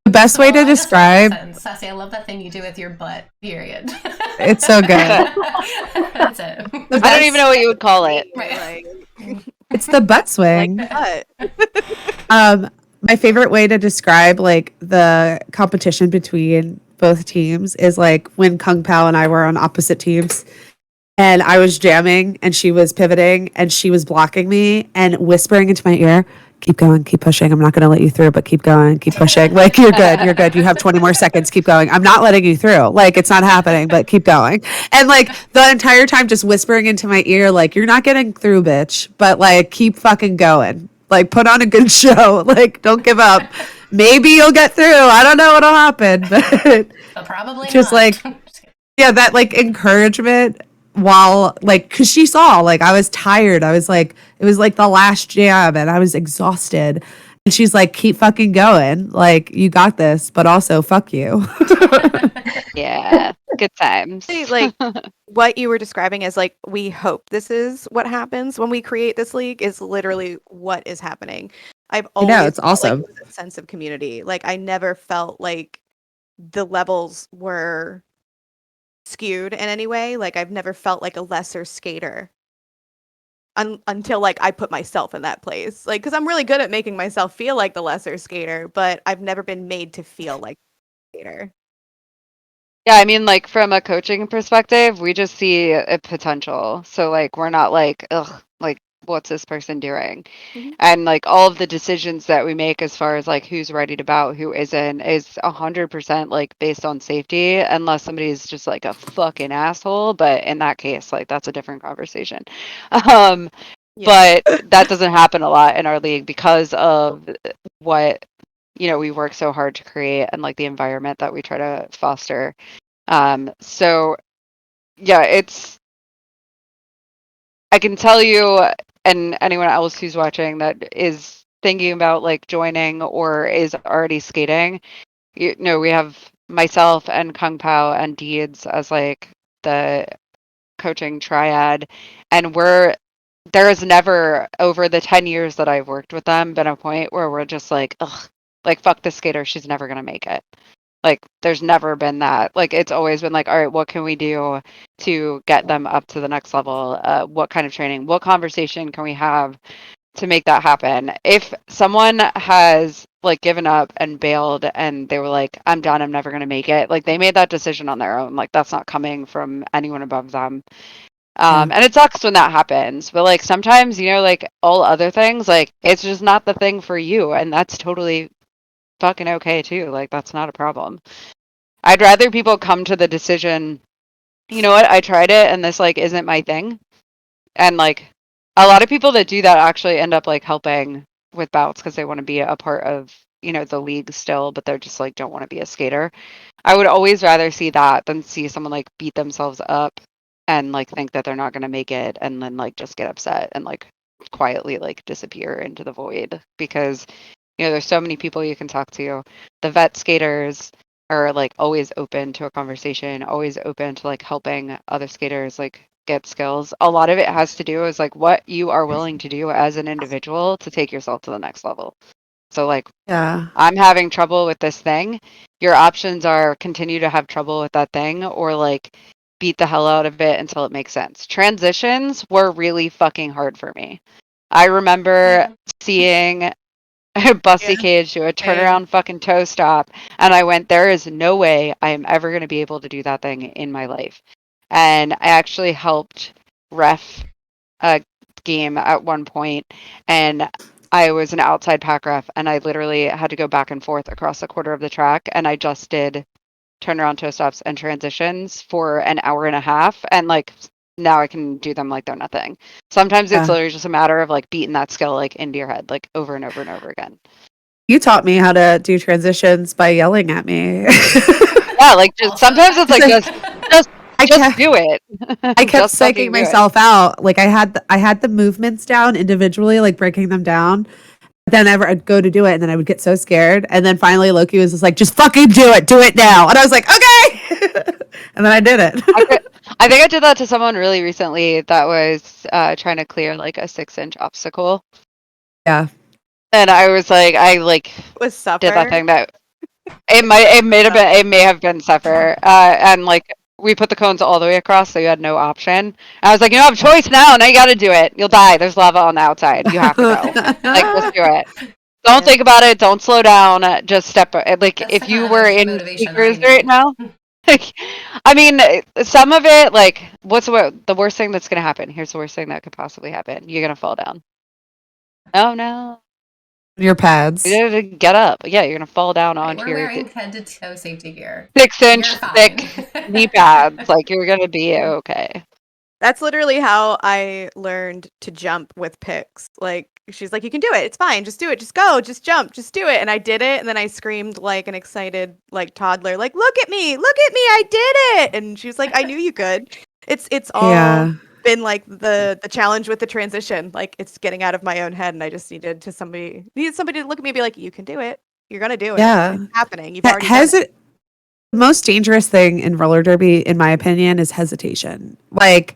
the best way to describe Sassy, I love that thing you do with your butt. Period. It's so good. That's it. I don't even know what you would call it. Right. It's the butt swing. Like my favorite way to describe like the competition between both teams is like when Kung Pao and I were on opposite teams. And I was jamming and she was pivoting and she was blocking me and whispering into my ear, keep going, keep pushing. I'm not going to let you through, but keep going, keep pushing. Like, you're good. You're good. You have 20 more seconds. Keep going. I'm not letting you through. Like, it's not happening, but keep going. And like the entire time just whispering into my ear, like, you're not getting through, bitch, but like, keep fucking going. Like, put on a good show. Like, don't give up. Maybe you'll get through. I don't know what'll happen, but probably just not. Like, yeah, that like encouragement while like because she saw like I was tired. I was like it was like the last jam and I was exhausted and she's like, keep fucking going, like you got this, but also fuck you. Yeah, good times. Like what you were describing is like we hope this is what happens when we create this league is literally what is happening. I've always it's awesome. like, a sense of community. Like I never felt like the levels were skewed in any way. Like I've never felt like a lesser skater until like I put myself in that place. Like because I'm really good at making myself feel like the lesser skater, but I've never been made to feel like a skater. Yeah, I mean, like from a coaching perspective, we just see a potential. So like we're not like, ugh, like what's this person doing? Mm-hmm. And like all of the decisions that we make as far as like who's ready to bout, who isn't, is 100% like based on safety, unless somebody's just like a fucking asshole. But in that case, like that's a different conversation. But that doesn't happen a lot in our league because of what we work so hard to create and like the environment that we try to foster. So yeah, I can tell you and anyone else who's watching that is thinking about like joining or is already skating, we have myself and Kung Pao and Deeds as like the coaching triad, and there has never over the 10 years that I've worked with them been a point where we're just like, ugh, like fuck this skater, she's never gonna make it. Like there's never been that. Like it's always been like, all right, what can we do to get them up to the next level? What kind of training, what conversation can we have to make that happen? If someone has like given up and bailed and they were like, I'm done, I'm never gonna make it, like they made that decision on their own. Like that's not coming from anyone above them. And it sucks when that happens, but like sometimes, like all other things, like it's just not the thing for you, and that's totally fucking okay too. Like that's not a problem. I'd rather people come to the decision, you know what, I tried it and this like isn't my thing. And like a lot of people that do that actually end up like helping with bouts because they want to be a part of, the league still, but they're just like don't want to be a skater. I would always rather see that than see someone like beat themselves up and like think that they're not going to make it and then like just get upset and like quietly like disappear into the void, because there's so many people you can talk to. The vet skaters are like always open to a conversation, always open to like helping other skaters like get skills. A lot of it has to do is like what you are willing to do as an individual to take yourself to the next level. So like, I'm having trouble with this thing. Your options are continue to have trouble with that thing or like beat the hell out of it until it makes sense. Transitions were really fucking hard for me. I remember seeing Busty Cage do a turnaround fucking toe stop, and I went, there is no way I am ever going to be able to do that thing in my life. And I actually helped ref a game at one point, and I was an outside pack ref, and I literally had to go back and forth across a quarter of the track, and I just did turnaround toe stops and transitions for an hour and a half, and like now I can do them like they're nothing. Sometimes it's literally just a matter of like beating that skill like into your head like over and over and over again. You taught me how to do transitions by yelling at me. Yeah, like just sometimes it's like just do it. I kept psyching myself out. Like I had the movements down individually, like breaking them down. Then I'd go to do it, and then I would get so scared. And then finally, Loki was just like, "Just fucking do it now." And I was like, "Okay," and then I did it. I think I did that to someone really recently that was trying to clear like a 6-inch obstacle. Yeah, and I was like, was suffer. did that thing that it may have been suffer, and like we put the cones all the way across, so you had no option. And I was like, you have a choice now. Now you got to do it. You'll die. There's lava on the outside. You have to go. Like, just do it. Don't think about it. Don't slow down. Just step. Like, That's if the you kind were of in motivation speakers I right need. now, I mean, some of it, like, what's the worst thing that's gonna happen? Here's the worst thing that could possibly happen. You're gonna fall down. Oh no. your pads. You gotta get up. Yeah, you're gonna fall down onto We're your wearing head to toe safety gear. 6-inch You're fine. thick knee pads. Like, you're gonna be okay. That's literally how I learned to jump with Pix. Like, she's like, you can do it. It's fine. Just do it. Just go. Just jump. Just do it. And I did it. And then I screamed like an excited like toddler, like, look at me. Look at me. I did it. And she was like, I knew you could. It's all been like the challenge with the transition. Like, it's getting out of my own head. And I just needed somebody to look at me and be like, you can do it. You're going to do it. Yeah. It's happening. You've already done it. The most dangerous thing in roller derby, in my opinion, is hesitation. Like,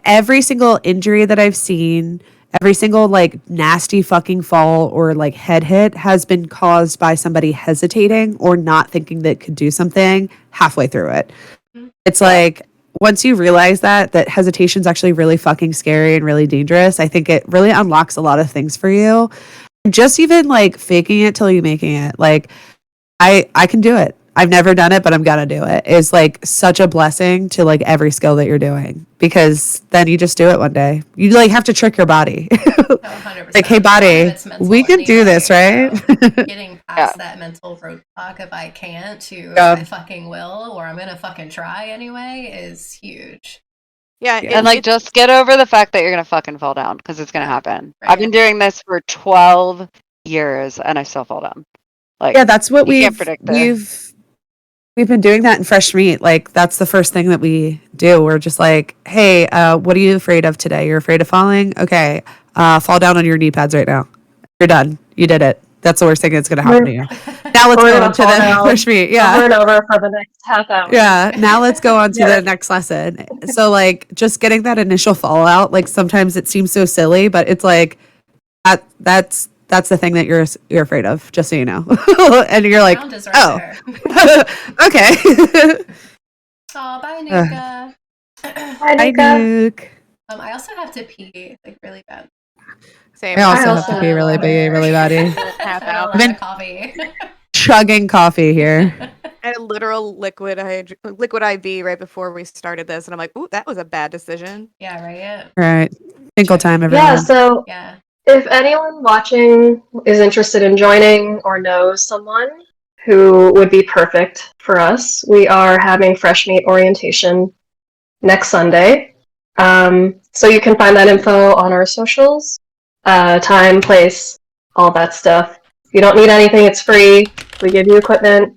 every single injury that I've seen, every single like nasty fucking fall or like head hit has been caused by somebody hesitating or not thinking they could do something halfway through it. It's like, once you realize that hesitation is actually really fucking scary and really dangerous, I think it really unlocks a lot of things for you. Just even like faking it till you making it. Like, I can do it. I've never done it, but I'm gonna do it. Is like such a blessing to like every skill that you're doing, because then you just do it one day. You like have to trick your body. 100%. Like, hey body, we can do this, right? Getting past that mental roadblock of I can't to I fucking will, or I'm gonna fucking try anyway, is huge. Yeah, and like just get over the fact that you're gonna fucking fall down, because it's gonna happen. Right. I've been doing this for 12 years and I still fall down. Like, yeah, that's what we've been doing that in Fresh Meat. Like, that's the first thing that we do. We're just like, hey, what are you afraid of today? You're afraid of falling? Okay, fall down on your knee pads right now. You're done. You did it. That's the worst thing that's going to happen to you. Now let's go on to the Fresh Meat. Yeah, over and over for the next half hour. Yeah, now let's go on to the next lesson. So like, just getting that initial fallout. Like, sometimes it seems so silly, but it's like that's the thing that you're afraid of, just so you know. And you're like, right okay. Oh, bye, Nuka. Bye, Nuke. I also have to pee, like, really bad. Same. I also have to pee really bad. I've been coffee. Chugging coffee here. I had a literal liquid IV right before we started this, and I'm like, ooh, that was a bad decision. Yeah, right. Right. Tinkle time, everyone. Yeah, so if anyone watching is interested in joining or knows someone who would be perfect for us, we are having Fresh Meat orientation next Sunday. So you can find that info on our socials, time, place, all that stuff. You don't need anything, it's free. We give you equipment.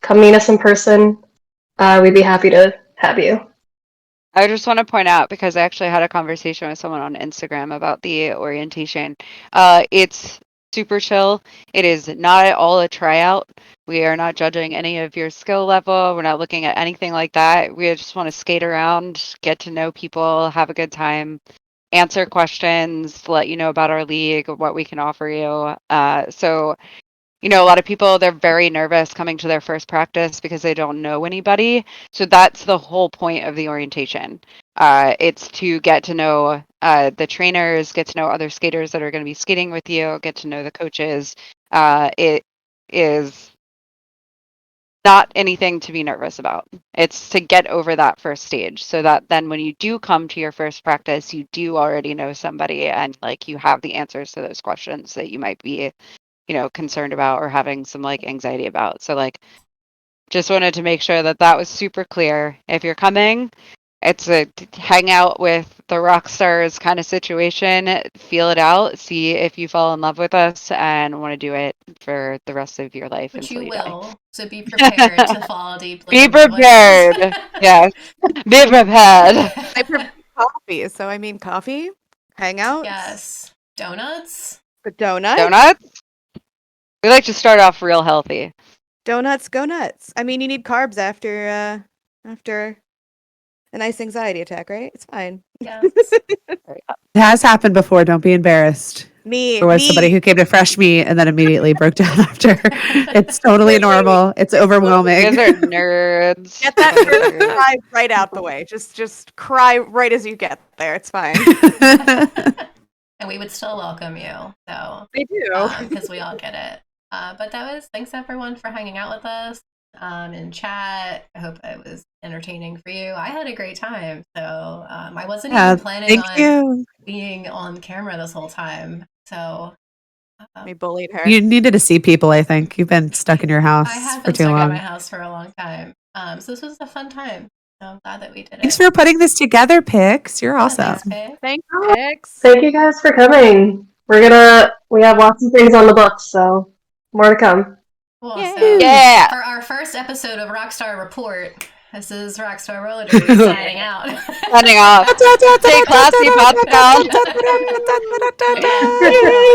Come meet us in person. We'd be happy to have you. I just want to point out, because I actually had a conversation with someone on Instagram about the orientation. It's super chill. It is not at all a tryout. We are not judging any of your skill level. We're not looking at anything like that. We just want to skate around, get to know people, have a good time, answer questions, let you know about our league, what we can offer you. So, you know, a lot of people, they're very nervous coming to their first practice because they don't know anybody. So that's the whole point of the orientation. It's to get to know the trainers, get to know other skaters that are going to be skating with you, get to know the coaches. It is not anything to be nervous about. It's to get over that first stage so that then when you do come to your first practice, you do already know somebody and like you have the answers to those questions that you might be, you know, concerned about or having some like anxiety about. So like just wanted to make sure that that was super clear. If you're coming, it's a hang out with the rock stars kind of situation, feel it out, see if you fall in love with us and want to do it for the rest of your life Which until you you die. will. So be prepared to fall deeply Be in love with us. prepared. Yes. Be prepared. I prefer coffee, so I mean coffee, hangouts, Yes. Donuts? the donuts. Donuts? We like to start off real healthy. Donuts go nuts. I mean, you need carbs after a nice anxiety attack, right? It's fine. Yes. It has happened before. Don't be embarrassed. There was somebody who came to fresh meat and then immediately broke down after. It's totally normal. It's overwhelming. You guys are nerds. Get that first cry right out the way. Just cry right as you get there. It's fine. And we would still welcome you. So They do. because we all get it. But thanks everyone for hanging out with us in chat. I hope it was entertaining for you. I had a great time. So I wasn't even planning on being on camera this whole time. So we bullied her. You needed to see people, I think. You've been stuck in your house I have for been too stuck long. in my house for a long time. So this was a fun time. So I'm glad that we did it. Thanks for putting this together, Pix. You're awesome. Thanks, Pix. Thank you guys for coming. We have lots of things on the books, so more to come. Cool. Yay. So Yeah. for our first episode of Rockstar Report, this is Rockstar Roller Derby signing out. Signing off. Stay classy, pop down. Oh my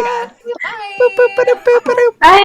God. Bye. Bye.